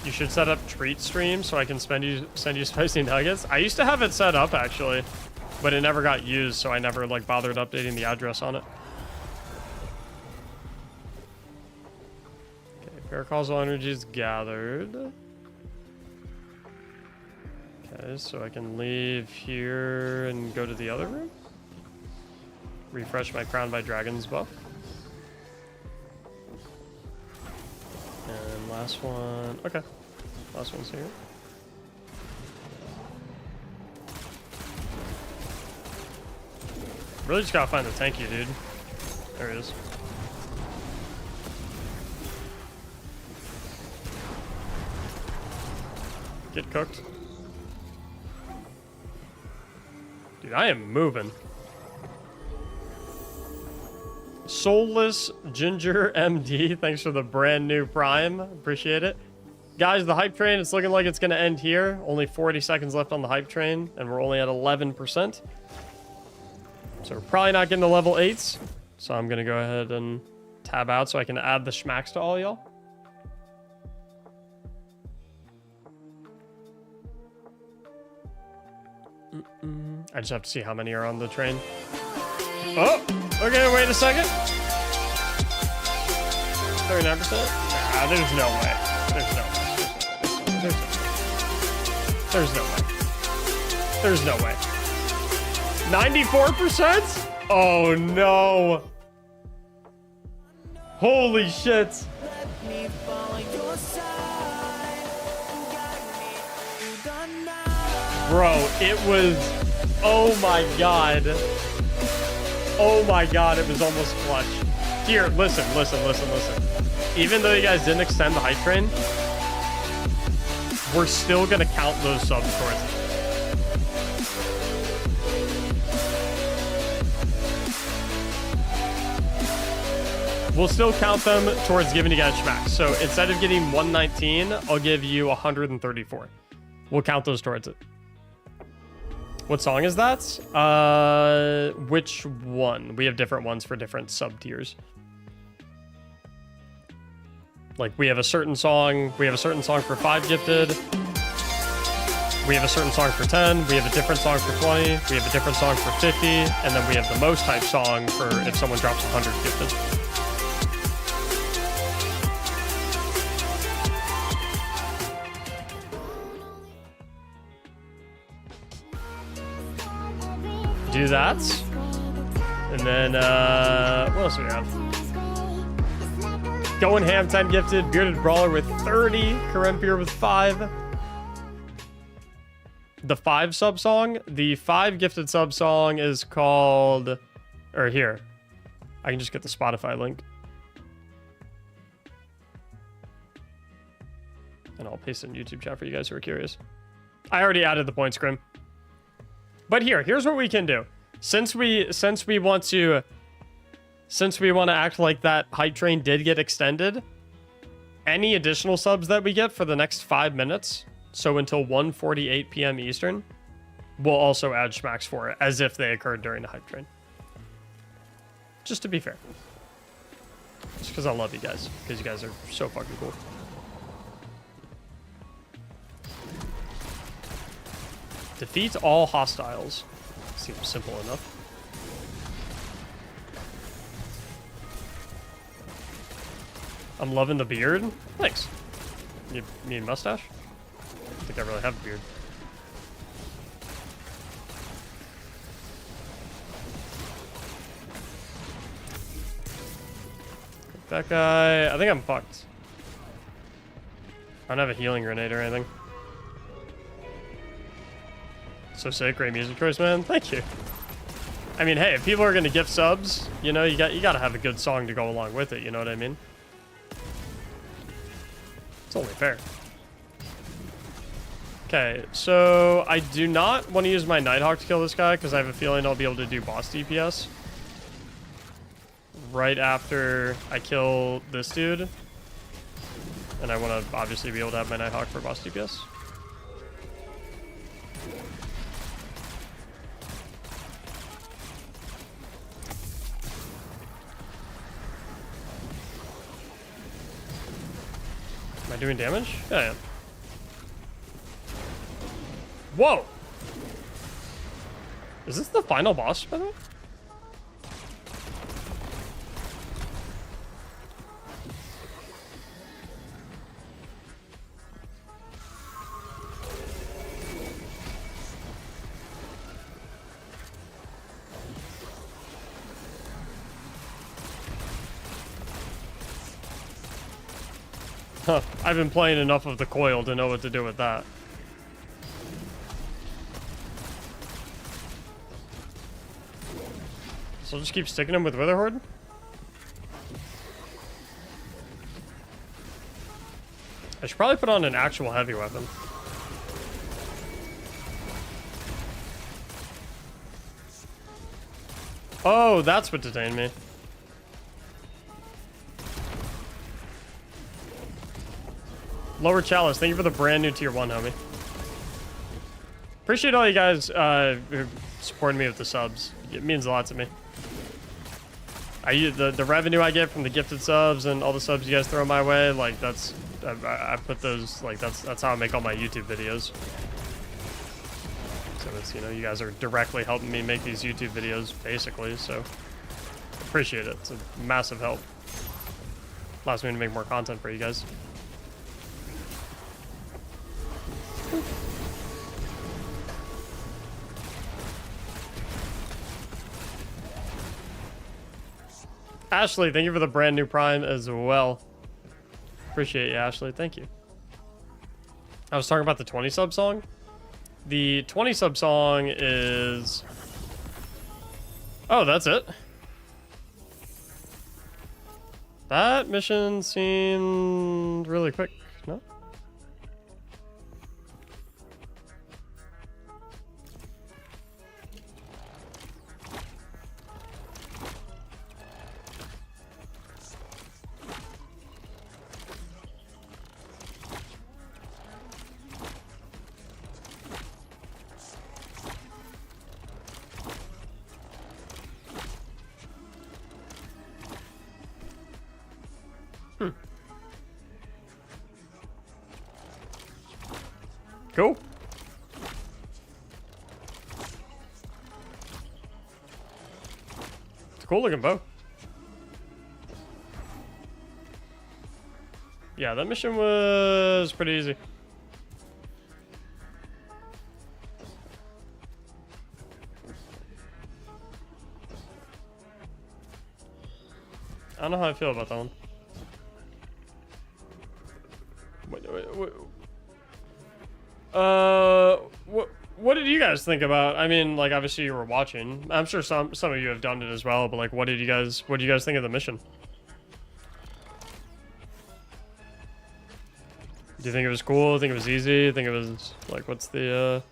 You should set up treat streams so I can send you spicy nuggets. I used to have it set up actually, but it never got used, so I never like bothered updating the address on it. Okay, paracausal energy is gathered. Okay, so I can leave here and go to the other room. Refresh my Crown by Dragons buff. And last one. Okay. Last one's here. Really just gotta find the tanky, dude. There it is. Get cooked. Dude, I am moving. Soulless Ginger MD, thanks for the brand new Prime. Appreciate it. Guys, the hype train, it's looking like it's going to end here. Only 40 seconds left on the hype train, and we're only at 11%. So we're probably not getting to level 8s. So I'm going to go ahead and tab out so I can add the schmacks to all y'all. I just have to see how many are on the train. Oh, okay, wait a second. 39%? Nah, there's no way. There's no way. There's no way. There's no way. 94%? Oh no. Holy shit. Bro, it was, oh my god. Oh my god, it was almost clutch. Here, listen. Even though you guys didn't extend the hype train, we're still gonna count those subs towards it. We'll still count them towards giving you guys schmacks. So instead of getting 119, I'll give you 134. We'll count those towards it. What song is that? Which one? We have different ones for different sub tiers. Like we have a certain song. We have a certain song for 5 gifted. We have a certain song for 10. We have a different song for 20. We have a different song for 50. And then we have the most hype song for if someone drops 100 gifted. Do that. And then, what else do we have? Going Ham 10 gifted. Bearded Brawler with 30. Karempier with 5. The 5 sub song. The 5 gifted sub song is called... Or here. I can just get the Spotify link. And I'll paste it in YouTube chat for you guys who are curious. I already added the point scrim. But here's what we can do. Since we want to act like that hype train did get extended, any additional subs that we get for the next 5 minutes, so until 1:48 p.m. Eastern, we'll also add schmacks for it as if they occurred during the hype train. Just to be fair. Just because I love you guys, because you guys are so fucking cool. Defeat all hostiles. Seems simple enough. I'm loving the beard. Thanks. You need a mustache? I don't think I really have a beard. That guy... I think I'm fucked. I don't have a healing grenade or anything. So sick, great music choice, man. Thank you. I mean, hey, if people are gonna gift subs, you know, you gotta have a good song to go along with it. You know what I mean? It's only fair. Okay, so I do not want to use my Nighthawk to kill this guy because I have a feeling I'll be able to do boss DPS right after I kill this dude, and I want to obviously be able to have my Nighthawk for boss DPS. Am I doing damage? Yeah, I am. Whoa! Is this the final boss, by the way? Huh, I've been playing enough of the coil to know what to do with that. So I'll just keep sticking him with Witherhoard. I should probably put on an actual heavy weapon. Oh, that's what detained me. Lower Chalice, thank you for the brand new tier 1, homie. Appreciate all you guys who supporting me with the subs. It means a lot to me. I use the revenue I get from the gifted subs and all the subs you guys throw my way. Like that's I put those, like that's how I make all my YouTube videos. So it's, you know, you guys are directly helping me make these YouTube videos basically. So appreciate it. It's a massive help. Allows me to make more content for you guys. Ashley, thank you for the brand new Prime as well. Appreciate you, Ashley. Thank you. I was talking about the 20 sub song. The 20 sub song is... Oh, that's it? That mission seemed really quick, no? Cool. It's a cool looking bow. Yeah, that mission was pretty easy. I don't know how I feel about that one. What did you guys think about? I mean, like, obviously you were watching. I'm sure some of you have done it as well, but like, what do you guys think of the mission? Do you think it was cool? Think it was easy? Think it was like, what's the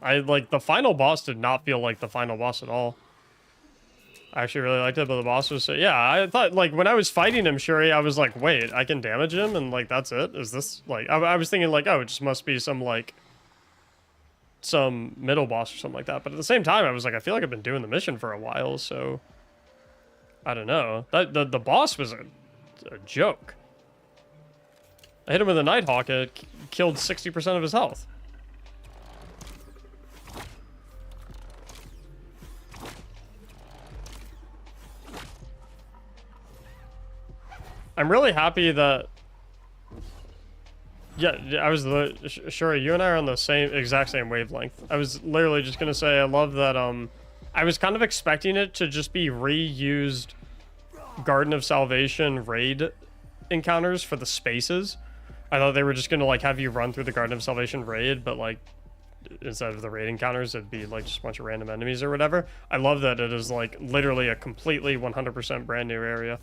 I like the final boss did not feel like the final boss at all. I actually really liked it, but the boss was yeah, I thought like when I was fighting him, Shuri, I was like, wait, I can damage him and like that's it? Is this like I was thinking like, oh, it just must be some like some middle boss or something like that. But at the same time, I was like, I feel like I've been doing the mission for a while, so I don't know. That the boss was a joke. I hit him with a Nighthawk, it killed 60% of his health. I'm really happy that yeah, I was sure you and I are on the exact same wavelength. I was literally just gonna say I love that I was kind of expecting it to just be reused Garden of Salvation raid encounters for the spaces. I thought they were just gonna like have you run through the Garden of Salvation raid, but like instead of the raid encounters, it'd be like just a bunch of random enemies or whatever. I love that it is like literally a completely 100% brand new area.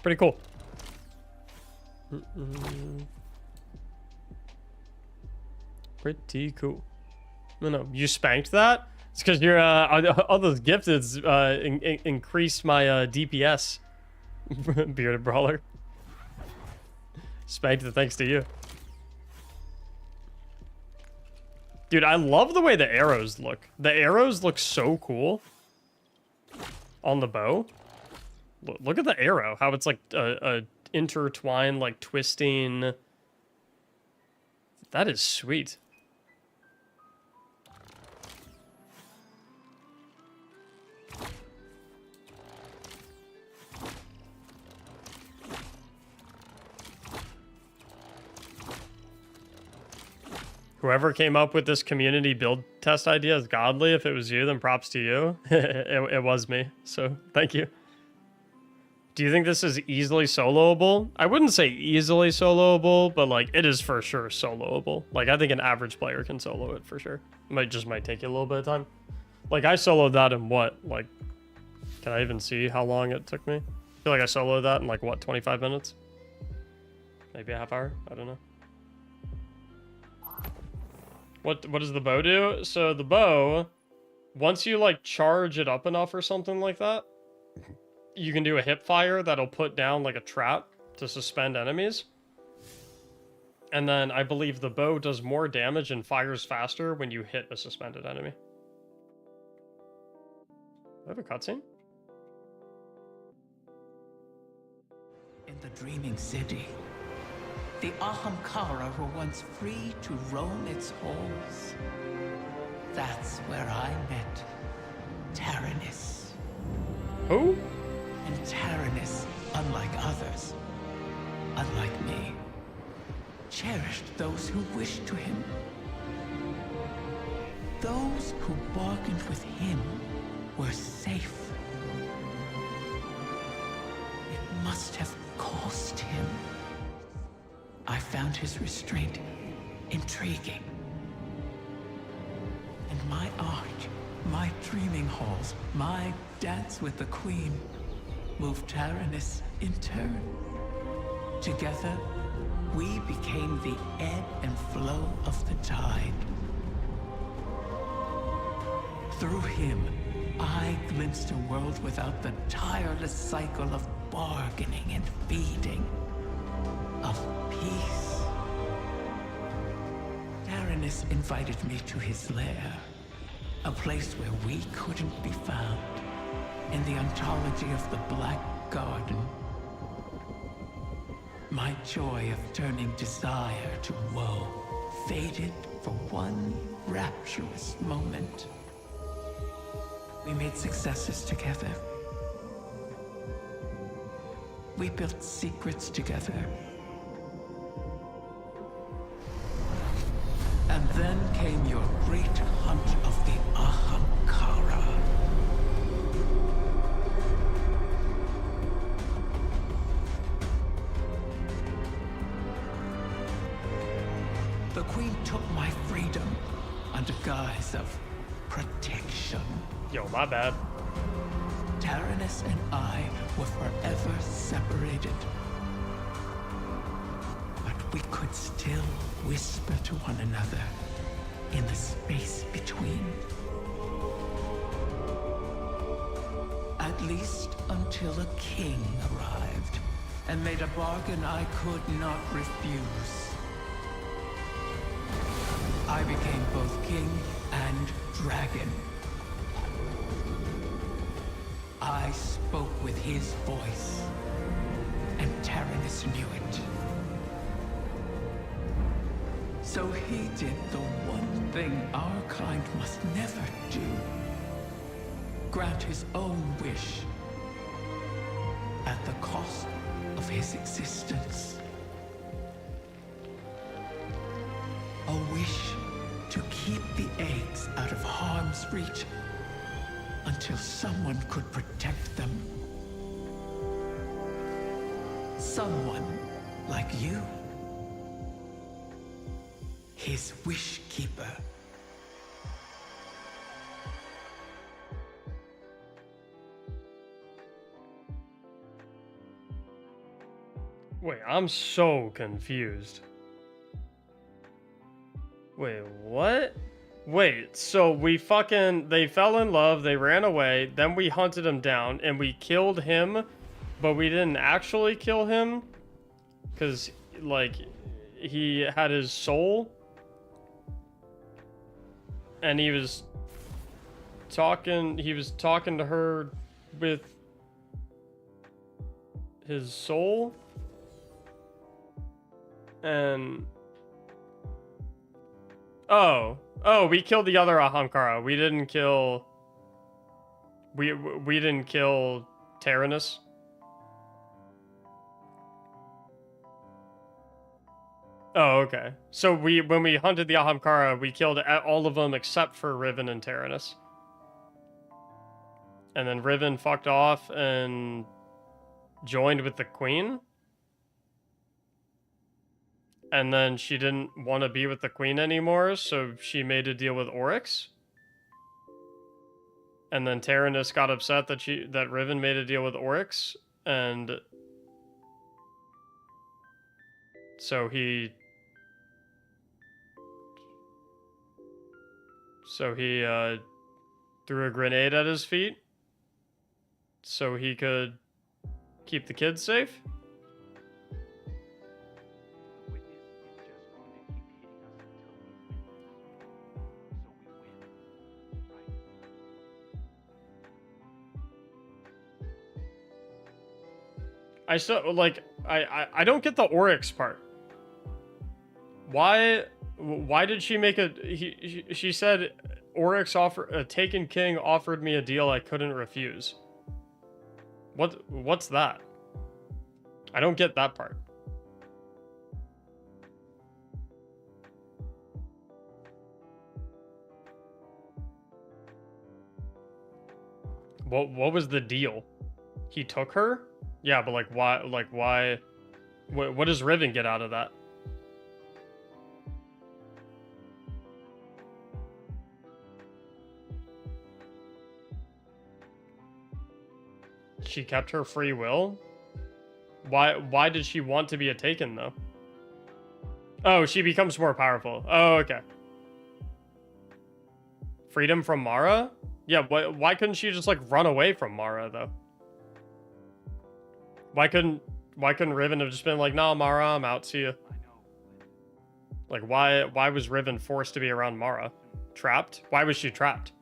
Pretty cool. Pretty cool. No, you spanked that? It's because you're all those gifteds increased my DPS. Bearded brawler. Spanked it thanks to you. Dude, I love the way the arrows look. The arrows look so cool on the bow. Look at the arrow, how it's like a intertwined, like twisting. That is sweet. Whoever came up with this community build test idea is godly. If it was you, then props to you. It was me, so thank you. Do you think this is easily soloable? I wouldn't say easily soloable, but like it is for sure soloable. Like I think an average player can solo it for sure. Might take you a little bit of time. Like I soloed that in what? Like, can I even see how long it took me? I feel like I soloed that in like what, 25 minutes? Maybe a half hour? I don't know. What does the bow do? So the bow, once you like charge it up enough or something like that, you can do a hip fire that'll put down like a trap to suspend enemies. And then I believe the bow does more damage and fires faster when you hit a suspended enemy. Do I have a cutscene? In the dreaming city, the Ahamkara were once free to roam its halls. That's where I met Taranis. Who? And Taranis, unlike others, unlike me, cherished those who wished to him. Those who bargained with him were safe. It must have cost him. I found his restraint intriguing. And my art, my dreaming halls, my dance with the queen, moved Taranis in turn. Together, we became the ebb and flow of the tide. Through him, I glimpsed a world without the tireless cycle of bargaining and feeding, of peace Taranis invited me to his lair, a place where we couldn't be found, in the ontology of the Black Garden. My joy of turning desire to woe faded for one rapturous moment. We made successes together. We built secrets together. And then came your great hunt of the Ahamkara. The Queen took my freedom under guise of protection. Yo, my bad. Taranis and I were forever separated. But we could still whisper to one another in the space between. At least until a king arrived and made a bargain I could not refuse. I became both king and dragon. I spoke with his voice, and Taranis knew it. So he did the one thing our kind must never do. Grant his own wish at the cost of his existence. A wish to keep the eggs out of harm's reach until someone could protect them. Someone like you. His wish keeper. Wait, I'm so confused. Wait, what? Wait, so they fell in love, they ran away, then we hunted him down, and we killed him, but we didn't actually kill him? Because, like, he had his soul? And he was talking to her with his soul? And... Oh, we killed the other Ahamkara. We didn't kill... We didn't kill Taranis. Oh, okay. So when we hunted the Ahamkara, we killed all of them except for Riven and Taranis. And then Riven fucked off and joined with the Queen. And then she didn't want to be with the Queen anymore, so she made a deal with Oryx. And then Taranis got upset that Riven made a deal with Oryx, and so he threw a grenade at his feet so he could keep the kids safe. I still, like, I don't get the Oryx part. Why did she make she said Oryx Taken King offered me a deal I couldn't refuse. What's that? I don't get that part. What was the deal? He took her? Yeah, but like why what does Riven get out of that? She kept her free will? Why did she want to be a Taken though? Oh, she becomes more powerful. Oh, okay. Freedom from Mara? Yeah, why couldn't she just like run away from Mara though? Why couldn't Riven have just been like, nah, Mara, I'm out, see ya? Like, why was Riven forced to be around Mara? Trapped? Why was she trapped?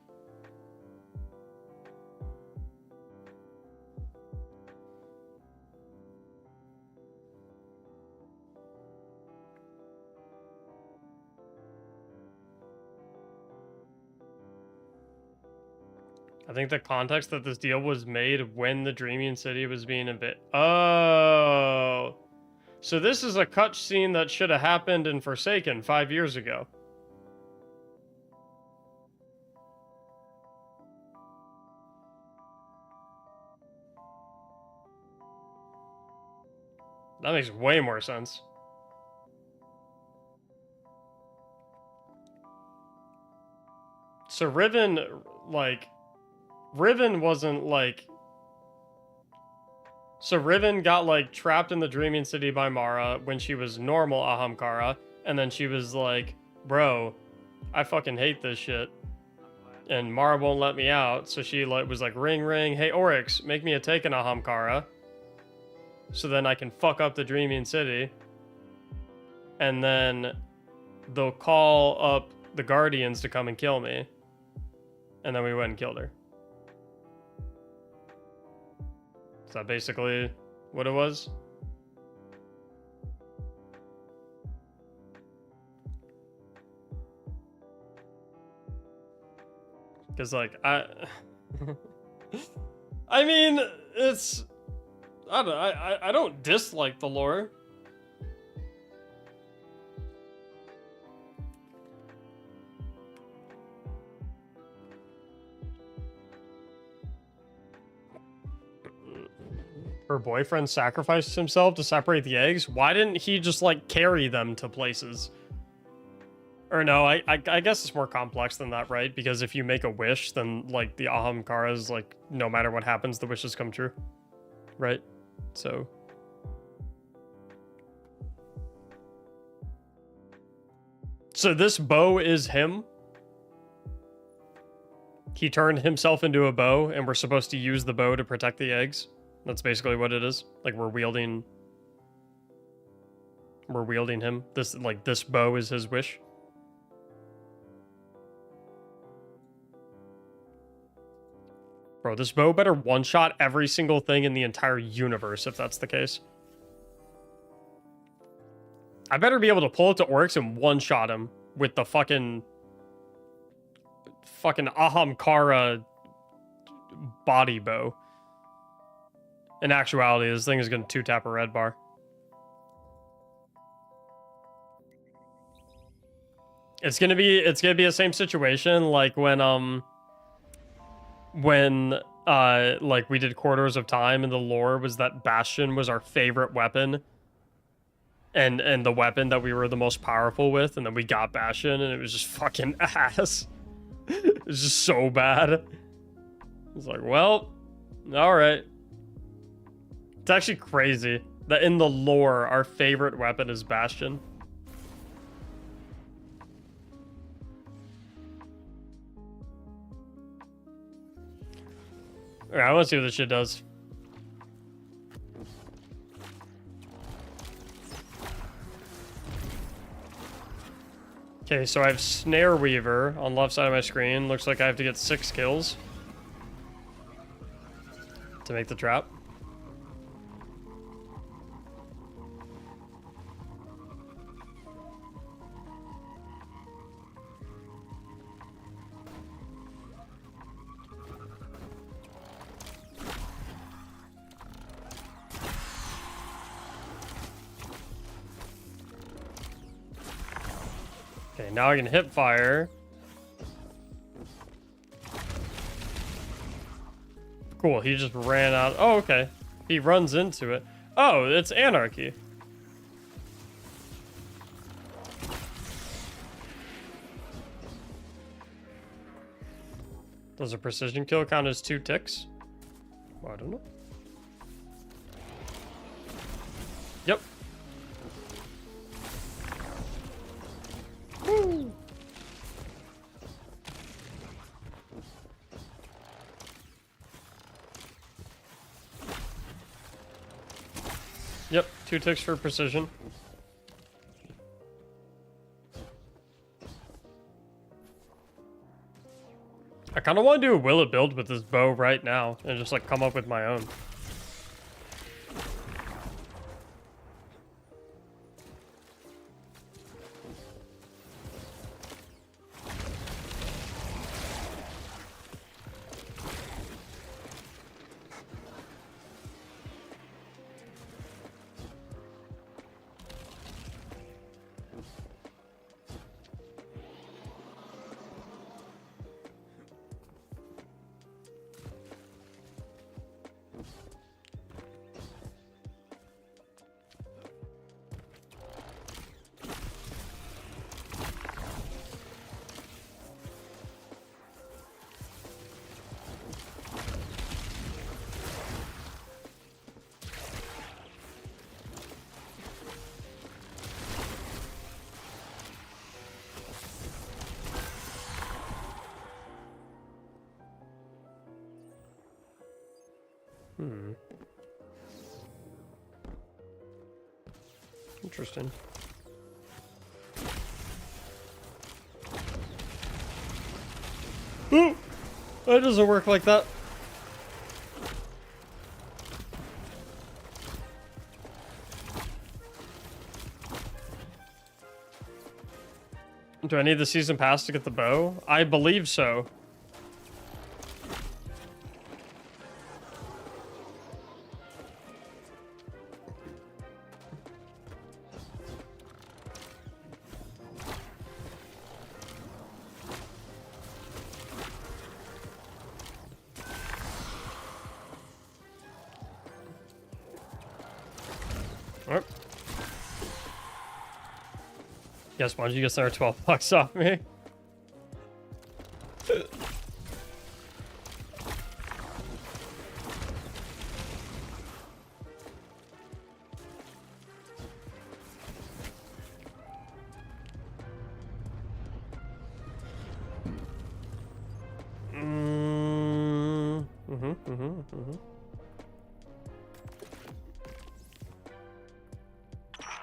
I think the context that this deal was made when the Dreaming City was being invaded. Oh. So this is a cutscene that should have happened in Forsaken 5 years ago. That makes way more sense. So Riven, like... Riven wasn't, like... So Riven got, like, trapped in the Dreaming City by Mara when she was normal Ahamkara, and then she was like, bro, I fucking hate this shit. And Mara won't let me out, so she was like, ring, ring, hey, Oryx, make me a taken Ahamkara, so then I can fuck up the Dreaming City. And then they'll call up the Guardians to come and kill me. And then we went and killed her. Is that basically what it was? Because, like, I mean, it's... I don't dislike the lore. Her boyfriend sacrificed himself to separate the eggs? Why didn't he just, like, carry them to places? Or no, I guess it's more complex than that, right? Because if you make a wish, then, like, the Ahamkaras, like, no matter what happens, the wishes come true. Right? So... So this bow is him? He turned himself into a bow, and we're supposed to use the bow to protect the eggs? That's basically what it is. Like, we're wielding him. This bow is his wish. Bro, this bow better one-shot every single thing in the entire universe if that's the case. I better be able to pull it to Oryx and one-shot him with the fucking Ahamkara body bow. In actuality, this thing is going to two-tap a red bar. It's gonna be the same situation like when like we did Quarters of Time, and the lore was that Bastion was our favorite weapon. And the weapon that we were the most powerful with, and then we got Bastion, and it was just fucking ass. It was just so bad. It's like, well, alright. It's actually crazy that in the lore, our favorite weapon is Bastion. Alright, I want to see what this shit does. Okay, so I have Snare Weaver on the left side of my screen. Looks like I have to get 6 kills to make the trap. Okay, now I can hip fire. Cool, he just ran out. Oh, okay. He runs into it. Oh, it's Anarchy. Does a precision kill count as 2 ticks? Well, I don't know. Yep. Woo. Yep, 2 ticks for precision. kind of want to do a will it build with this bow right now and just like come up with my own. Interesting. Ooh! That doesn't work like that. Do I need the season pass to get the bow? I believe so. Alright. Guess why don't you get another 12 bucks off me?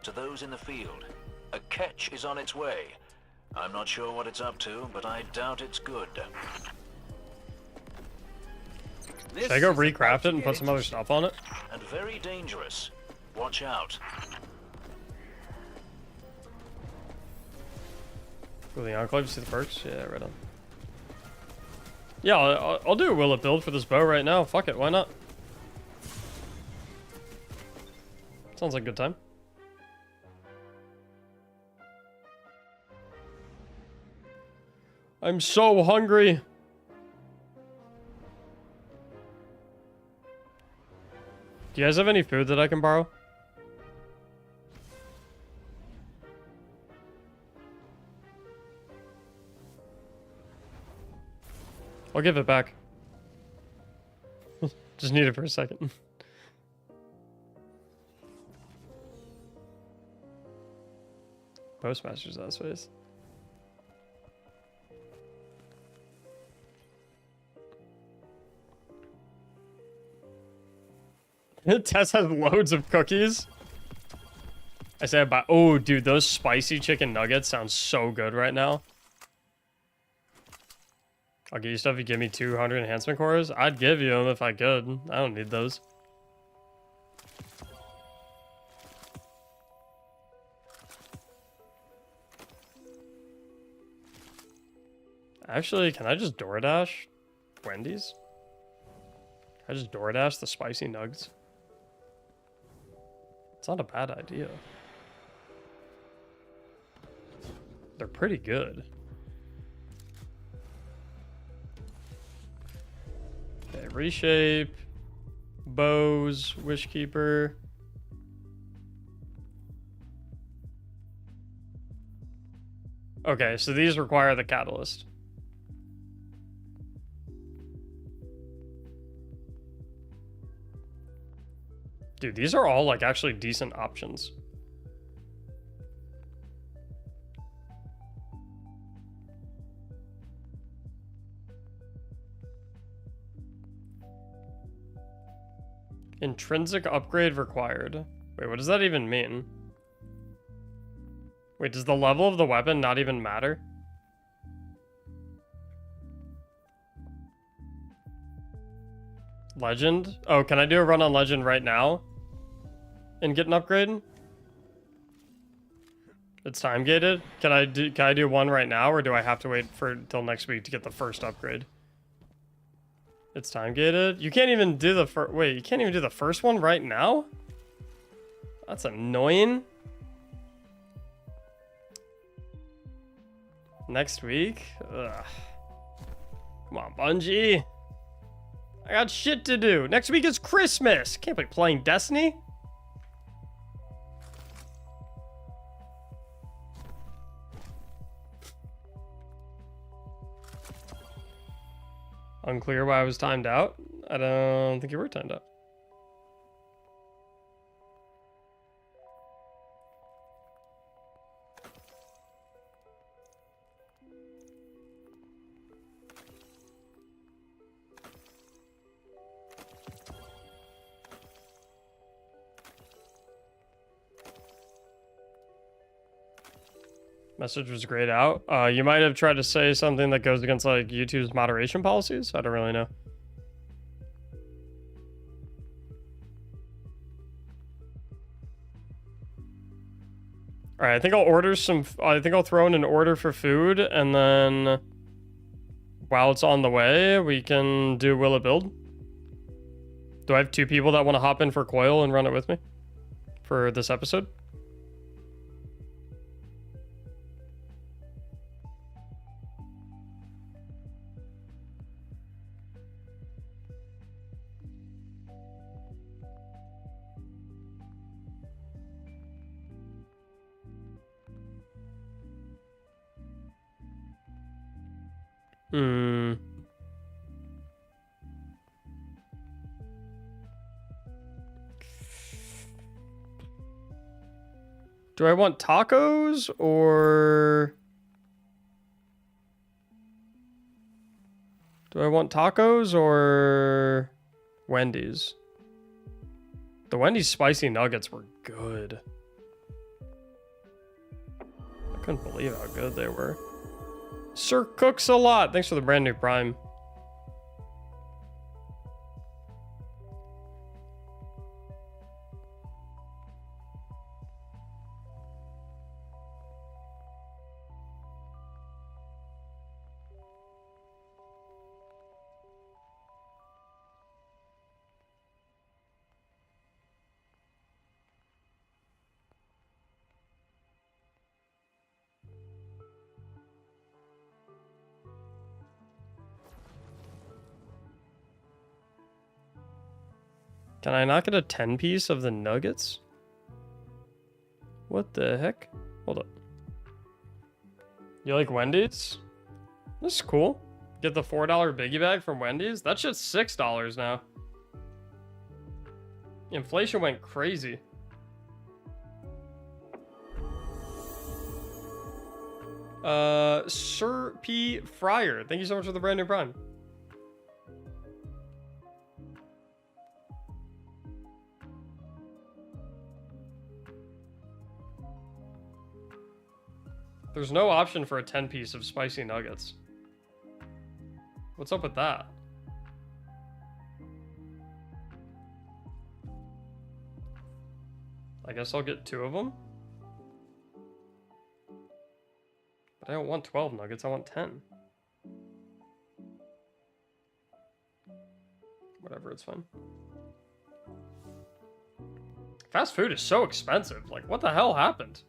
To those in the field, a catch is on its way. I'm not sure what it's up to, but I doubt it's good. Should I go recraft it and put some other stuff on it? And very dangerous. Watch out. Will the Enclave see the perks? Yeah, right on. Yeah, I'll do a will it build for this bow right now. Fuck it, why not? Sounds like a good time. I'm so hungry. Do you guys have any food that I can borrow? I'll give it back. Just need it for a second. Postmaster's ass face. Tess has loads of cookies. I said, but oh, dude, those spicy chicken nuggets sound so good right now. I'll give you stuff. You give me 200 enhancement cores. I'd give you them if I could. I don't need those. Actually, can I just DoorDash Wendy's? Can I just DoorDash the spicy nugs? It's not a bad idea. They're pretty good. Okay, reshape, bows, Wishkeeper. Okay, so these require the catalyst. Dude, these are all like actually decent options. Intrinsic upgrade required. Wait, what does that even mean? Wait, does the level of the weapon not even matter? Legend? Oh, can I do a run on Legend right now? And get an upgrade? It's time gated? Can I do one right now, or do I have to wait for till next week to get the first upgrade? It's time gated? You can't even do the first... Wait, you can't even do the first one right now? That's annoying. Next week? Ugh. Come on, Bungie. I got shit to do. Next week is Christmas. Can't be playing Destiny. Unclear why I was timed out. I don't think you were timed out. Message was grayed out. You might have tried to say something that goes against like YouTube's moderation policies. I don't really know. All right, I think I'll order some. I think I'll throw in an order for food, and then while it's on the way, we can do Will It Build. Do I have 2 people that want to hop in for Coil and run it with me for this episode? Hmm. Do I want tacos or... Do I want tacos or Wendy's? The Wendy's spicy nuggets were good. I couldn't believe how good they were. Sir Cooks a lot. Thanks for the brand new Prime. Can I not get a 10 piece of the nuggets? What the heck? Hold up. You like Wendy's? This is cool. Get the $4 biggie bag from Wendy's? That shit's $6 now. Inflation went crazy. Sir P. Fryer. Thank you so much for the brand new Prime. There's no option for a 10 piece of spicy nuggets. What's up with that? I guess I'll get 2 of them. But I don't want 12 nuggets, I want 10. Whatever, it's fine. Fast food is so expensive. Like, what the hell happened?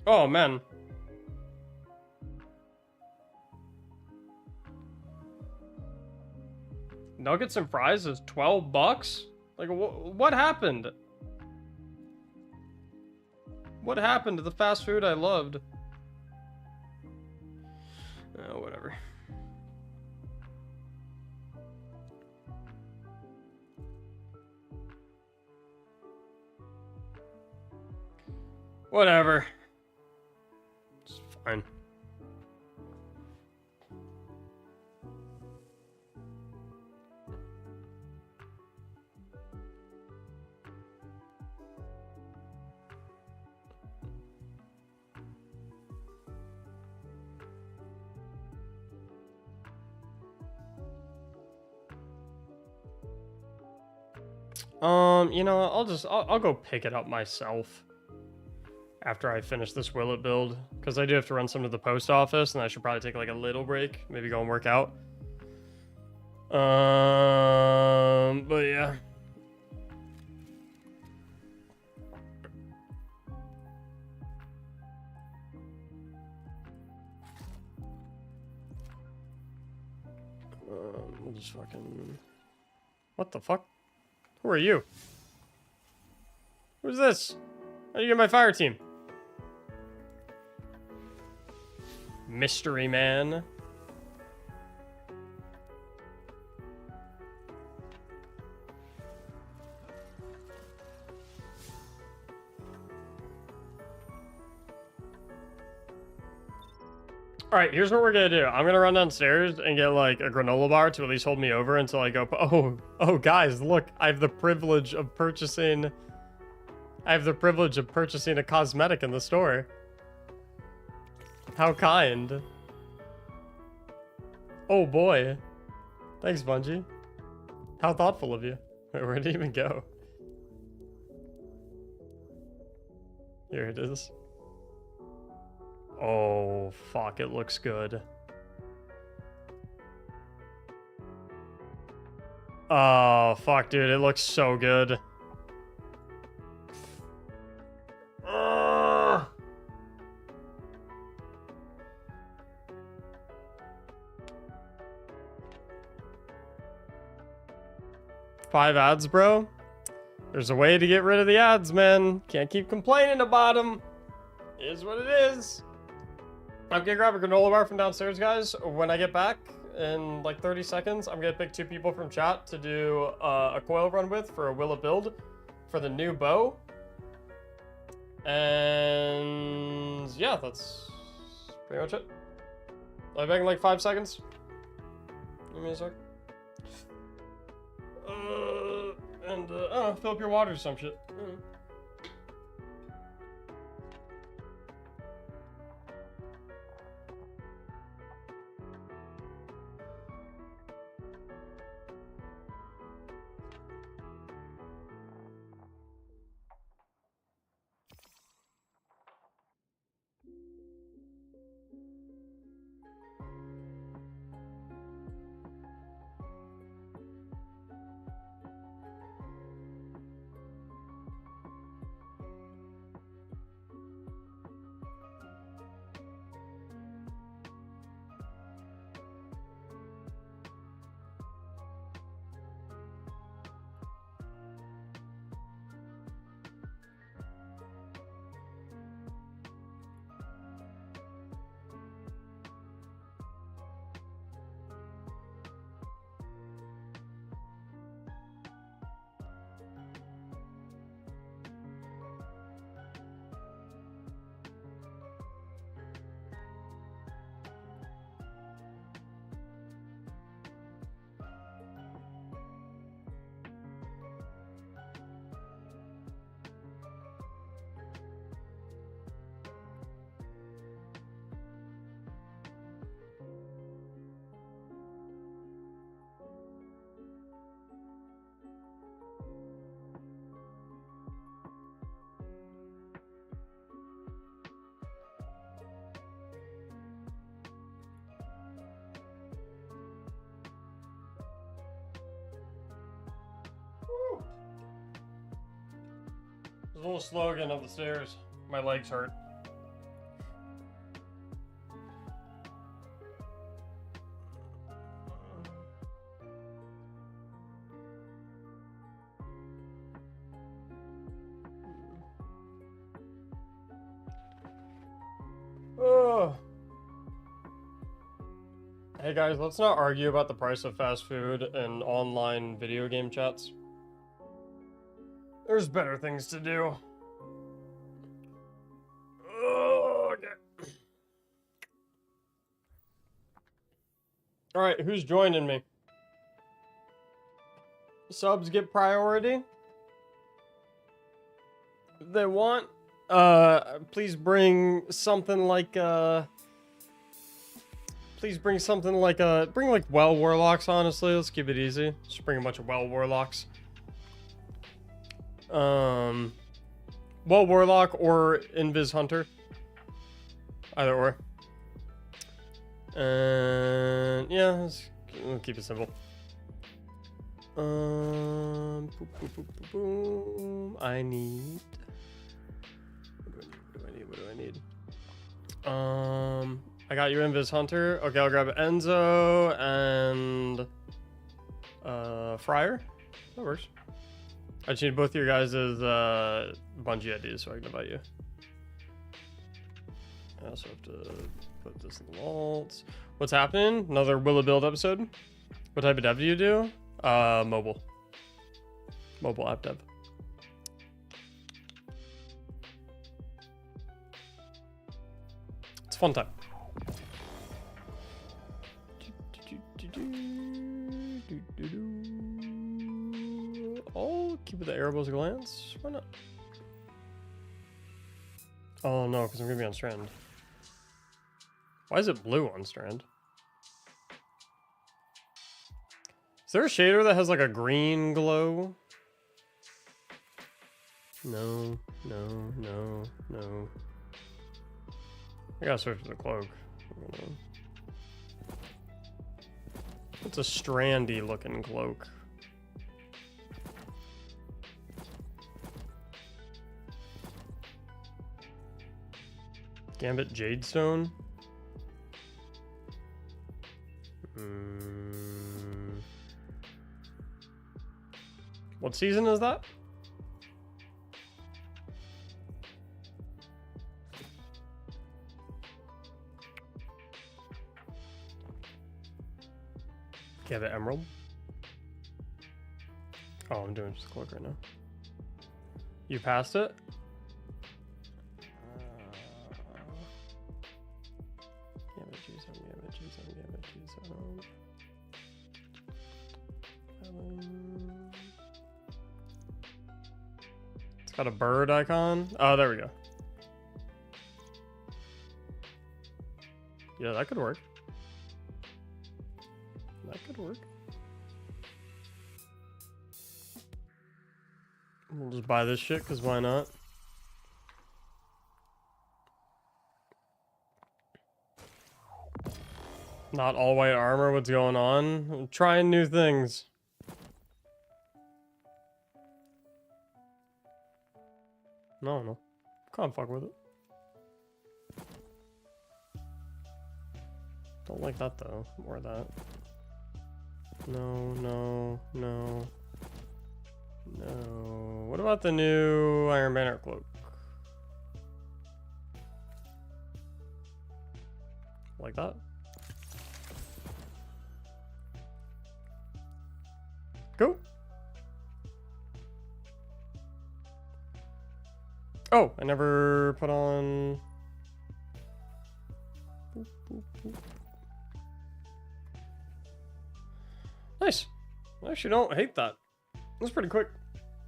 Oh, man. Nuggets and fries is 12 bucks? Like, what happened? What happened to the fast food I loved? Oh, whatever. Whatever. It's fine. You know, I'll go pick it up myself after I finish this Will It build, because I do have to run some to the post office, and I should probably take like a little break, maybe go and work out. But yeah. We'll just fucking... What the fuck? Who are you? Who's this? How do you get my fire team? Mystery man. All right, here's what we're gonna do. I'm gonna run downstairs and get like a granola bar to at least hold me over until I go. Oh, guys, look! I have the privilege of purchasing. I have the privilege of purchasing a cosmetic in the store. How kind. Oh boy. Thanks, Bungie. How thoughtful of you. Wait, where'd it even go? Here it is. Oh, fuck, it looks good. Oh, fuck, dude, it looks so good. Ugh. Five ads, bro? There's a way to get rid of the ads, man. Can't keep complaining about them. Is what it is. I'm gonna grab a granola bar from downstairs, guys. When I get back in like 30 seconds, I'm gonna pick 2 people from chat to do a coil run with for a Will It build for the new bow. And yeah, that's pretty much it. I'll be back in like 5 seconds. Give me a sec. Fill up your water or some shit. There's a little slogan up the stairs. My legs hurt. Oh. Hey guys, let's not argue about the price of fast food and online video game chats. There's better things to do. Oh, okay. All right, who's joining me? Subs get priority. If they want, please bring something like bring like well warlocks, honestly. Let's keep it easy. Just bring a bunch of well warlocks. Well, Warlock or Invis Hunter. Either or. And yeah, we'll keep it simple. Boom, boom, boom, boom, boom. I need. What do I need? I got your Invis Hunter. Okay, I'll grab Enzo and Friar. That works. I just need both of your guys' Bungie IDs so I can invite you. I also have to put this in the vaults. What's happening? Another Will It Build episode? What type of dev do you do? Mobile. Mobile app dev. It's a fun time. Oh, keep it the Erebos glance. Why not? Oh no, because I'm gonna be on Strand. Why is it blue on Strand? Is there a shader that has like a green glow? No, no, no, no. I gotta switch to the cloak. It's a strandy looking cloak. Gambit Jadestone. What season is that? Gambit Emerald. Oh, I'm doing just a cloak right now. You passed it? It's got a bird icon. Oh, there we go. Yeah, that could work. That could work. We'll just buy this shit, because why not? Not all white armor, what's going on? I'm trying new things. No. Can't fuck with it. Don't like that though. More of that. No. What about the new Iron Banner cloak? Like that? Go. Oh, I never put on. Boop, boop, boop. Nice. I actually don't hate that. That's pretty quick.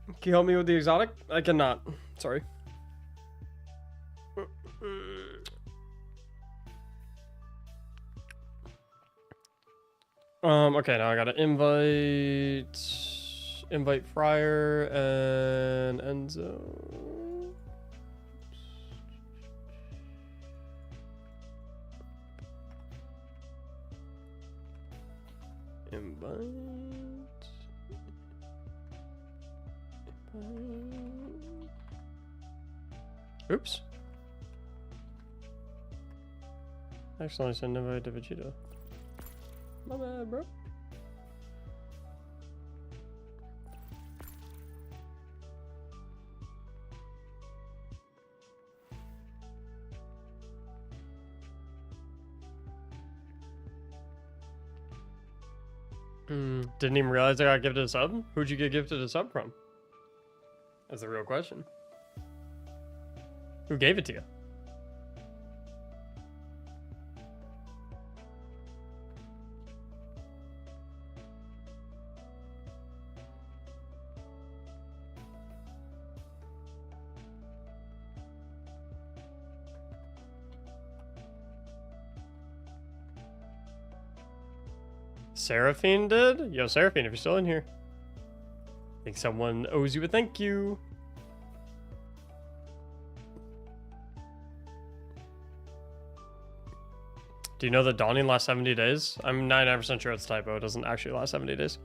Can you help me with the exotic? I cannot. Sorry. Okay, now I gotta invite Friar and Enzo. Oops. I accidentally sent an invite to Vegeta. My bad, bro. Didn't even realize I got gifted a sub? Who'd you get gifted a sub from? That's the real question. Who gave it to you? Seraphine did? Yo, Seraphine, if you're still in here. I think someone owes you a thank you. Do you know that dawning lasts 70 days? I'm 99% sure it's a typo. It doesn't actually last 70 days.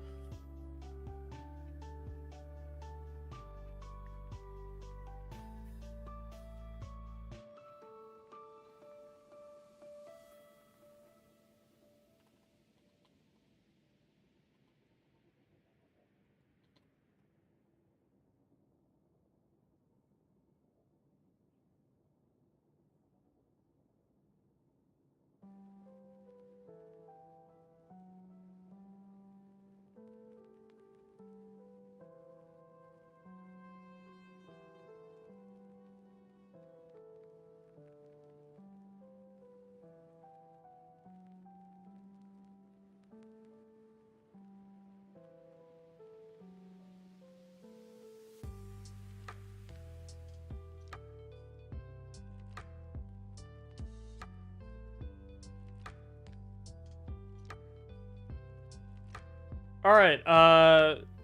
All right,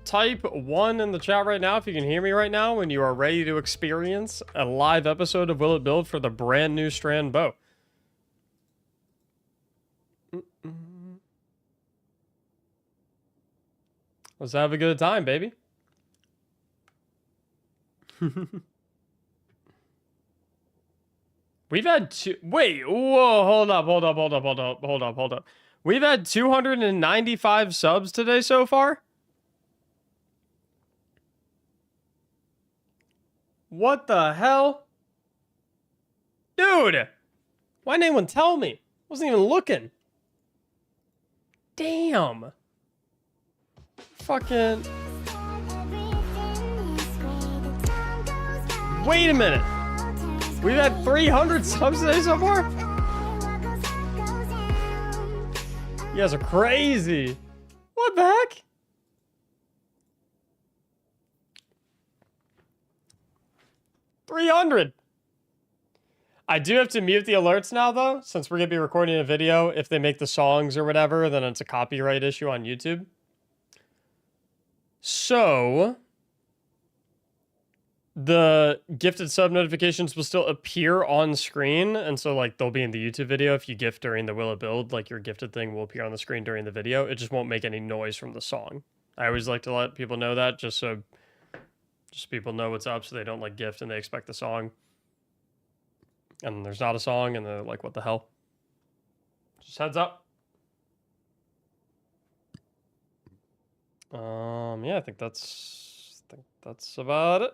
type 1 in the chat right now if you can hear me right now when you are ready to experience a live episode of Will It Build for the brand new Strand bow. Let's have a good time, baby. We've had wait, whoa, hold up. We've had 295 subs today so far? What the hell? Dude! Why didn't anyone tell me? Wasn't even looking. Damn. Fucking... Wait a minute. We've had 300 subs today so far? You guys are crazy. What the heck? $300. I do have to mute the alerts now, though, since we're going to be recording a video. If they make the songs or whatever, then it's a copyright issue on YouTube. So, the gifted sub notifications will still appear on screen, and so like they'll be in the YouTube video. If you gift during the Will It Build, like your gifted thing will appear on the screen during the video. It just won't make any noise from the song. I always like to let people know that, just people know what's up, so they don't like gift and they expect the song, and there's not a song, and they're like, what the hell? Just heads up. Yeah, I think that's about it.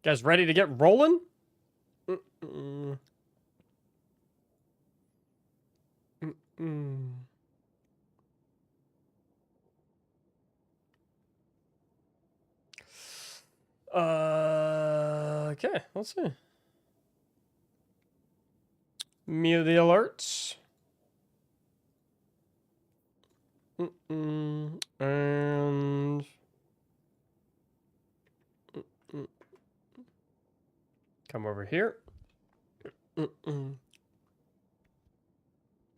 Guys ready to get rolling? Okay, let's see. Mute the alerts. And come over here.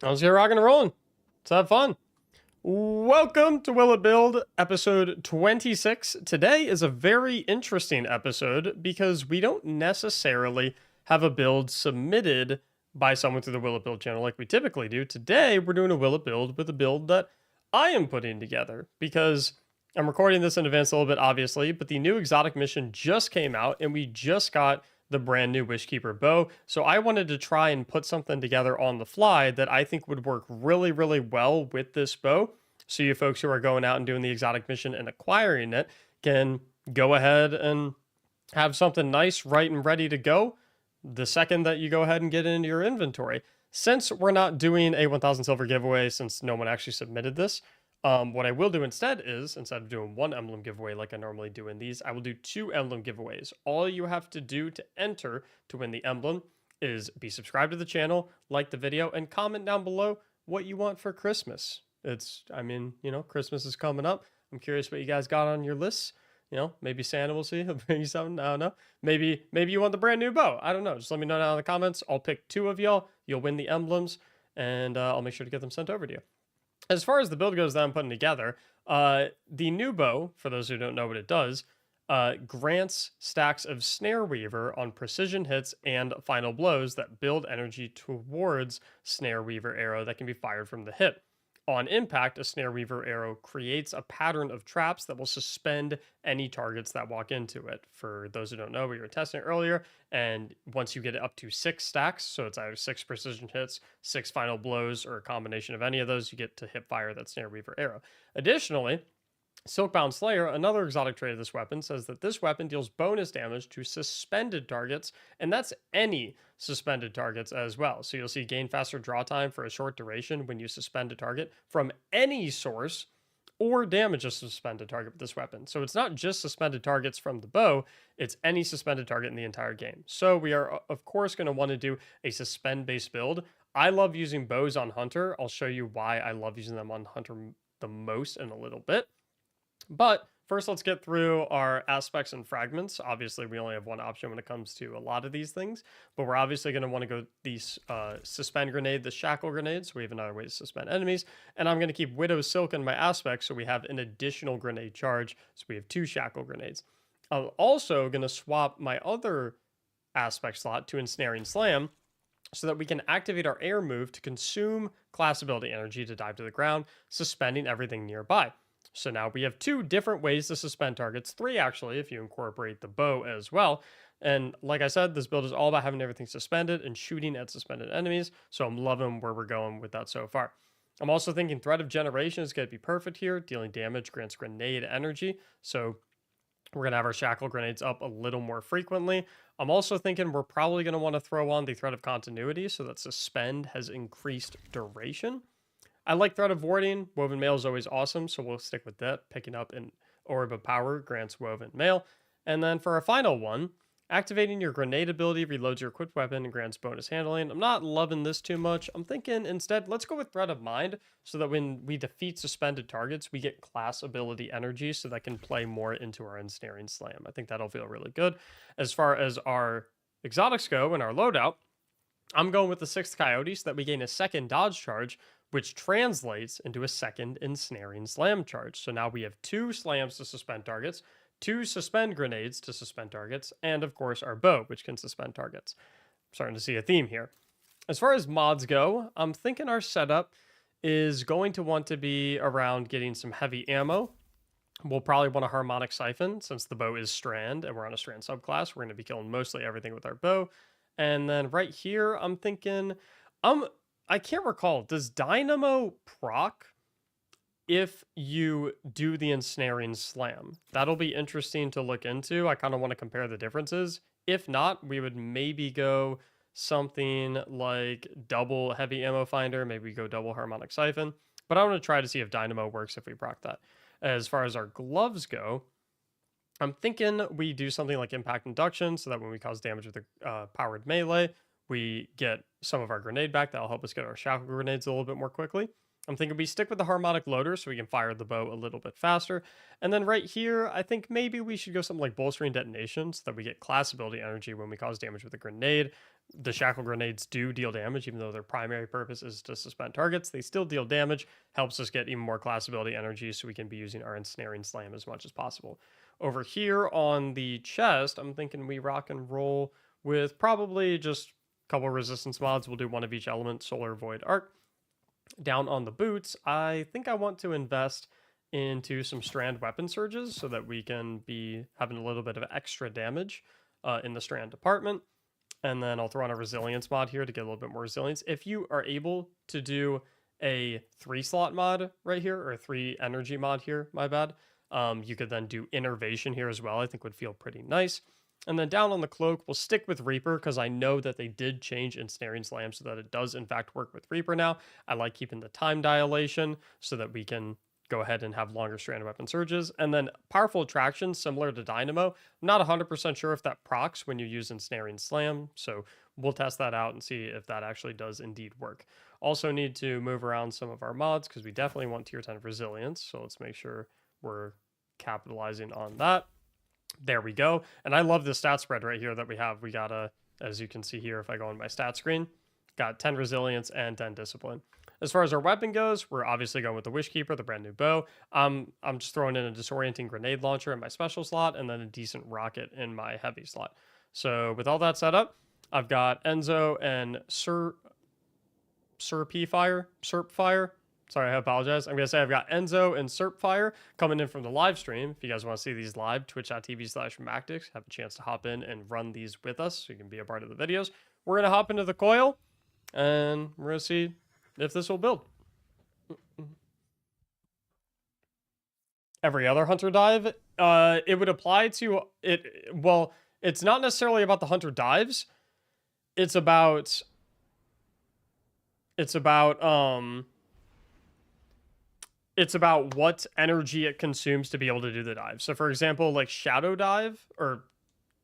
Let's get rocking and rolling. Let's have fun. Welcome to Will It Build, episode 26. Today is a very interesting episode because we don't necessarily have a build submitted by someone through the Will It Build channel like we typically do. Today, we're doing a Will It Build with a build that I am putting together because I'm recording this in advance a little bit, obviously, but the new exotic mission just came out and we just got the brand new Wishkeeper bow. So I wanted to try and put something together on the fly that I think would work really, really well with this bow. So you folks who are going out and doing the exotic mission and acquiring it can go ahead and have something nice, right and ready to go the second that you go ahead and get it into your inventory. Since we're not doing a 1,000 silver giveaway, since no one actually submitted this, what I will do instead is, instead of doing one emblem giveaway like I normally do in these, I will do 2 emblem giveaways. All you have to do to enter to win the emblem is be subscribed to the channel, like the video, and comment down below what you want for Christmas. Christmas is coming up. I'm curious what you guys got on your lists. Maybe Santa will see. He'll bring you something. I don't know. Maybe you want the brand new bow. I don't know. Just let me know down in the comments. I'll pick 2 of y'all. You'll win the emblems, and I'll make sure to get them sent over to you. As far as the build goes that I'm putting together, the new bow, for those who don't know what it does, grants stacks of Snare Weaver on precision hits and final blows that build energy towards Snare Weaver arrow that can be fired from the hit. On impact, a Snare Weaver arrow creates a pattern of traps that will suspend any targets that walk into it. For those who don't know, we were testing it earlier, and once you get it up to 6 stacks, so it's either 6 precision hits, 6 final blows, or a combination of any of those, you get to hip fire that Snare Weaver arrow. Additionally, Silkbound Slayer, another exotic trait of this weapon, says that this weapon deals bonus damage to suspended targets, and that's any suspended targets as well. So you'll see gain faster draw time for a short duration when you suspend a target from any source, or damage a suspended target with this weapon. So it's not just suspended targets from the bow, it's any suspended target in the entire game. So we are, of course, going to want to do a suspend-based build. I love using bows on Hunter. I'll show you why I love using them on Hunter the most in a little bit. But first, let's get through our aspects and fragments. Obviously, we only have one option when it comes to a lot of these things, but we're obviously going to want to go these suspend grenade, the shackle grenade, so we have another way to suspend enemies, and I'm going to keep Widow Silk in my aspects, so we have an additional grenade charge, so we have 2 shackle grenades. I'm also going to swap my other aspect slot to Ensnaring Slam, so that we can activate our air move to consume class ability energy to dive to the ground, suspending everything nearby. So now we have 2 different ways to suspend targets, 3 actually, if you incorporate the bow as well. And like I said, this build is all about having everything suspended and shooting at suspended enemies. So I'm loving where we're going with that so far. I'm also thinking Threat of Generation is going to be perfect here. Dealing damage grants grenade energy. So we're going to have our shackle grenades up a little more frequently. I'm also thinking we're probably going to want to throw on the Threat of Continuity so that suspend has increased duration. I like Threat of Warding. Woven Mail is always awesome, so we'll stick with that. Picking up an Orb of Power grants Woven Mail. And then for our final one, activating your grenade ability reloads your equipped weapon and grants bonus handling. I'm not loving this too much. I'm thinking instead, let's go with Threat of Mind so that when we defeat suspended targets, we get class ability energy so that can play more into our Ensnaring Slam. I think that'll feel really good. As far as our exotics go and our loadout, I'm going with the 6th Coyote so that we gain a 2nd dodge charge, which translates into a 2nd Ensnaring Slam charge. So now we have 2 slams to suspend targets, 2 suspend grenades to suspend targets, and of course our bow, which can suspend targets. I'm starting to see a theme here. As far as mods go, I'm thinking our setup is going to want to be around getting some heavy ammo. We'll probably want a harmonic siphon since the bow is strand and we're on a strand subclass. We're going to be killing mostly everything with our bow. And then right here, I'm thinking, I can't recall, does Dynamo proc if you do the Ensnaring Slam? That'll be interesting to look into. I kind of want to compare the differences. If not, we would maybe go something like double heavy ammo finder, maybe we go double harmonic siphon. But I want to try to see if Dynamo works if we proc that. As far as our gloves go, I'm thinking we do something like impact induction so that when we cause damage with a powered melee, we get some of our grenade back. That'll help us get our shackle grenades a little bit more quickly. I'm thinking we stick with the harmonic loader so we can fire the bow a little bit faster. And then right here, I think maybe we should go something like bolstering detonation so that we get class ability energy when we cause damage with a grenade. The shackle grenades do deal damage, even though their primary purpose is to suspend targets. They still deal damage, helps us get even more class ability energy so we can be using our Ensnaring Slam as much as possible. Over here on the chest, I'm thinking we rock and roll with probably just a couple resistance mods. We'll do one of each element, Solar, Void, Arc. Down on the boots, I think I want to invest into some strand weapon surges so that we can be having a little bit of extra damage in the strand department. And then I'll throw on a resilience mod here to get a little bit more resilience. If you are able to do a 3-slot mod right here, or a 3 energy mod here, my bad, you could then do innervation here as well. I think would feel pretty nice. And then down on the cloak, we'll stick with Reaper because I know that they did change Ensnaring Slam so that it does in fact work with Reaper now. I like keeping the time dilation so that we can go ahead and have longer strand weapon surges. And then Powerful Attraction, similar to Dynamo. I'm not 100% sure if that procs when you use Ensnaring Slam, so we'll test that out and see if that actually does indeed work. Also need to move around some of our mods because we definitely want tier 10 resilience, so let's make sure we're capitalizing on that. There we go. And I love the stat spread right here that we have. We got as you can see here, if I go on my stat screen, got 10 resilience and 10 discipline. As far as our weapon goes, we're obviously going with the Wishkeeper, the brand new bow. I'm just throwing in a disorienting grenade launcher in my special slot and then a decent rocket in my heavy slot. So with all that set up, I've got Enzo and Serp Fire. Sorry, I apologize. I'm going to say I've got Enzo and Serp Fire coming in from the live stream. If you guys want to see these live, twitch.tv/Mactics, have a chance to hop in and run these with us so you can be a part of the videos. We're going to hop into the coil and we're going to see if this will build. Every other hunter dive, it would apply to it. Well, it's not necessarily about the hunter dives. It's about what energy it consumes to be able to do the dive. So for example, like Shadow Dive, or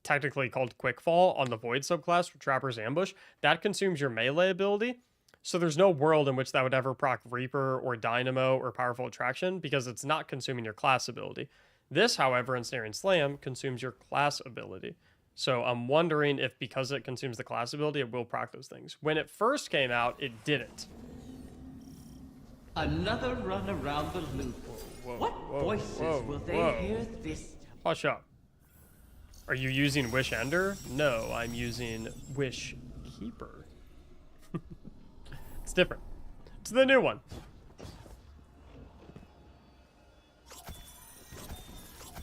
technically called Quickfall on the Void subclass for Trapper's Ambush, that consumes your melee ability. So there's no world in which that would ever proc Reaper or Dynamo or Powerful Attraction because it's not consuming your class ability. This, however, in Snare and Slam, consumes your class ability. So I'm wondering if because it consumes the class ability, it will proc those things. When it first came out, it didn't. Another run around the loophole. What voices will they hear this time? Hush up. Are you using Wish Ender? No, I'm using Wish Keeper. It's different. It's the new one.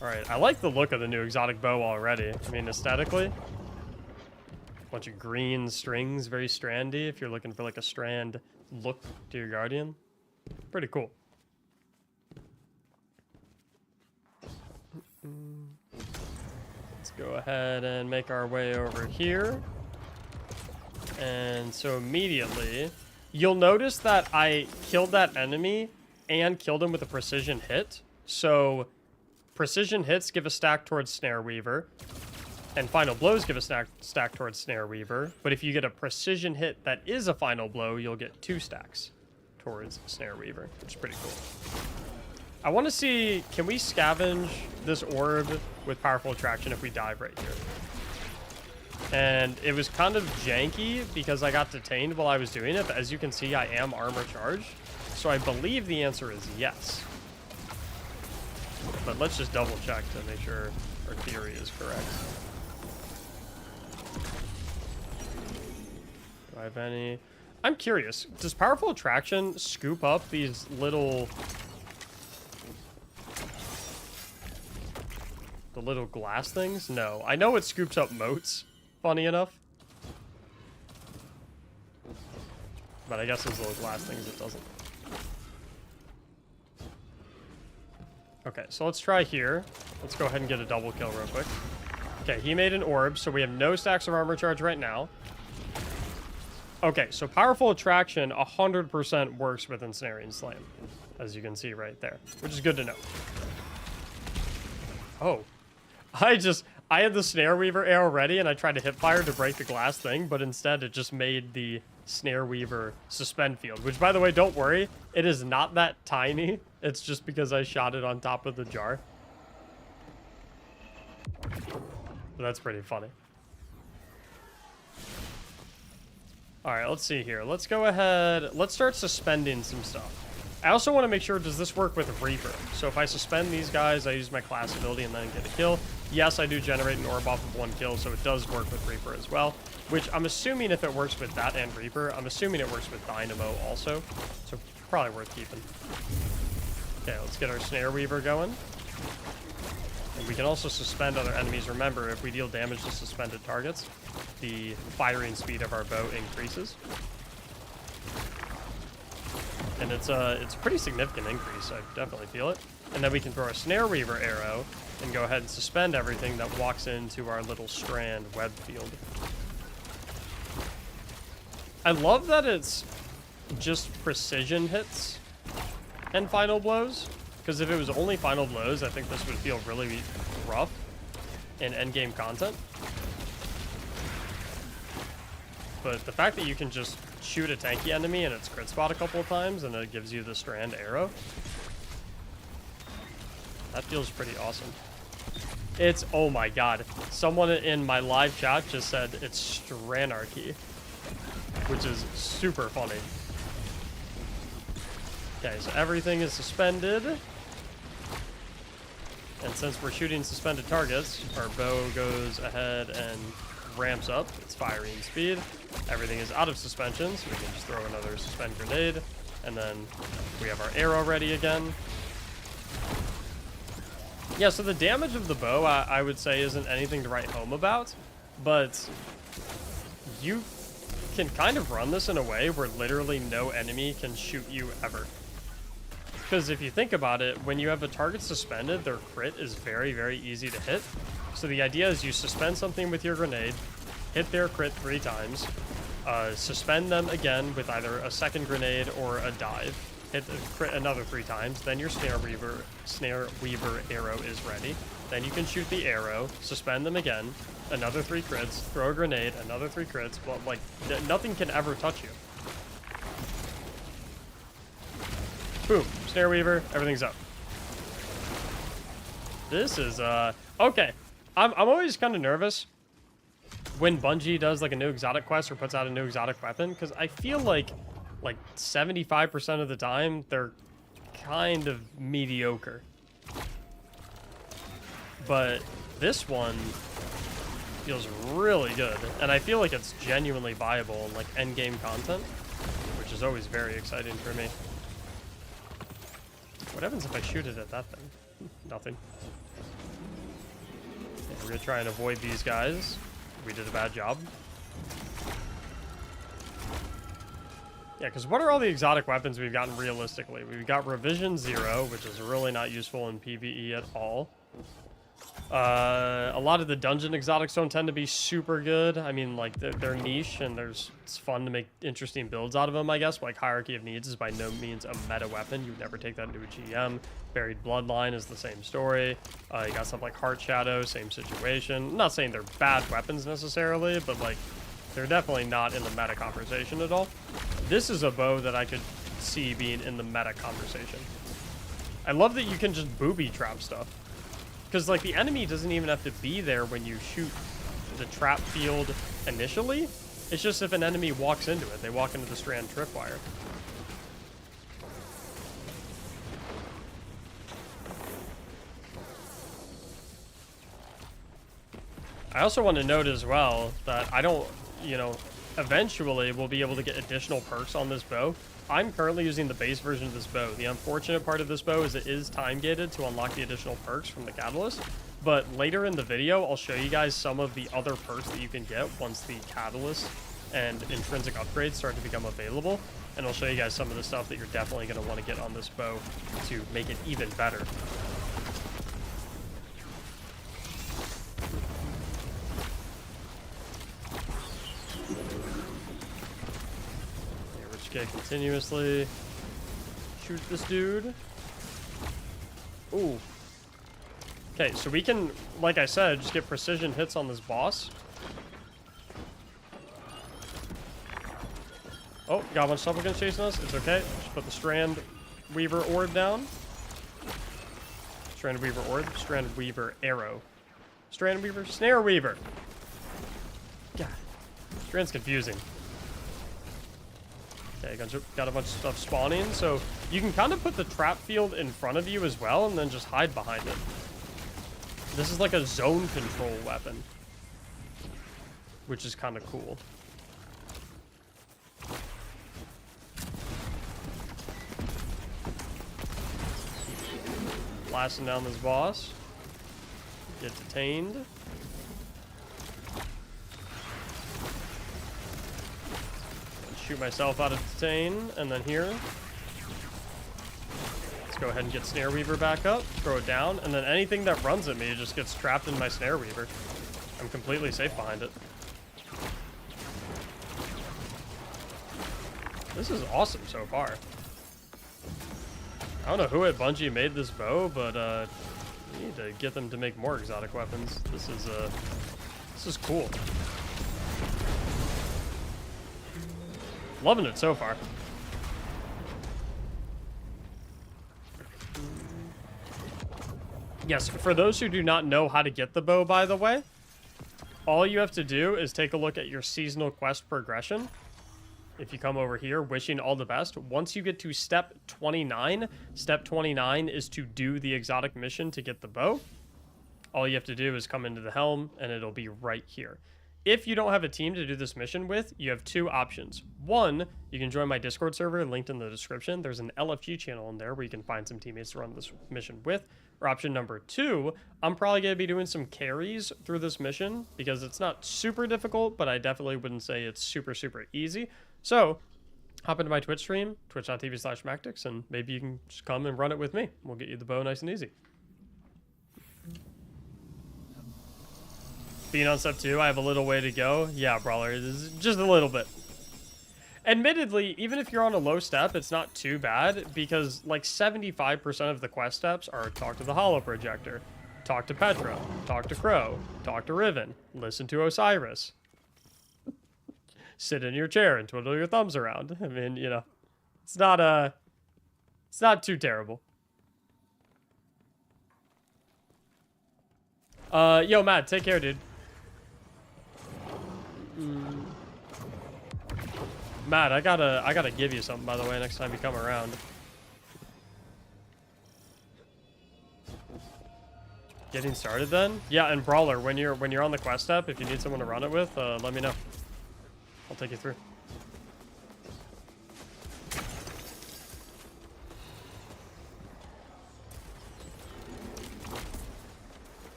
Alright, I like the look of the new exotic bow already. I mean, aesthetically. Bunch of green strings, very strandy if you're looking for like a strand look to your Guardian. Pretty cool. Let's go ahead and make our way over here. And so immediately, you'll notice that I killed that enemy and killed him with a precision hit. So precision hits give a stack towards Snare Weaver, and final blows give a stack towards Snare Weaver. But if you get a precision hit that is a final blow, you'll get 2 stacks towards Snare Weaver, which is pretty cool. I want to see, can we scavenge this orb with Powerful Attraction if we dive right here? And it was kind of janky because I got detained while I was doing it, but as you can see, I am armor charged. So I believe the answer is yes. But let's just double check to make sure our theory is correct. Do I have any? I'm curious, does Powerful Attraction scoop up these little... the little glass things? No. I know it scoops up moats, funny enough. But I guess those little glass things it doesn't. Okay, so let's try here. Let's go ahead and get a double kill real quick. Okay, he made an orb, so we have no stacks of armor charge right now. Okay, so Powerful Attraction 100% works with Ensnaring Slam, as you can see right there, which is good to know. Oh, I had the Snare Weaver arrow ready and I tried to hip fire to break the glass thing, but instead it just made the Snare Weaver suspend field, which, by the way, don't worry, it is not that tiny. It's just because I shot it on top of the jar. But that's pretty funny. All right, let's see here. Let's go ahead. Let's start suspending some stuff. I also want to make sure, does this work with Reaper? So if I suspend these guys, I use my class ability and then get a kill. Yes, I do generate an orb off of 1 kill, so it does work with Reaper as well. Which I'm assuming if it works with that and Reaper, I'm assuming it works with Dynamo also. So probably worth keeping. Okay, let's get our Snare Weaver going. And we can also suspend other enemies. Remember, if we deal damage to suspended targets, the firing speed of our bow increases. And it's a pretty significant increase. I definitely feel it. And then we can throw a Snare Weaver arrow and go ahead and suspend everything that walks into our little strand web field. I love that it's just precision hits and final blows. Because if it was only final blows, I think this would feel really rough in endgame content. But the fact that you can just shoot a tanky enemy and it's crit spot a couple of times and it gives you the strand arrow, that feels pretty awesome. It's, oh my god, someone in my live chat just said it's Stranarchy, which is super funny. Okay, so everything is suspended. And since we're shooting suspended targets, our bow goes ahead and ramps up its firing speed. Everything is out of suspension, so we can just throw another suspend grenade. And then we have our arrow ready again. Yeah, so the damage of the bow, I would say, isn't anything to write home about. But you can kind of run this in a way where literally no enemy can shoot you ever. Because if you think about it, when you have a target suspended, their crit is very, very easy to hit. So the idea is you suspend something with your grenade, hit their crit 3 times, suspend them again with either a second grenade or a dive, hit the crit another 3 times, then your Snare Weaver arrow is ready. Then you can shoot the arrow, suspend them again, another 3 crits, throw a grenade, another 3 crits. Well, like, nothing can ever touch you. Boom, Snare Weaver, everything's up. This is, okay. I'm always kind of nervous when Bungie does, like, a new exotic quest or puts out a new exotic weapon, because I feel like 75% of the time, they're kind of mediocre. But this one feels really good, and I feel like it's genuinely viable in, like, endgame content, which is always very exciting for me. What happens if I shoot it at that thing? Nothing. Yeah, we're gonna try and avoid these guys. We did a bad job. Yeah, because what are all the exotic weapons we've gotten realistically? We've got Revision 0, which is really not useful in PvE at all. A lot of the dungeon exotics don't tend to be super good. I mean, like, they're niche, and it's fun to make interesting builds out of them, I guess. Like, Hierarchy of Needs is by no means a meta weapon. You would never take that into a GM. Buried Bloodline is the same story. You got stuff like Heart Shadow, same situation. I'm not saying they're bad weapons necessarily, but, like, they're definitely not in the meta conversation at all. This is a bow that I could see being in the meta conversation. I love that you can just booby trap stuff. Because, like, the enemy doesn't even have to be there when you shoot the trap field initially. It's just if an enemy walks into it, they walk into the strand tripwire. I also want to note as well that I don't, you know, eventually we'll be able to get additional perks on this bow. I'm currently using the base version of this bow. The unfortunate part of this bow is it is time gated to unlock the additional perks from the catalyst. But later in the video, I'll show you guys some of the other perks that you can get once the catalyst and intrinsic upgrades start to become available. And I'll show you guys some of the stuff that you're definitely going to want to get on this bow to make it even better. Okay, continuously shoot this dude. Ooh. Okay, so we can, like I said, just get precision hits on this boss. Oh, got a bunch of supplicants chasing us. It's okay. Just put the Strand Weaver orb down. Strand Weaver orb. Strand Weaver arrow. Strand Weaver? Snare Weaver. God. Strand's confusing. Okay, got a bunch of stuff spawning, so you can kind of put the trap field in front of you as well and then just hide behind it. This is like a zone control weapon, which is kind of cool. Blasting down this boss. Get detained. Shoot myself out of detain, and then here. Let's go ahead and get Snare Weaver back up, throw it down, and then anything that runs at me just gets trapped in my Snare Weaver. I'm completely safe behind it. This is awesome so far. I don't know who at Bungie made this bow, but we need to get them to make more exotic weapons. This is cool. Loving it so far. Yes, for those who do not know how to get the bow, by the way, all you have to do is take a look at your seasonal quest progression. if you come over here, wishing all the best. Once you get to step 29, step 29 is to do the exotic mission to get the bow. All you have to do is come into the helm, and it'll be right here. If you don't have a team to do this mission with, you have two options. One, you can join my Discord server, linked in the description. There's an LFG channel in there where you can find some teammates to run this mission with. Or option number two, I'm probably going to be doing some carries through this mission because it's not super difficult, but I definitely wouldn't say it's super, super easy. So, hop into my Twitch stream, twitch.tv/Mactics, and maybe you can just come and run it with me. We'll get you the bow nice and easy. Being on step 2, I have a little way to go. Yeah, Brawler, is just a little bit. Admittedly, even if you're on a low step, it's not too bad because like 75% of the quest steps are talk to the Hollow Projector, talk to Petra, talk to Crow, talk to Riven, listen to Osiris, sit in your chair and twiddle your thumbs around. I mean, you know, it's not too terrible. Yo, Matt, take care, dude. Matt, I gotta give you something, by the way, next time you come around. Getting started then? Yeah, and Brawler, when you're on the quest step, if you need someone to run it with, let me know. I'll take you through.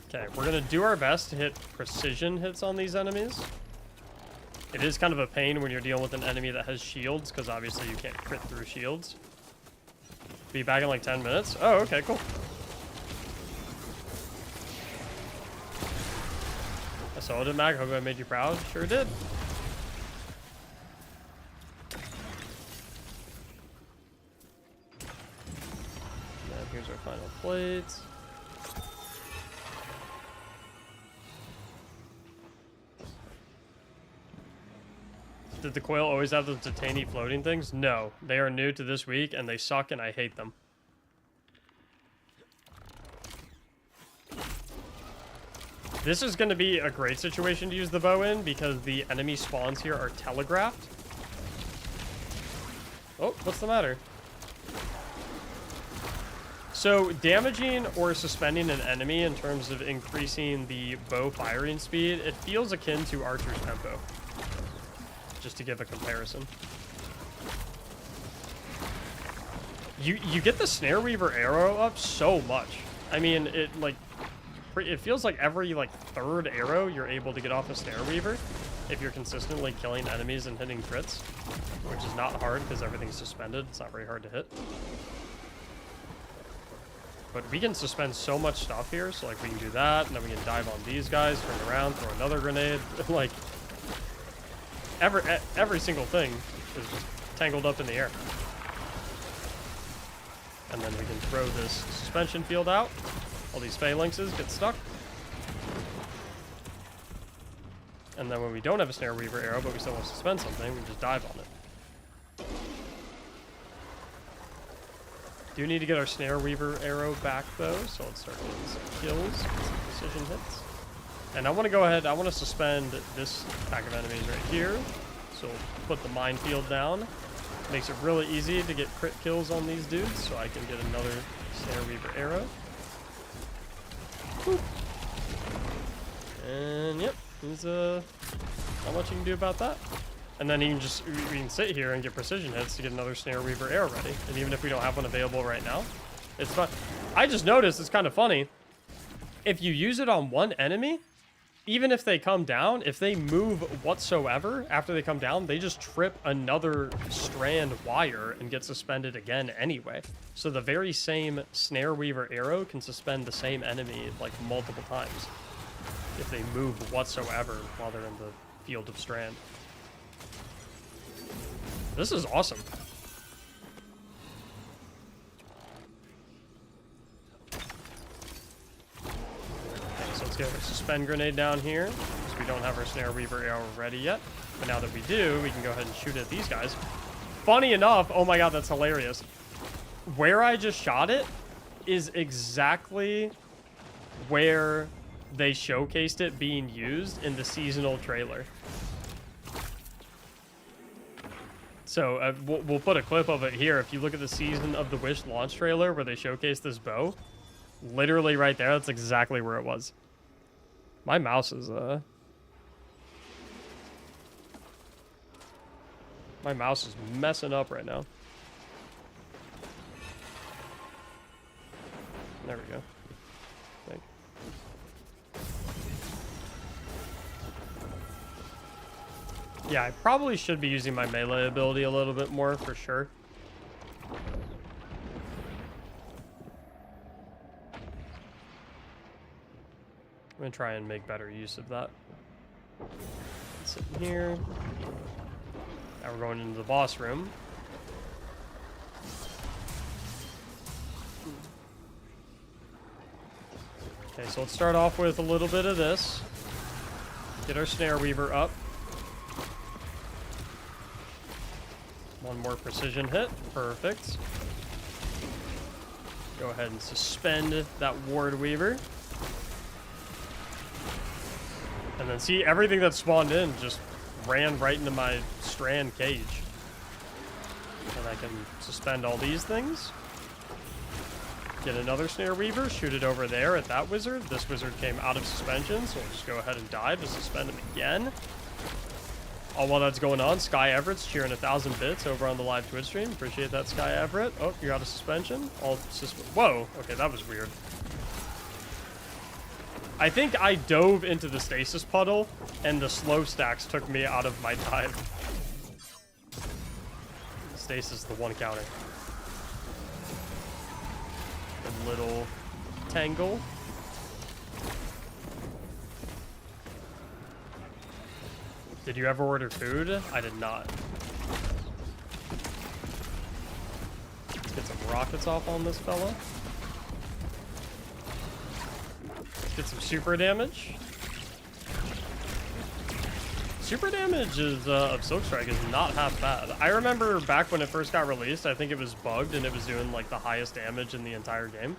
Okay, we're gonna do our best to hit precision hits on these enemies. It is kind of a pain when you're dealing with an enemy that has shields, because obviously you can't crit through shields. Be back in like 10 minutes? Oh, okay, cool. I saw it, Mac. Hope I made you proud. Sure did. And here's our final plates. Did the Quail always have those titany floating things? No. They are new to this week, and they suck, and I hate them. This is going to be a great situation to use the bow in, because the enemy spawns here are telegraphed. Oh, what's the matter? So, damaging or suspending an enemy in terms of increasing the bow firing speed, it feels akin to Archer's tempo. Just to give a comparison. You get the Snare Weaver arrow up so much. I mean, it feels like every like third arrow you're able to get off a Snare Weaver if you're consistently killing enemies and hitting crits, which is not hard because everything's suspended. It's not very hard to hit. But we can suspend so much stuff here, so like we can do that, and then we can dive on these guys, turn around, throw another grenade, like every single thing is just tangled up in the air. And then we can throw this suspension field out. All these phalanxes get stuck. And then when we don't have a Snare Weaver arrow, but we still want to suspend something, we just dive on it. Do need to get our Snare Weaver arrow back though, so let's start getting some kills, some precision hits. And I want to go ahead, I want to suspend this pack of enemies right here. So we'll put the minefield down. Makes it really easy to get crit kills on these dudes, so I can get another Snare Weaver arrow. Whew. And yep, there's not much you can do about that. And then you can sit here and get precision hits to get another Snare Weaver arrow ready. And even if we don't have one available right now, it's fun. I just noticed it's kind of funny. If you use it on one enemy, even if they come down, if they move whatsoever after they come down, they just trip another strand wire and get suspended again anyway. So the very same Snare Weaver arrow can suspend the same enemy like multiple times if they move whatsoever while they're in the field of strand. This is awesome. Let's get our suspend grenade down here, because we don't have our Snare Weaver arrow ready yet. But now that we do, we can go ahead and shoot at these guys. Funny enough, oh my god, that's hilarious. Where I just shot it is exactly where they showcased it being used in the seasonal trailer. So we'll put a clip of it here. If you look at the Season of the Wish launch trailer where they showcase this bow, literally right there, that's exactly where it was. My mouse is messing up right now. There we go. Thank you. Yeah, I probably should be using my melee ability a little bit more for sure. I'm gonna try and make better use of that. Sit in here. Now we're going into the boss room. Okay, so let's start off with a little bit of this. Get our Snare Weaver up. One more precision hit. Perfect. Go ahead and suspend that Ward Weaver. And then see, everything that spawned in just ran right into my strand cage. And I can suspend all these things. Get another Snare Weaver, shoot it over there at that wizard. This wizard came out of suspension, so we'll just go ahead and dive to suspend him again. All while that's going on, Sky Everett's cheering 1,000 bits over on the live Twitch stream. Appreciate that, Sky Everett. Oh, you're out of suspension. Whoa, okay, that was weird. I think I dove into the stasis puddle, and the slow stacks took me out of my dive. Stasis is the one counting. A little tangle. Did you ever order food? I did not. Let's get some rockets off on this fella. Let's get some super damage. Super damage is of Silk Strike is not half bad. I remember back when it first got released, I think it was bugged and it was doing like the highest damage in the entire game.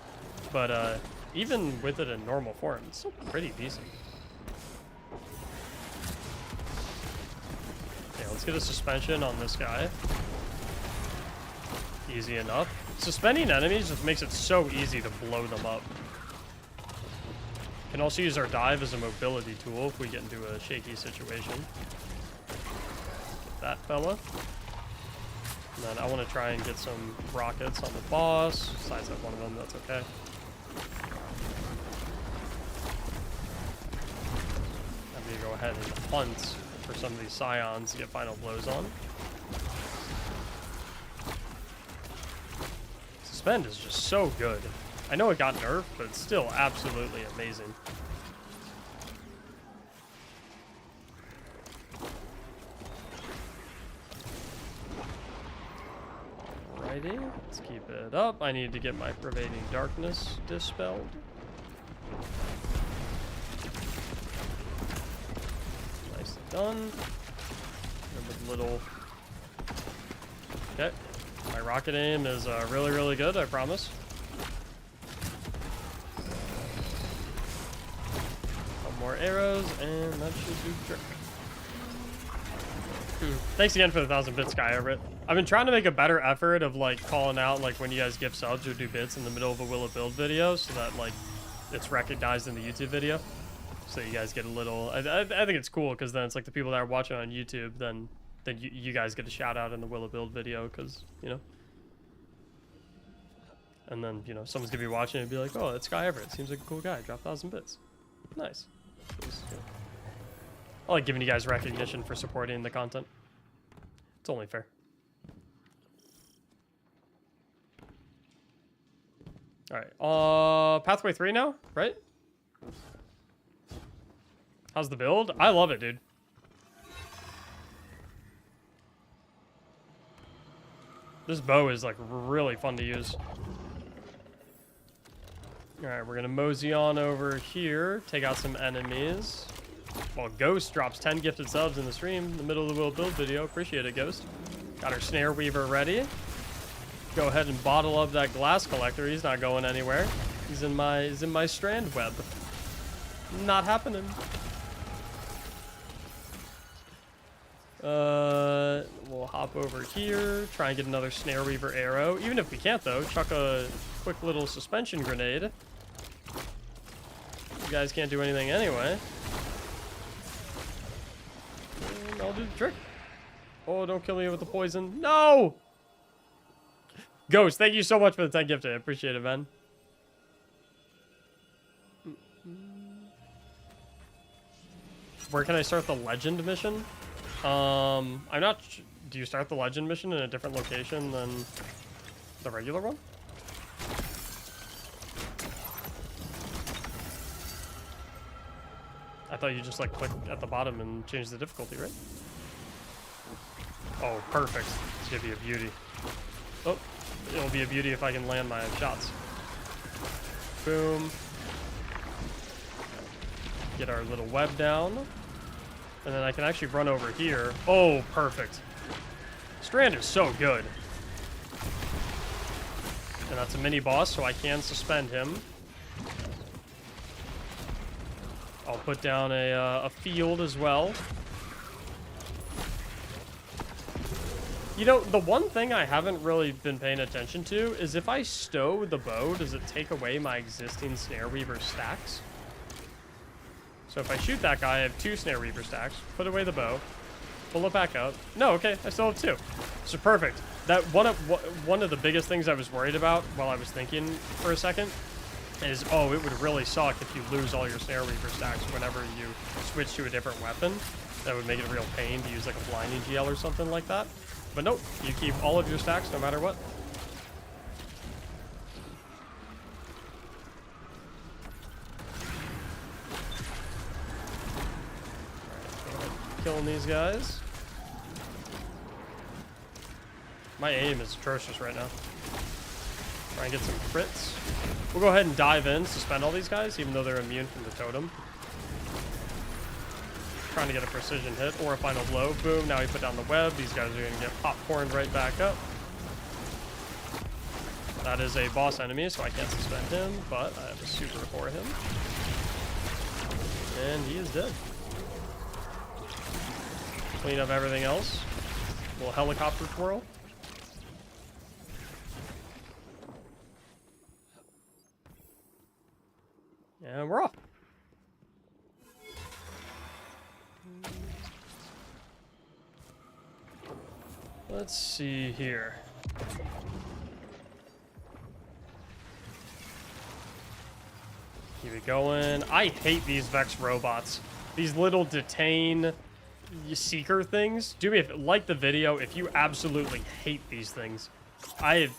But even with it in normal form, it's still pretty decent. Okay, let's get a suspension on this guy. Easy enough. Suspending enemies just makes it so easy to blow them up. Can also use our dive as a mobility tool if we get into a shaky situation. Get that fella. And then I want to try and get some rockets on the boss. Sidestep one of them, that's okay. I'm going to go ahead and hunt for some of these scions to get final blows on. Suspend is just so good. I know it got nerfed, but it's still absolutely amazing. Alrighty, let's keep it up. I need to get my pervading darkness dispelled. Nicely done. And with little... Okay. My rocket aim is really, really good, I promise. More arrows, and that should do trick. Thanks again for the 1,000 bits, Sky Everett. I've been trying to make a better effort of like calling out like when you guys give subs or do bits in the middle of a Will It Build video, so that like it's recognized in the YouTube video. So you guys get a little. I think it's cool because then it's like the people that are watching on YouTube, then you guys get a shout out in the Will It Build video because you know. And then you know someone's gonna be watching and be like, oh, that's Sky Everett. Seems like a cool guy. Drop 1,000 bits. Nice. I like giving you guys recognition for supporting the content. It's only fair. Alright, Pathway 3 now, right? How's the build? I love it, dude. This bow is like really fun to use. Alright, we're gonna mosey on over here, take out some enemies. While Ghost drops 10 gifted subs in the stream in the middle of the Will Build video. Appreciate it, Ghost. Got our Snare Weaver ready. Go ahead and bottle up that glass collector. He's not going anywhere. He's in my strand web. Not happening. We'll hop over here, try and get another Snare Weaver arrow. Even if we can't, though, chuck a quick little suspension grenade. You guys can't do anything anyway. And I'll do the trick. Oh, don't kill me with the poison. No! Ghost, thank you so much for the 10 gifted. I appreciate it, man. Where can I start the legend mission? I'm not... Do you start the legend mission in a different location than the regular one? I thought you just, like, click at the bottom and change the difficulty, right? Oh, perfect. It's gonna be a beauty. Oh, it'll be a beauty if I can land my shots. Boom. Get our little web down. And then I can actually run over here. Oh, perfect. Strand is so good. And that's a mini boss, so I can suspend him. I'll put down a field as well. You know, the one thing I haven't really been paying attention to is if I stow the bow, does it take away my existing Snare Weaver stacks? So if I shoot that guy, I have 2 Snare Reaper stacks. Put away the bow. Pull it back out. No, okay, I still have 2. So perfect. That one of the biggest things I was worried about while I was thinking for a second is, oh, it would really suck if you lose all your Snare Reaper stacks whenever you switch to a different weapon. That would make it a real pain to use like a blinding GL or something like that. But nope, you keep all of your stacks no matter what. Killing these guys. My aim is atrocious right now. Try and get some crits. We'll go ahead and dive in, suspend all these guys, even though they're immune from the totem. Trying to get a precision hit or a final blow. Boom, now we put down the web. These guys are going to get popcorned right back up. That is a boss enemy, so I can't suspend him, but I have a super for him. And he is dead. Clean up everything else. Little helicopter twirl. And we're off. Let's see here. Keep it going. I hate these Vex robots. These little detain seeker things. Do me a like the video if you absolutely hate these things. I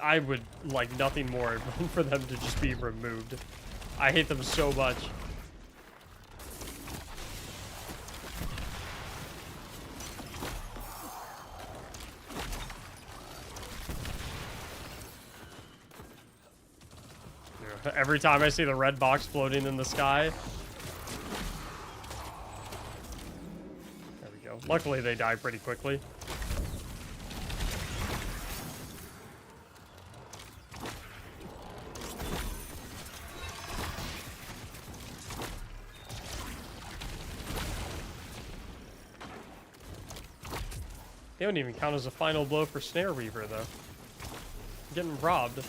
would like nothing more than for them to just be removed. I hate them so much. Every time I see the red box floating in the sky. There we go. Luckily, they die pretty quickly. They don't even count as a final blow for Snare Weaver, though. I'm getting robbed.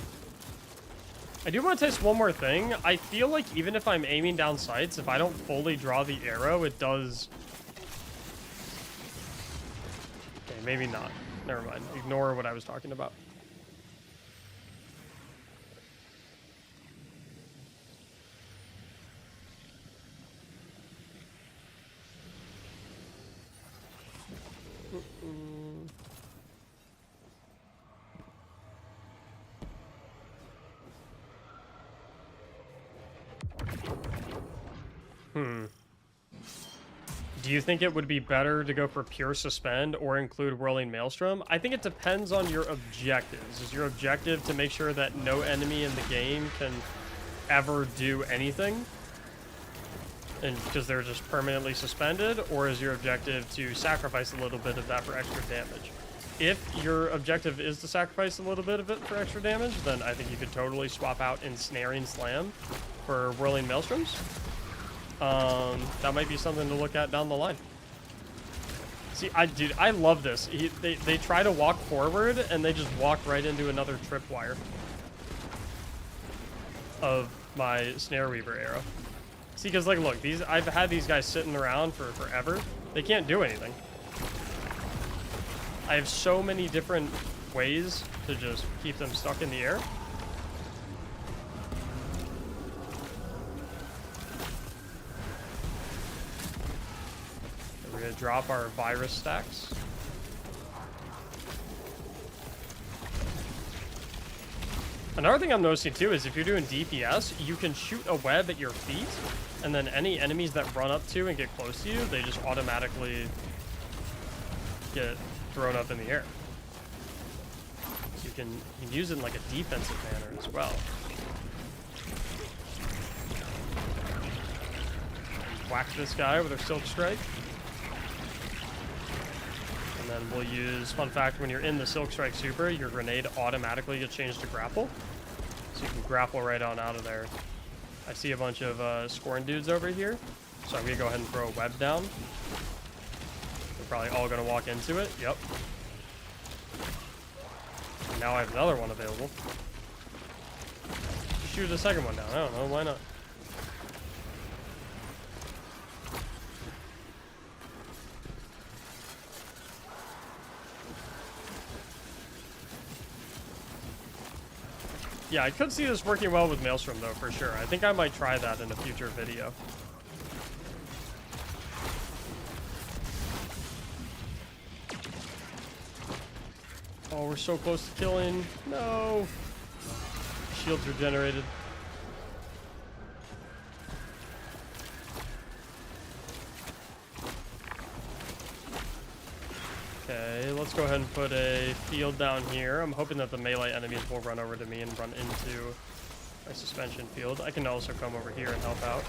I do want to test one more thing. I feel like even if I'm aiming down sights, if I don't fully draw the arrow, it does... Okay, maybe not. Never mind. Ignore what I was talking about. Do you think it would be better to go for pure suspend or include whirling maelstrom? I think it depends on your objectives. Is your objective to make sure that no enemy in the game can ever do anything, and because they're just permanently suspended, or is your objective to sacrifice a little bit of that for extra damage? If your objective is to sacrifice a little bit of it for extra damage, then I think you could totally swap out Ensnaring Slam for whirling maelstroms. That might be something to look at down the line. See, dude, I love this. They try to walk forward, and they just walk right into another tripwire of my Snare Weaver arrow. See, because, like, look, I've had these guys sitting around for forever. They can't do anything. I have so many different ways to just keep them stuck in the air. We're going to drop our virus stacks. Another thing I'm noticing too is if you're doing DPS, you can shoot a web at your feet, and then any enemies that run up to and get close to you, they just automatically get thrown up in the air. So you can use it in like a defensive manner as well. Whack this guy with our Silk Strike. And then we'll use, fun fact, when you're in the Silk Strike super, your grenade automatically gets changed to grapple. So you can grapple right on out of there. I see a bunch of Scorn dudes over here. So I'm going to go ahead and throw a web down. They're probably all going to walk into it. Yep. And now I have another one available. Shoot the second one down. I don't know. Why not? Yeah, I could see this working well with Maelstrom, though, for sure. I think I might try that in a future video. Oh, we're so close to killing. No. Shields regenerated. Okay, let's go ahead and put a field down here. I'm hoping that the melee enemies will run over to me and run into my suspension field. I can also come over here and help out.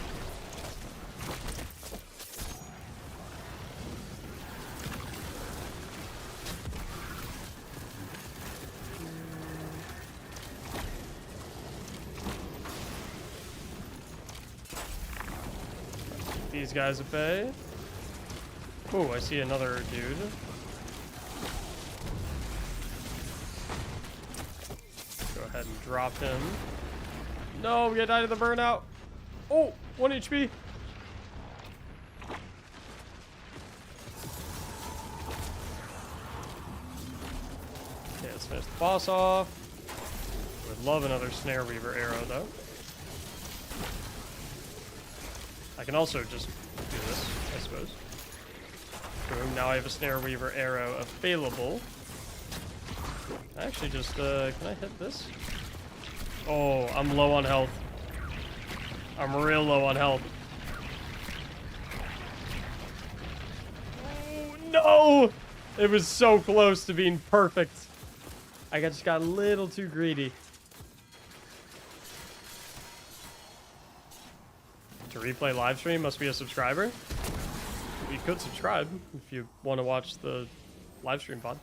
Keep these guys at bay. Oh, I see another dude. Ahead and drop him. No, we died of the burnout. Oh, 1 HP. Okay, let's finish the boss off. Would love another Snare Weaver arrow, though. I can also just do this, I suppose. Boom, now I have a Snare Weaver arrow available. Actually, just, can I hit this? Oh, I'm low on health. I'm real low on health. Oh, no! It was so close to being perfect. I just got a little too greedy. To replay live stream, must be a subscriber. You could subscribe if you want to watch the live stream pod.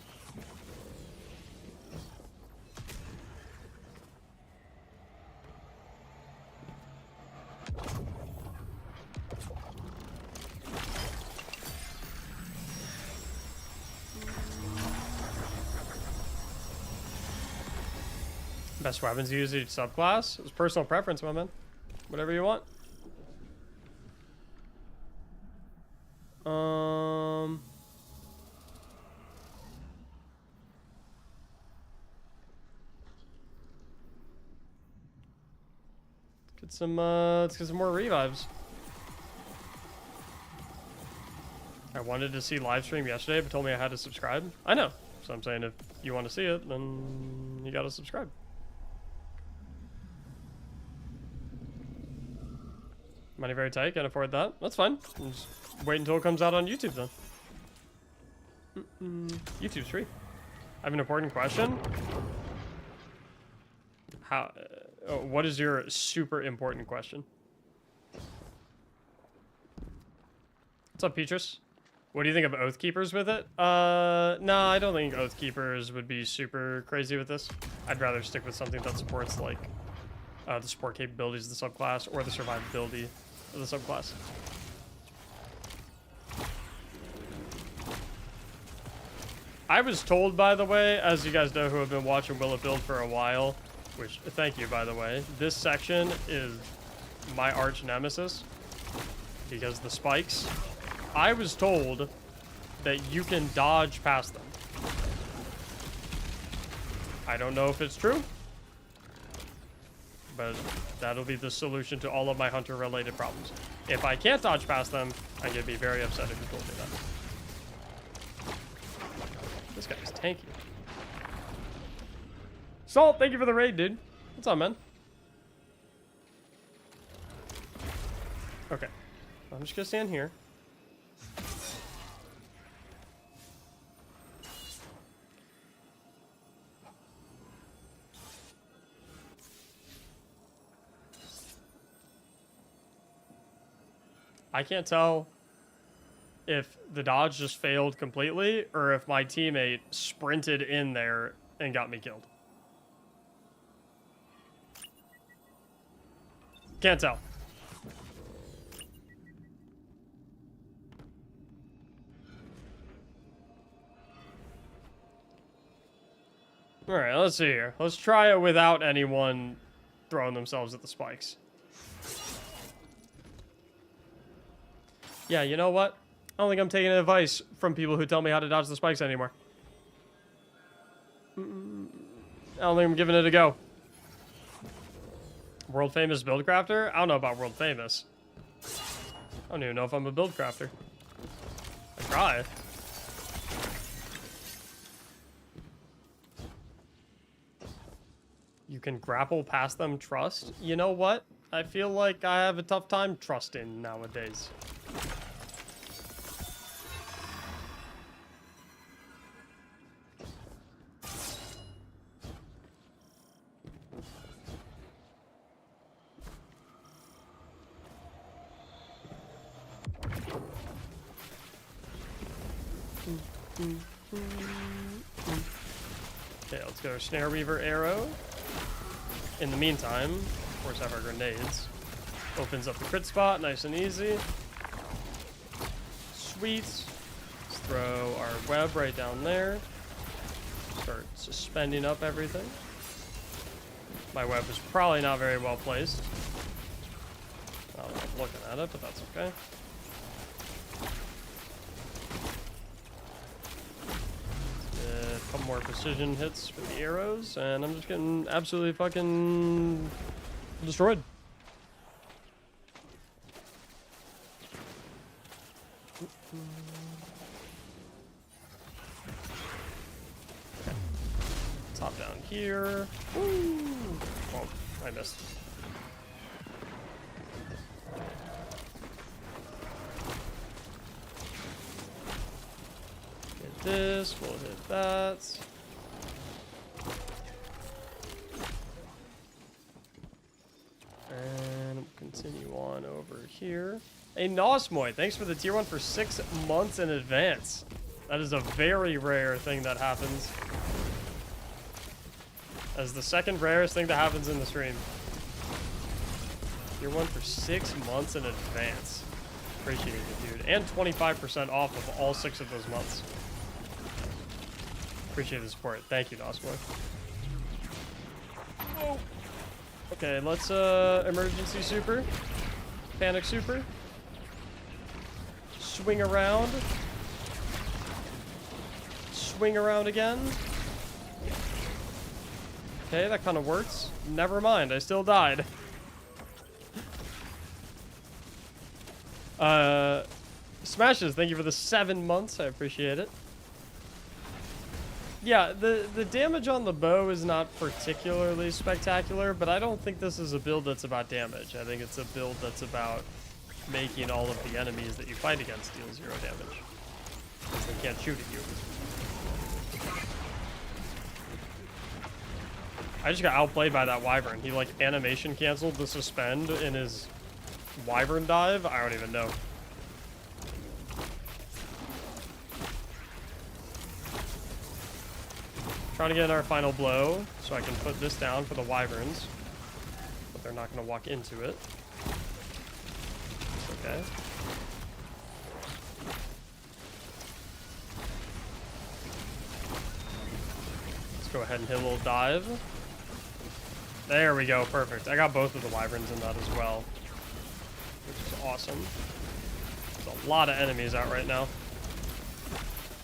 Best weapons used each subclass? It's personal preference, my man. Whatever you want. Let's get some more revives. I wanted to see live stream yesterday, but told me I had to subscribe. I know. So I'm saying if you want to see it, then you gotta subscribe. Money very tight, can't afford that. That's fine. We'll just wait until it comes out on YouTube then. YouTube's free. I have an important question. What is your super important question? What's up, Petrus? What do you think of Oath Keepers with it? No, I don't think Oath Keepers would be super crazy with this. I'd rather stick with something that supports, like, the support capabilities of the subclass or the survivability of the subclass. I was told, by the way, as you guys know who have been watching Will It Build for a while, which, thank you, by the way, this section is my arch nemesis because the spikes. I was told that you can dodge past them. I don't know if it's true, but that'll be the solution to all of my hunter-related problems. If I can't dodge past them, I'm going to be very upset if you told me that. This guy's tanky. Salt, thank you for the raid, dude. What's up, man? Okay. I'm just going to stand here. I can't tell if the dodge just failed completely or if my teammate sprinted in there and got me killed. Can't tell. All right, let's see here. Let's try it without anyone throwing themselves at the spikes. Yeah, you know what? I don't think I'm taking advice from people who tell me how to dodge the spikes anymore. I don't think I'm giving it a go. World famous build crafter? I don't know about world famous. I don't even know if I'm a build crafter. I try. You can grapple past them, trust? You know what? I feel like I have a tough time trusting nowadays. Okay, let's go Snare Weaver arrow. In the meantime, of course, have our grenades. Opens up the crit spot, nice and easy. Sweet. Let's throw our web right down there. Start suspending up everything. My web is probably not very well placed. I don't know if I'm looking at it, but that's okay. A couple more precision hits for the arrows, and I'm just getting absolutely fucking destroyed. Okay. Top down here. Woo! Oh, I missed. Hit this, we'll hit that. And we'll continue on over here. Hey, Nosmoy, thanks for the tier 1 for 6 months in advance. That is a very rare thing that happens. That is the second rarest thing that happens in the stream. Tier 1 for 6 months in advance. Appreciate it, dude. And 25% off of all 6 of those months. Appreciate the support. Thank you, Nosmoy. Whoa. Okay, let's emergency super. Panic super. Swing around. Swing around again. Okay, that kind of works. Never mind, I still died. Smashes, thank you for the 7 months. I appreciate it. Yeah, the damage on the bow is not particularly spectacular, but I don't think this is a build that's about damage. I think it's a build that's about making all of the enemies that you fight against deal 0 damage. Because they can't shoot at you. I just got outplayed by that wyvern. He like animation canceled the suspend in his wyvern dive. I don't even know. Trying to get our final blow so I can put this down for the wyverns. But they're not going to walk into it. It's okay. go ahead and hit a little dive. There we go, perfect. I got both of the wyverns in that as well, which is awesome. There's a lot of enemies out right now.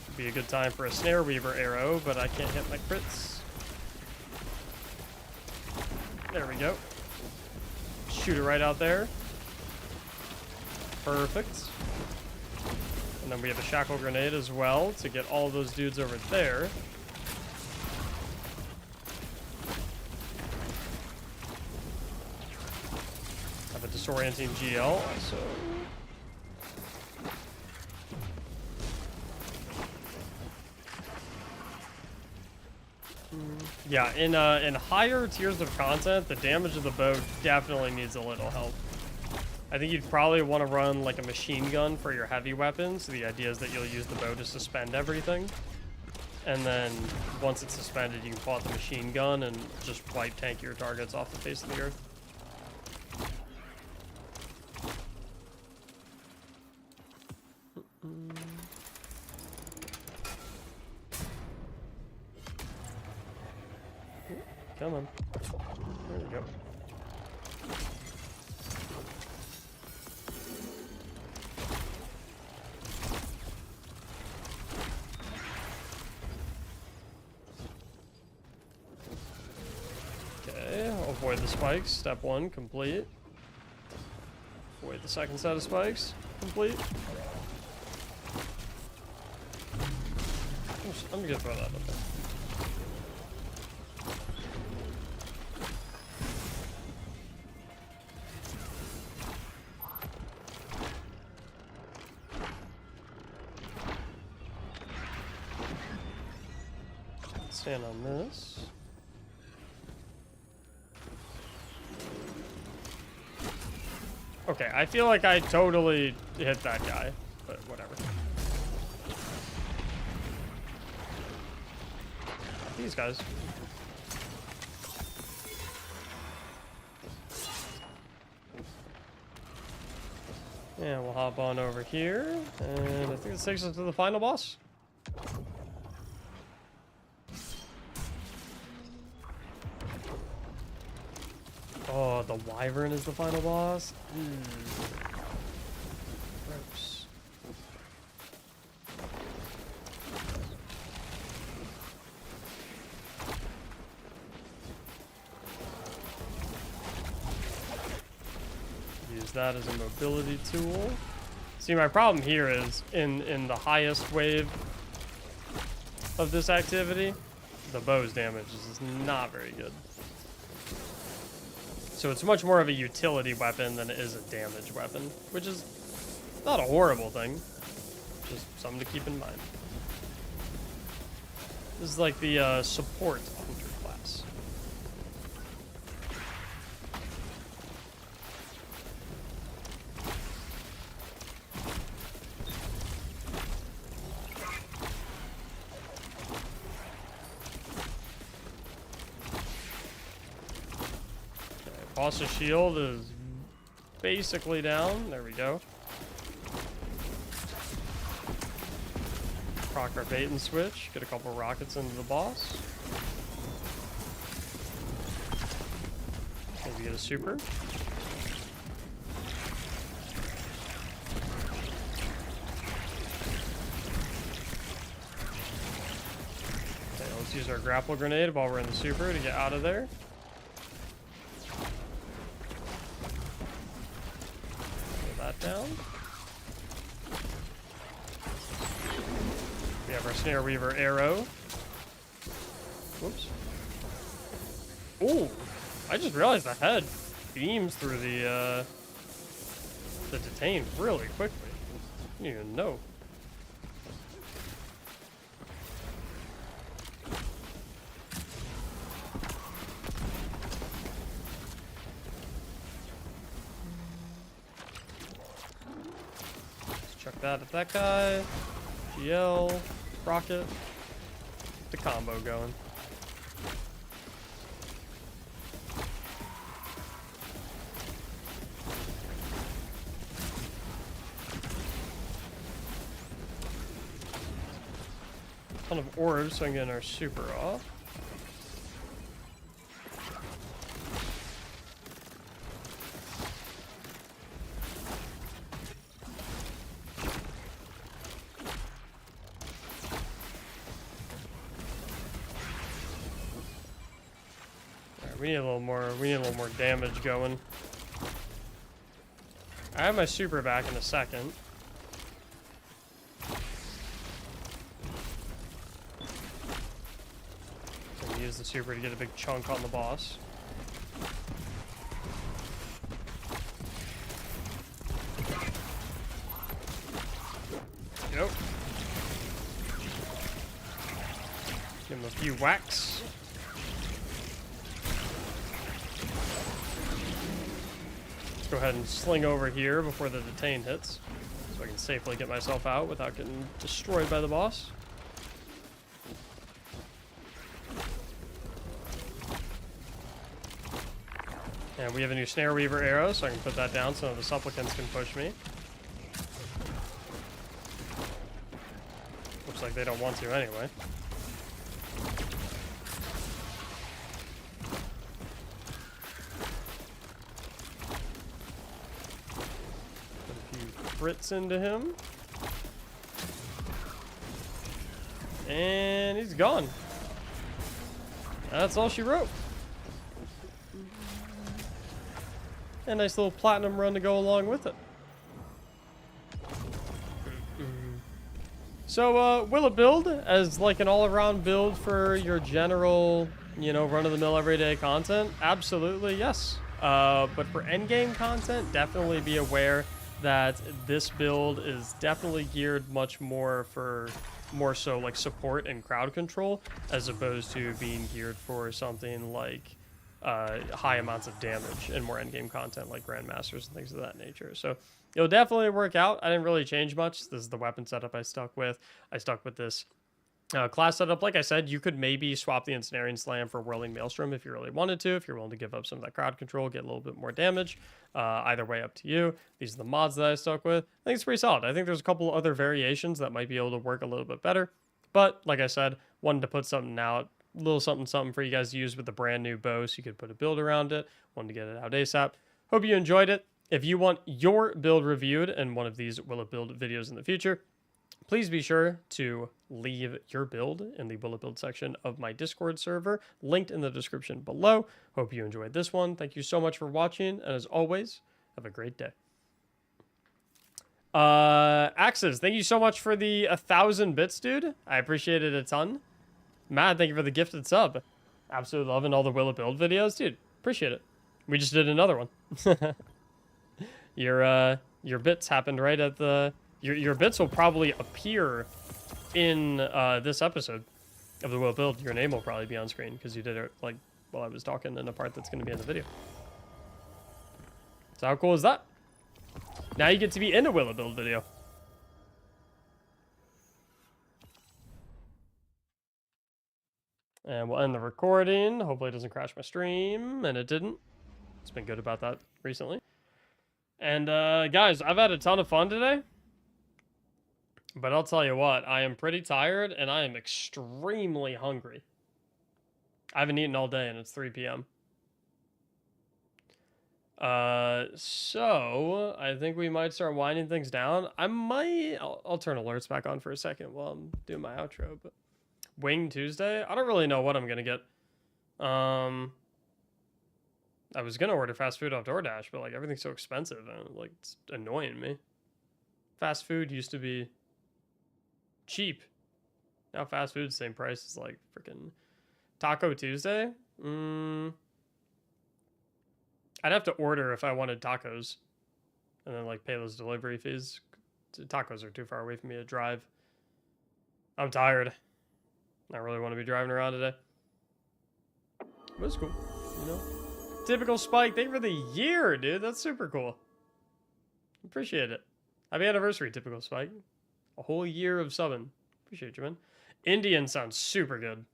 Would be a good time for a snare weaver arrow, but I can't hit my crits. There we go. Shoot it right out there. Perfect. And then we have a shackle grenade as well to get all those dudes over there. Have a disorienting GL also. Yeah, in higher tiers of content, the damage of the bow definitely needs a little help. I think you'd probably want to run like a machine gun for your heavy weapons. The idea is that you'll use the bow to suspend everything. And then once it's suspended, you can pull out the machine gun and just wipe tank your targets off the face of the earth. Come on. There we go. Okay, avoid the spikes. Step 1, complete. Avoid the second set of spikes. Complete. I'm gonna throw that up there. Stand on this. Okay, I feel like I totally hit that guy, but whatever. These guys. Yeah, we'll hop on over here, and I think this takes us to the final boss. Oh, the wyvern is the final boss? Gross. Use that as a mobility tool. See, my problem here is in the highest wave of this activity, the bow's damage is not very good. So it's much more of a utility weapon than it is a damage weapon, which is not a horrible thing, just something to keep in mind. This is like the support hunter class. Boss's shield is basically down. There we go. Proc our bait and switch. Get a couple rockets into the boss. Maybe get a super. Okay, let's use our grapple grenade while we're in the super to get out of there. Down. We have our Snare Weaver arrow. Whoops. Ooh, I just realized the head beams through the detain really quickly. I didn't even know. Chuck that at that guy. GL, rocket. Get the combo going. Ton of orbs so I can get our super off. We need a little more. We need a little more damage going. I have my super back in a second. So I'm gonna use the super to get a big chunk on the boss. Yep. Give him a few whacks. Let's go ahead and sling over here before the detain hits, so I can safely get myself out without getting destroyed by the boss. And we have a new Snare Weaver arrow, so I can put that down so the supplicants can push me. Looks like they don't want to anyway. Put a few crits into him. And he's gone. That's all she wrote. A nice little platinum run to go along with it. So, will it build as like an all-around build for your general, you know, run-of-the-mill everyday content? Absolutely, yes. But for endgame content, definitely be aware that this build is definitely geared much more for more so like support and crowd control, as opposed to being geared for something like high amounts of damage and more endgame content like Grandmasters and things of that nature. So it'll definitely work out. I didn't really change much. This is the weapon setup I stuck with. I stuck with this class setup. Like I said, you could maybe swap the Ensnaring Slam for Whirling Maelstrom if you really wanted to, if you're willing to give up some of that crowd control, get a little bit more damage. Either way, up to you. These are the mods that I stuck with. I think it's pretty solid. I think there's a couple other variations that might be able to work a little bit better. But like I said, wanted to put something out, a little something for you guys to use with the brand new bow, so you could put a build around it. Wanted to get it out ASAP. Hope you enjoyed it. If you want your build reviewed in one of these Will It Build videos in the future, please be sure to leave your build in the Will It Build section of my Discord server, linked in the description below. Hope you enjoyed this one. Thank you so much for watching, and as always, have a great day. Axes, thank you so much for the 1,000 bits, dude. I appreciate it a ton. Matt, thank you for the gifted sub. Absolutely loving all the Will It Build videos, dude. Appreciate it. We just did another one. Your bits happened right at the... Your bits will probably appear in this episode of the Will It Build. Your name will probably be on screen because you did it like while I was talking in a part that's going to be in the video. So how cool is that? Now you get to be in a Will It Build video. And we'll end the recording. Hopefully it doesn't crash my stream, and it didn't. It's been good about that recently. And guys, I've had a ton of fun today. But I'll tell you what, I am pretty tired, and I am extremely hungry. I haven't eaten all day, and it's 3 p.m. So I think we might start winding things down. I'll turn alerts back on for a second while I'm doing my outro, but Wing Tuesday? I don't really know what I'm gonna get. I was gonna order fast food off DoorDash, but like everything's so expensive and like it's annoying me. Fast food used to be cheap. Now fast food's the same price as like freaking Taco Tuesday. I'd have to order if I wanted tacos, and then like pay those delivery fees. Tacos are too far away for me to drive. I'm tired. I really want to be driving around today. But it's cool, you know. Typical Spike, thank you for the year, dude. That's super cool. Appreciate it. Happy anniversary, Typical Spike. A whole year of subbing. Appreciate you, man. Indian sounds super good.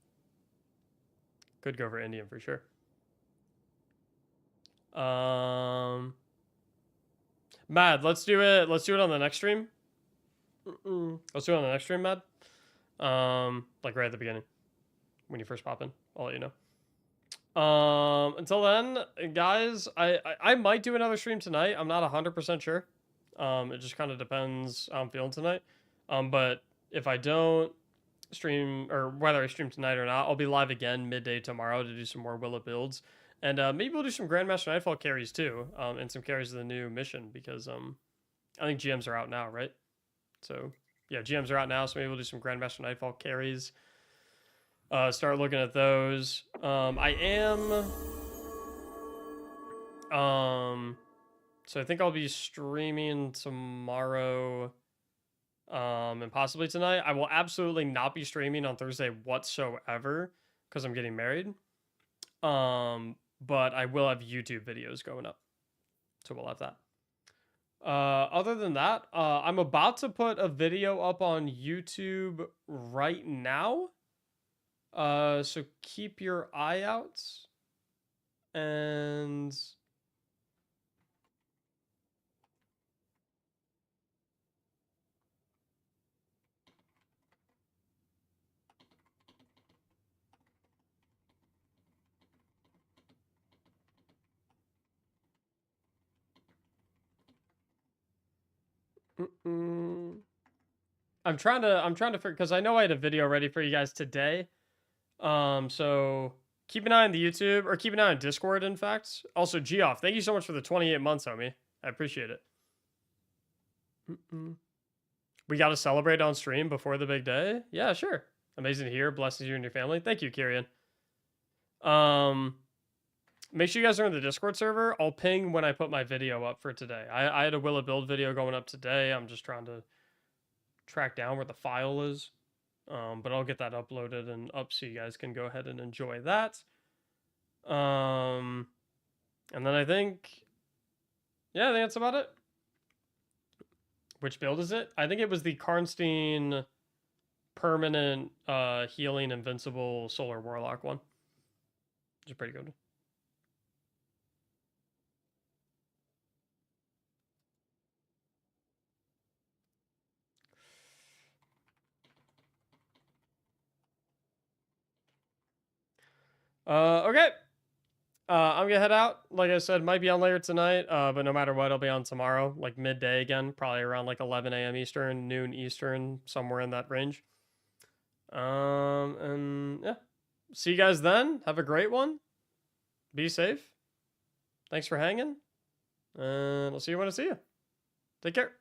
Could go for Indian for sure. Mad, let's do it. Let's do it on the next stream. Let's do it on the next stream, Mad. Like right at the beginning, when you first pop in, I'll let you know. Until then, guys, I might do another stream tonight. I'm not 100% sure. It just kind of depends how I'm feeling tonight. But if I don't stream, or whether I stream tonight or not, I'll be live again midday tomorrow to do some more Will It Builds. And maybe we'll do some Grandmaster Nightfall carries too, and some carries of the new mission because I think GMs are out now, right? So yeah, GMs are out now, so maybe we'll do some Grandmaster Nightfall carries. Start looking at those. I am. So I think I'll be streaming tomorrow, and possibly tonight. I will absolutely not be streaming on Thursday whatsoever because I'm getting married. But I will have YouTube videos going up, so we'll have that. Other than that, I'm about to put a video up on YouTube right now. So keep your eye out. And I'm trying to figure, because I know I had a video ready for you guys today. So keep an eye on the YouTube, or keep an eye on Discord, in fact. Also, Geoff, thank you so much for the 28 months, homie. I appreciate it. We got to celebrate on stream before the big day? Yeah, sure. Amazing to hear. Blesses you and your family. Thank you, Kyrian. Make sure you guys are in the Discord server. I'll ping when I put my video up for today. I had a Will It Build video going up today. I'm just trying to track down where the file is. But I'll get that uploaded and up so you guys can go ahead and enjoy that. And then I think that's about it. Which build is it? I think it was the Karnstein permanent healing invincible solar warlock one. Which is pretty good. Okay. I'm gonna head out. Like I said, might be on later tonight, but no matter what, I'll be on tomorrow, like midday again, probably around like 11 a.m. Eastern, noon Eastern, somewhere in that range. And yeah, see you guys then. Have a great one. Be safe. Thanks for hanging, and I'll see you when I see you. Take care.